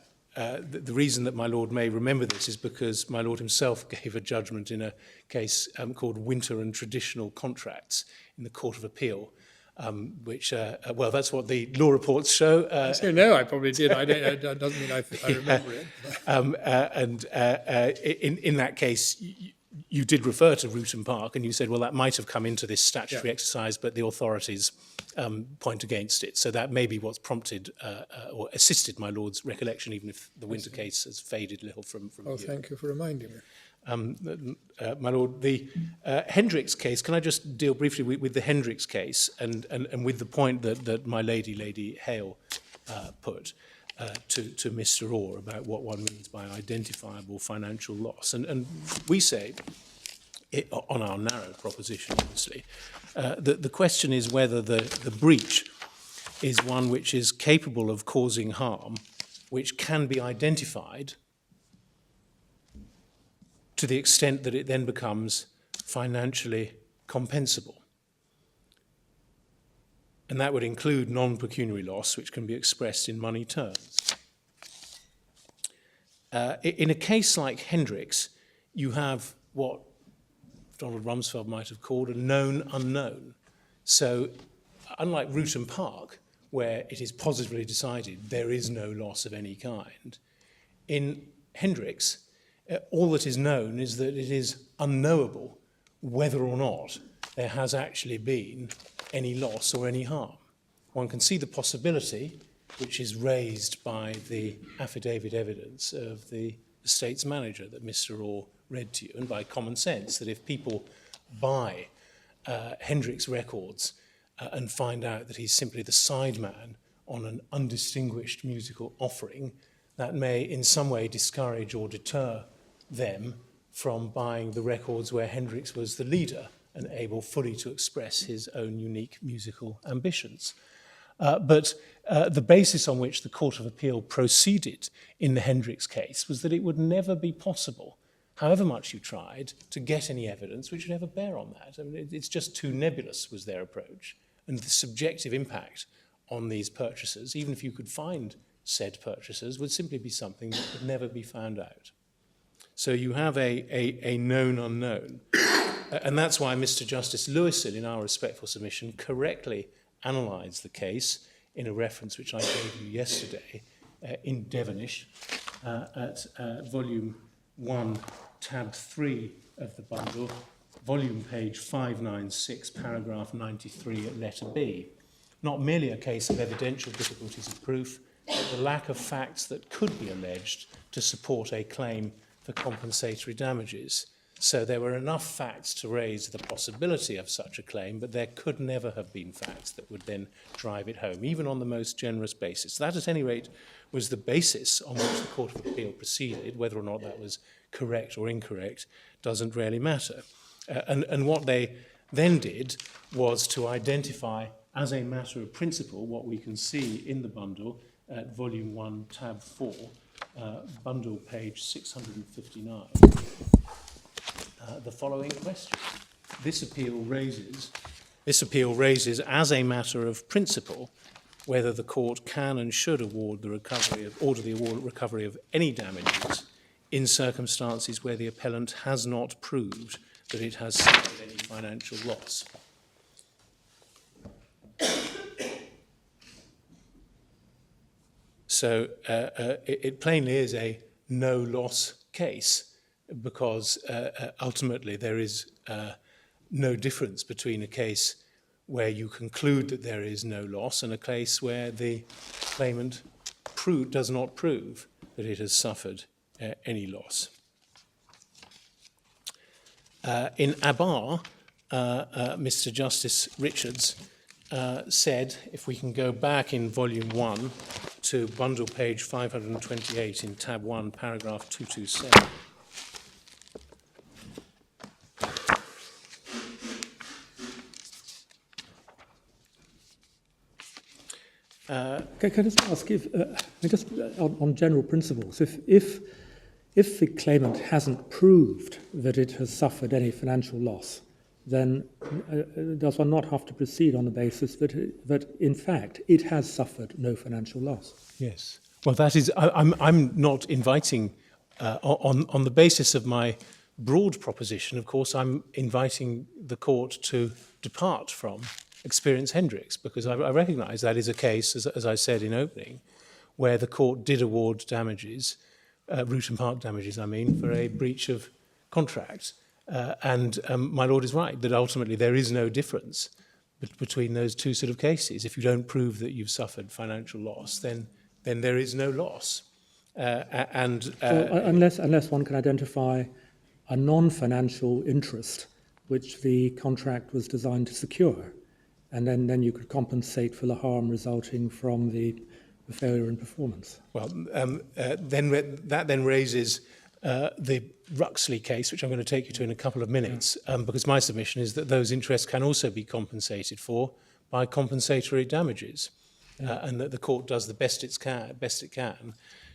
reason that my Lord may remember this is because my Lord himself gave a judgment in a case called Winter and Traditional Contracts in the Court of Appeal, which, well, that's what the law reports show. So no, I probably did. That doesn't mean I remember it. In that case, you did refer to Ruton Park, and you said, well, that might have come into this statutory exercise, but the authorities point against it. So that may be what's prompted or assisted my Lord's recollection, even if the Winter case has faded a little from Oh, view. thank you for reminding me. My Lord, the Hendricks case, can I just deal briefly with the Hendricks case and with the point that my Lady Hale put to Mr. Orr about what one means by identifiable financial loss. And we say, on our narrow proposition, obviously, that the question is whether the breach is one which is capable of causing harm, which can be identified to the extent that it then becomes financially compensable. And that would include non-pecuniary loss, which can be expressed in money terms. In a case like Hendricks, you have what Donald Rumsfeld might have called a known unknown. So unlike Ruton Park, where it is positively decided there is no loss of any kind, in Hendricks, all that is known is that it is unknowable whether or not there has actually been any loss or any harm. One can see the possibility, which is raised by the affidavit evidence of the estate's manager that Mr. Orr read to you, and by common sense, that if people buy Hendricks records and find out that he's simply the sideman on an undistinguished musical offering, that may in some way discourage or deter them from buying the records where Hendricks was the leader and able fully to express his own unique musical ambitions. But the basis on which the Court of Appeal proceeded in the Hendricks case was that it would never be possible, however much you tried, to get any evidence which would ever bear on that. I mean, it's just too nebulous was their approach. And the subjective impact on these purchasers, even if you could find said purchasers, would simply be something that could never be found out. So you have a known unknown. And that's why Mr. Justice Lewison, in our respectful submission, correctly analysed the case in a reference which I gave you yesterday in Devonish at volume 1, tab 3 of the bundle, volume page 596, paragraph 93 at letter B. Not merely a case of evidential difficulties of proof, but the lack of facts that could be alleged to support a claim for compensatory damages. So there were enough facts to raise the possibility of such a claim, but there could never have been facts that would then drive it home, even on the most generous basis. That, at any rate, was the basis on which the Court of Appeal proceeded. Whether or not that was correct or incorrect doesn't really matter. And what they then did was to identify, as a matter of principle, what we can see in the bundle at Volume 1, Tab 4, bundle page 659, the following question. This appeal raises, as a matter of principle, whether the court can and should order the recovery of any damages in circumstances where the appellant has not proved that it has suffered any financial loss. So it plainly is a no-loss case, because ultimately there is no difference between a case where you conclude that there is no loss and a case where the claimant does not prove that it has suffered any loss. In Abar, Mr. Justice Richards said, if we can go back in Volume 1 to bundle page 528 in Tab 1, paragraph 227. Can I just ask just on general principles, if the claimant hasn't proved that it has suffered any financial loss, then does one not have to proceed on the basis that in fact it has suffered no financial loss? Yes. Well, that is, I'm not inviting, on the basis of my broad proposition, of course, I'm inviting the court to depart from Experience Hendricks, because I recognise that is a case, as I said in opening, where the court did award damages, root and park damages, I mean, for a breach of contract. And my lord is right that ultimately there is no difference between those two sort of cases. If you don't prove that you've suffered financial loss, then there is no loss. Unless one can identify a non-financial interest which the contract was designed to secure, and then you could compensate for the harm resulting from the failure in performance. Well, that raises the Ruxley case, which I'm going to take you to in a couple of minutes, because my submission is that those interests can also be compensated for by compensatory damages, and that the court does the best it can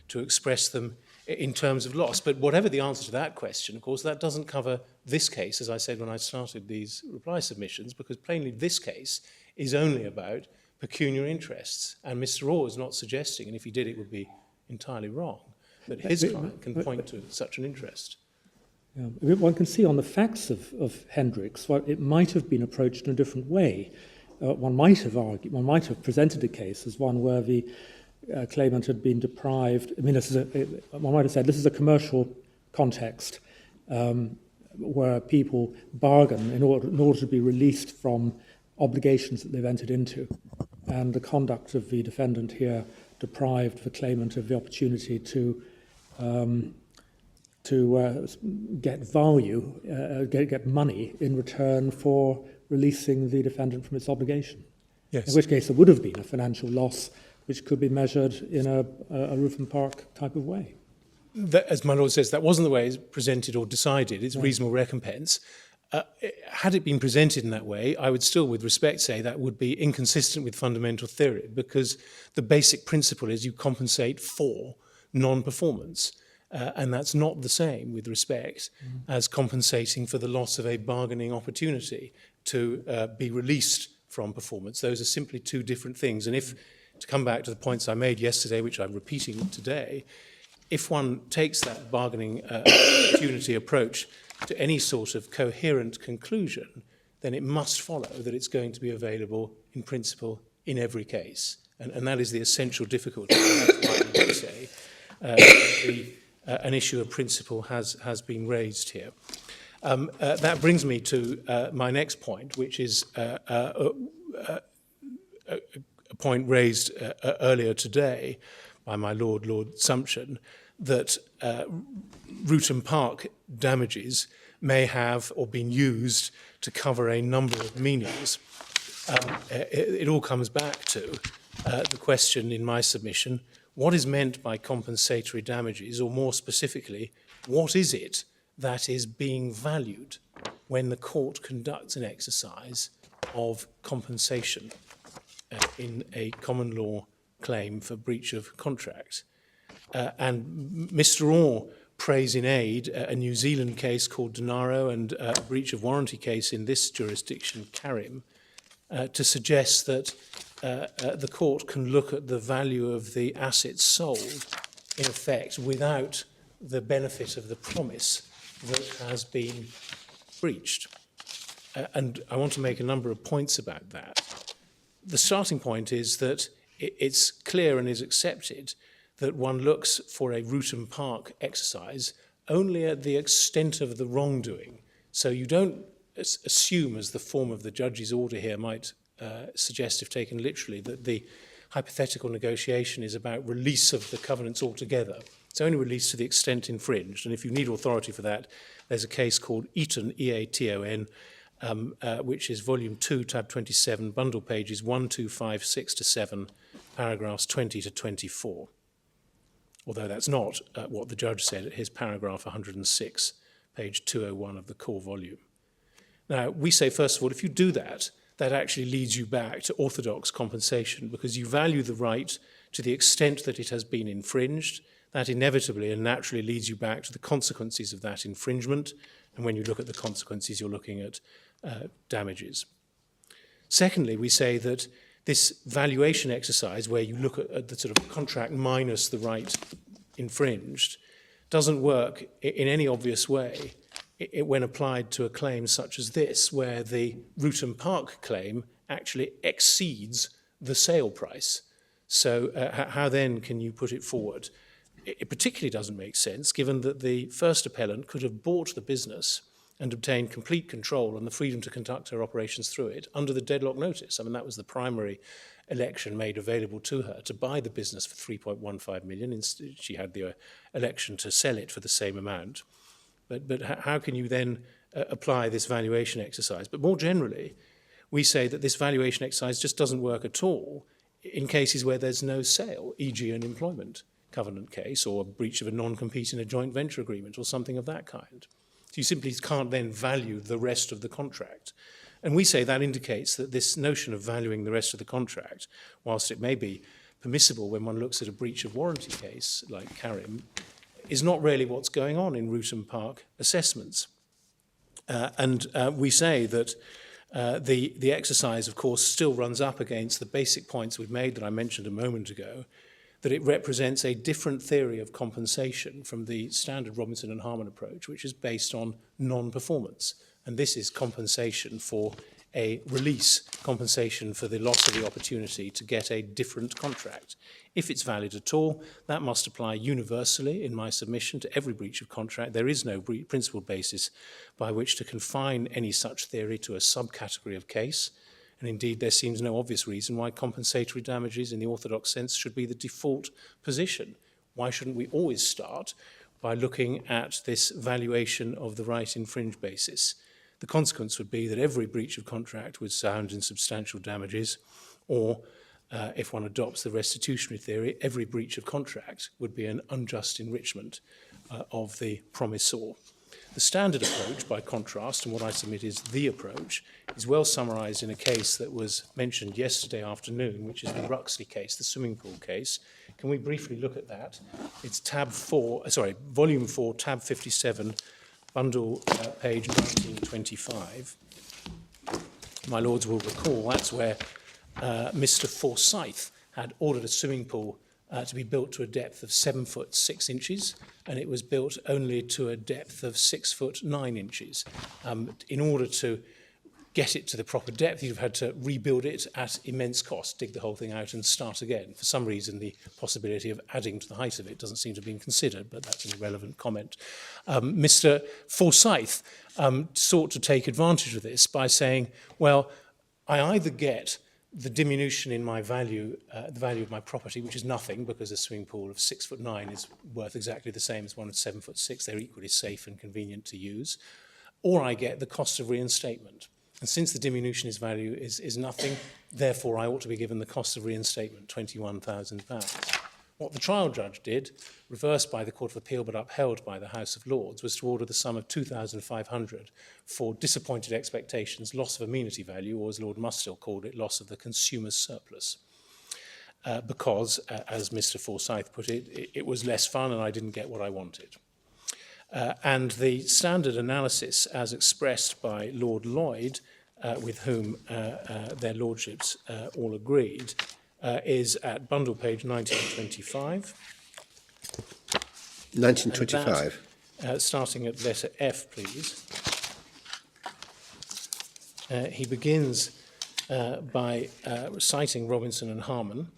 to express them in terms of loss. But whatever the answer to that question, of course, that doesn't cover this case, as I said when I started these reply submissions, because plainly this case is only about pecuniary interests. And Mr. Orr is not suggesting, and if he did it would be entirely wrong, that his client can point to such an interest. Yeah. One can see on the facts of Hendricks, well, it might have been approached in a different way. One might have presented a case as one where the claimant had been deprived. I mean, one might have said this is a commercial context where people bargain in order to be released from obligations that they've entered into, and the conduct of the defendant here deprived the claimant of the opportunity to get value, get money in return for releasing the defendant from its obligation. Yes. In which case there would have been a financial loss which could be measured in a roof and park type of way. As my lord says, that wasn't the way it's presented or decided. It's reasonable recompense. Had it been presented in that way, I would still, with respect, say that would be inconsistent with fundamental theory, because the basic principle is you compensate for non-performance. And that's not the same, with respect, as compensating for the loss of a bargaining opportunity to be released from performance. Those are simply two different things. And if, to come back to the points I made yesterday, which I'm repeating today, if one takes that bargaining opportunity approach to any sort of coherent conclusion, then it must follow that it's going to be available in principle in every case. And that is the essential difficulty. That's why I would say an issue of principle has been raised here. That brings me to my next point, which is a point raised earlier today by my Lord Sumption, that root and park damages may have or been used to cover a number of meanings. It all comes back to the question in my submission: what is meant by compensatory damages, or more specifically, what is it that is being valued when the court conducts an exercise of compensation in a common law claim for breach of contract. And Mr. Orr prays in aid a New Zealand case called Denaro and a breach of warranty case in this jurisdiction, Karim, to suggest that the court can look at the value of the assets sold, in effect, without the benefit of the promise that has been breached. And I want to make a number of points about that. The starting point is that it's clear and is accepted that one looks for a root and park exercise only at the extent of the wrongdoing. So you don't assume, as the form of the judge's order here might suggest, if taken literally, that the hypothetical negotiation is about release of the covenants altogether. It's only released to the extent infringed. And if you need authority for that, there's a case called Eaton, E-A-T-O-N, which is volume 2, tab 27, bundle pages 1, 2, 5, 6 to 7, paragraphs 20 to 24. Although that's not what the judge said at his paragraph 106, page 201 of the core volume. Now, we say, first of all, if you do that, that actually leads you back to orthodox compensation because you value the right to the extent that it has been infringed. That inevitably and naturally leads you back to the consequences of that infringement. And when you look at the consequences, you're looking at damages. Secondly, we say that this valuation exercise, where you look at the sort of contract minus the right infringed, doesn't work in any obvious way when applied to a claim such as this, where the root and park claim actually exceeds the sale price. So how then can you put it forward? It particularly doesn't make sense, given that the first appellant could have bought the business and obtained complete control and the freedom to conduct her operations through it under the deadlock notice. I mean, that was the primary election made available to her, to buy the business for 3.15 million. Instead, she had the election to sell it for the same amount. But how can you then apply this valuation exercise? But more generally, we say that this valuation exercise just doesn't work at all in cases where there's no sale, e.g. an employment covenant case or a breach of a non-compete in a joint venture agreement or something of that kind. So you simply can't then value the rest of the contract. And we say that indicates that this notion of valuing the rest of the contract, whilst it may be permissible when one looks at a breach of warranty case like Karim, is not really what's going on in root and park assessments. We say that the exercise, of course, still runs up against the basic points we've made that I mentioned a moment ago, that it represents a different theory of compensation from the standard Robinson and Harman approach, which is based on non-performance. And this is compensation for a release, compensation for the loss of the opportunity to get a different contract. If it's valid at all, that must apply universally in my submission to every breach of contract. There is no principled basis by which to confine any such theory to a subcategory of case. And indeed, there seems no obvious reason why compensatory damages in the orthodox sense should be the default position. Why shouldn't we always start by looking at this valuation of the right infringed basis? The consequence would be that every breach of contract would sound in substantial damages, or if one adopts the restitutionary theory, every breach of contract would be an unjust enrichment of the promisor. The standard approach, by contrast, and what I submit is the approach, is well summarised in a case that was mentioned yesterday afternoon, which is the Ruxley case, the swimming pool case. Can we briefly look at that? It's volume 4, tab 57, bundle page 1925. My lords will recall that's where Mr. Forsyth had ordered a swimming pool to be built to a depth of 7 foot 6 inches, and it was built only to a depth of 6 foot 9 inches. In order to get it to the proper depth, you'd have had to rebuild it at immense cost, dig the whole thing out and start again. For some reason, the possibility of adding to the height of it doesn't seem to have been considered, but that's an irrelevant comment. Mr. Forsyth sought to take advantage of this by saying, well, I either get the diminution in my value, the value of my property, which is nothing because a swimming pool of 6 foot 9 is worth exactly the same as one of 7 foot 6. They're equally safe and convenient to use. Or I get the cost of reinstatement. And since the diminution in value is nothing, therefore I ought to be given the cost of reinstatement, £21,000. What the trial judge did, reversed by the Court of Appeal but upheld by the House of Lords, was to order the sum of £2,500 for disappointed expectations, loss of amenity value, or as Lord Mustill called it, loss of the consumer's surplus. because, as Mr. Forsyth put it, it was less fun and I didn't get what I wanted. And the standard analysis, as expressed by Lord Lloyd, with whom their lordships all agreed, is at bundle page 1925. 1925. Starting at letter F, please. He begins by citing Robinson and Harman.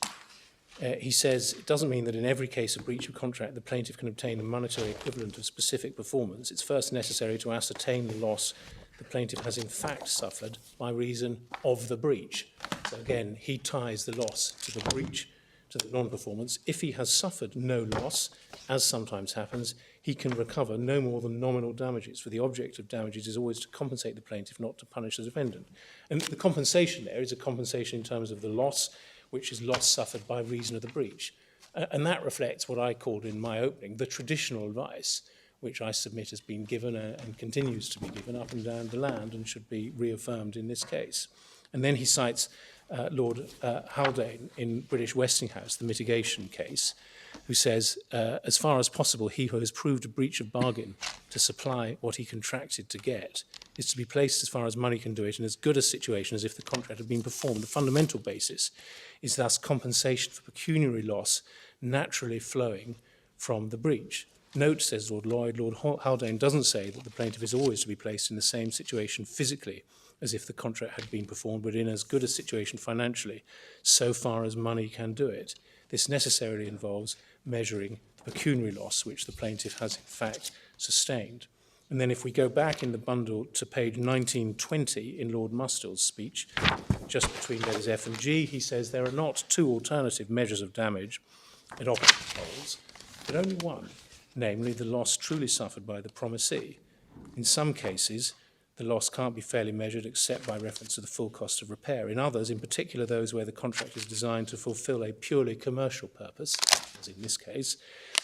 He says, it doesn't mean that in every case of breach of contract the plaintiff can obtain a monetary equivalent of specific performance. It's first necessary to ascertain the loss the plaintiff has in fact suffered by reason of the breach. So again, he ties the loss to the breach, to the non-performance. If he has suffered no loss, as sometimes happens, he can recover no more than nominal damages, for the object of damages is always to compensate the plaintiff, not to punish the defendant. And the compensation there is a compensation in terms of the loss, which is loss suffered by reason of the breach. And that reflects what I called in my opening the traditional advice, which I submit has been given and continues to be given up and down the land and should be reaffirmed in this case. And then he cites Lord Haldane in British Westinghouse, the mitigation case, who says, as far as possible, he who has proved a breach of bargain to supply what he contracted to get is to be placed as far as money can do it in as good a situation as if the contract had been performed. The fundamental basis is thus compensation for pecuniary loss naturally flowing from the breach. Note, says Lord Lloyd, Lord Haldane doesn't say that the plaintiff is always to be placed in the same situation physically as if the contract had been performed, but in as good a situation financially, so far as money can do it. This necessarily involves measuring the pecuniary loss which the plaintiff has in fact sustained. And then if we go back in the bundle to page 1920 in Lord Mustill's speech, just between letters F and G, he says there are not two alternative measures of damage at opposite poles, but only one, namely the loss truly suffered by the promisee. In some cases, the loss can't be fairly measured except by reference to the full cost of repair. In others, in particular those where the contract is designed to fulfill a purely commercial purpose, as in this case,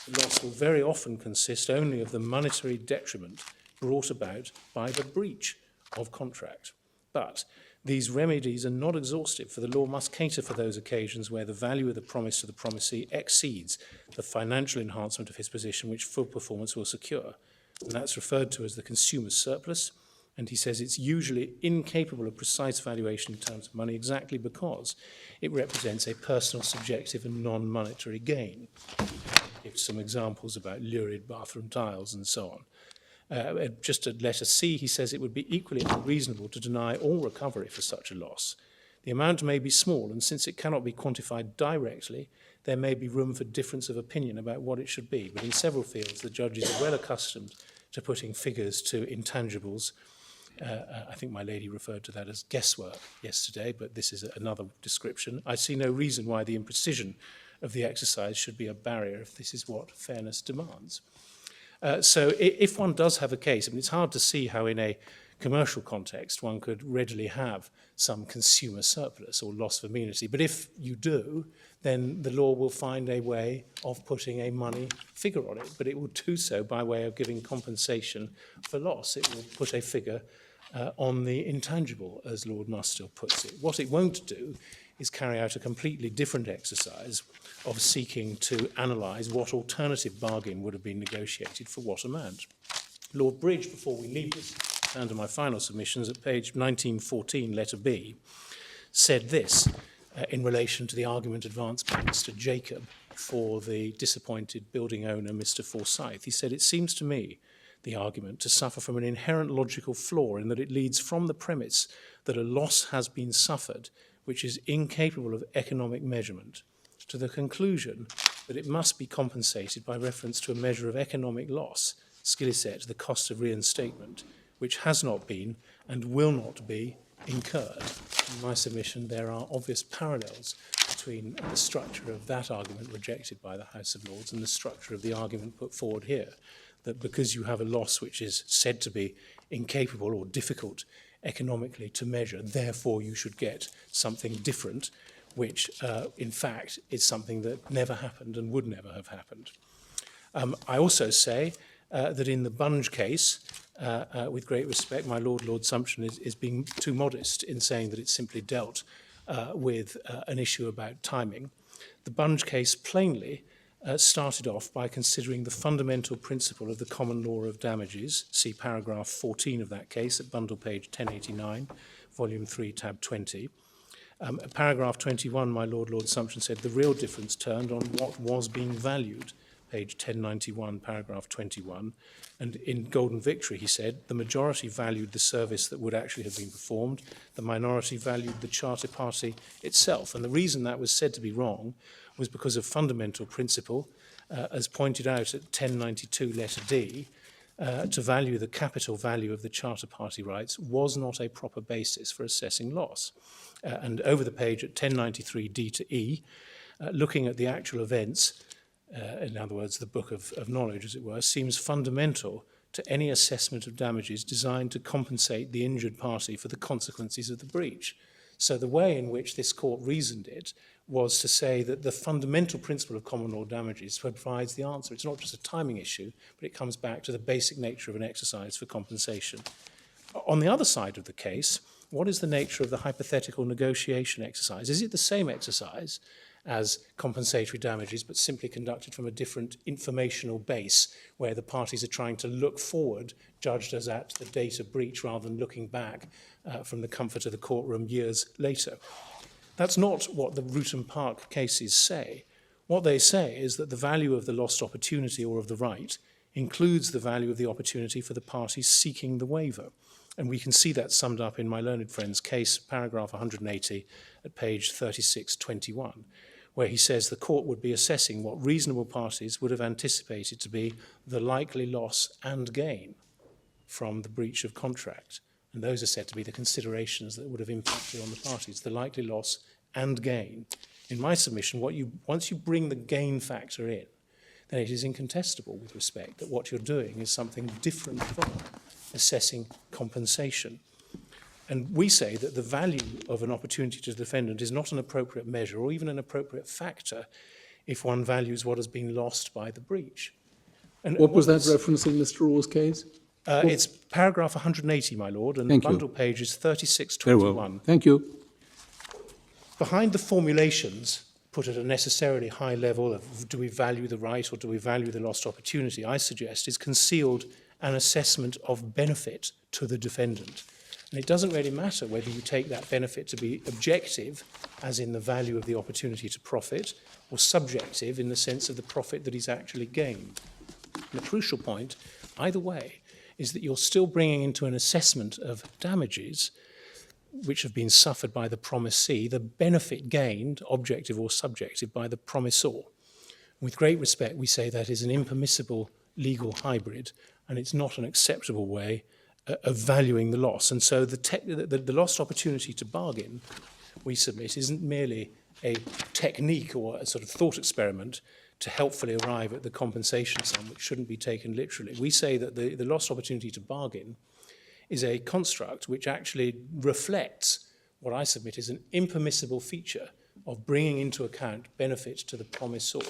the loss will very often consist only of the monetary detriment brought about by the breach of contract. But these remedies are not exhaustive, for the law must cater for those occasions where the value of the promise to the promisee exceeds the financial enhancement of his position which full performance will secure. And that's referred to as the consumer's surplus. And he says it's usually incapable of precise valuation in terms of money exactly because it represents a personal, subjective and non-monetary gain. He gives some examples about lurid bathroom tiles and so on. Just at letter C, he says it would be equally unreasonable to deny all recovery for such a loss. The amount may be small, and since it cannot be quantified directly, there may be room for difference of opinion about what it should be. But in several fields, the judges are well accustomed to putting figures to intangibles. I think my lady referred to that as guesswork yesterday, but this is another description. I see no reason why the imprecision of the exercise should be a barrier if this is what fairness demands. So if one does have a case, I mean, it's hard to see how in a commercial context one could readily have some consumer surplus or loss of amenity. But if you do, then the law will find a way of putting a money figure on it. But it will do so by way of giving compensation for loss. It will put a figure on the intangible, as Lord Mustill puts it. What it won't do is carry out a completely different exercise of seeking to analyse what alternative bargain would have been negotiated for what amount. Lord Bridge, before we leave this, down to my final submissions, at page 1914, letter B, said this in relation to the argument advanced by Mr. Jacob for the disappointed building owner, Mr. Forsyth. He said, "It seems to me the argument to suffer from an inherent logical flaw in that it leads from the premise that a loss has been suffered which is incapable of economic measurement to the conclusion that it must be compensated by reference to a measure of economic loss, scillicet, the cost of reinstatement, which has not been and will not be incurred." In my submission, there are obvious parallels between the structure of that argument rejected by the House of Lords and the structure of the argument put forward here, that because you have a loss which is said to be incapable or difficult economically to measure, therefore you should get something different, which in fact is something that never happened and would never have happened. I also say that in the Bunge case, with great respect, my Lord Sumption is being too modest in saying that it simply dealt with an issue about timing. The Bunge case plainly started off by considering the fundamental principle of the common law of damages. See paragraph 14 of that case at bundle page 1089, volume 3, tab 20. Paragraph 21, my Lord Sumption said the real difference turned on what was being valued, page 1091, paragraph 21. And in Golden Victory, he said, the majority valued the service that would actually have been performed. The minority valued the charter party itself. And the reason that was said to be wrong was because of fundamental principle, as pointed out at 1092, letter D, to value the capital value of the charter party rights was not a proper basis for assessing loss. And over the page at 1093 D to E, looking at the actual events, in other words, the book of knowledge, as it were, seems fundamental to any assessment of damages designed to compensate the injured party for the consequences of the breach. So the way in which this court reasoned it was to say that the fundamental principle of common law damages provides the answer. It's not just a timing issue, but it comes back to the basic nature of an exercise for compensation. On the other side of the case, what is the nature of the hypothetical negotiation exercise? Is it the same exercise as compensatory damages, but simply conducted from a different informational base, where the parties are trying to look forward, judged as at the date of breach, rather than looking back from the comfort of the courtroom years later? That's not what the Rutan Park cases say. What they say is that the value of the lost opportunity or of the right includes the value of the opportunity for the parties seeking the waiver. And we can see that summed up in my learned friend's case, paragraph 180 at page 3621, where he says the court would be assessing what reasonable parties would have anticipated to be the likely loss and gain from the breach of contract. And those are said to be the considerations that would have impacted on the parties, the likely loss and gain. In my submission, once you bring the gain factor in, then it is incontestable with respect that what you're doing is something different from assessing compensation. And we say that the value of an opportunity to the defendant is not an appropriate measure or even an appropriate factor if one values what has been lost by the breach. And What was that referencing Mr. Raw's case? It's paragraph 180, my Lord, and Thank the you. bundle page is Very 3621. well. Thank you. Behind the formulations put at a necessarily high level of do we value the right or do we value the lost opportunity, I suggest is concealed an assessment of benefit to the defendant. And it doesn't really matter whether you take that benefit to be objective, as in the value of the opportunity to profit, or subjective in the sense of the profit that he's actually gained. And the crucial point, either way, is that you're still bringing into an assessment of damages which have been suffered by the promisee, the benefit gained, objective or subjective, by the promissor. With great respect, we say that is an impermissible legal hybrid, and it's not an acceptable way of valuing the loss. And so the lost opportunity to bargain, we submit, isn't merely a technique or a sort of thought experiment to helpfully arrive at the compensation sum, which shouldn't be taken literally. We say that the lost opportunity to bargain is a construct which actually reflects what I submit is an impermissible feature of bringing into account benefit to the promissor.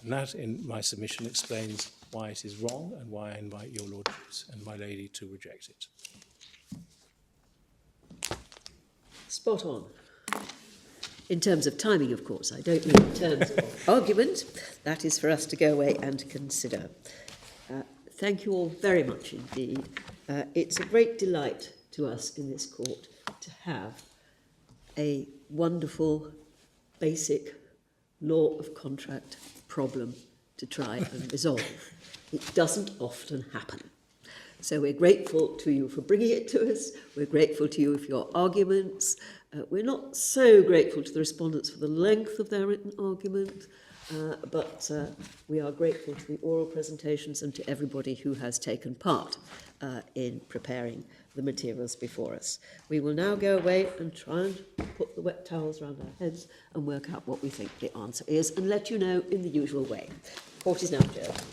And that, in my submission, explains why it is wrong and why I invite your lordships and my lady to reject it. Spot on. In terms of timing, of course, I don't mean in terms of argument. That is for us to go away and consider. Thank you all very much indeed. It's a great delight to us in this court to have a wonderful, basic law of contract problem to try and resolve. It doesn't often happen. So we're grateful to you for bringing it to us. We're grateful to you for your arguments. We're not so grateful to the respondents for the length of their written argument, but we are grateful to the oral presentations and to everybody who has taken part in preparing the materials before us. We will now go away and try and put the wet towels around our heads and work out what we think the answer is and let you know in the usual way. Court is now adjourned.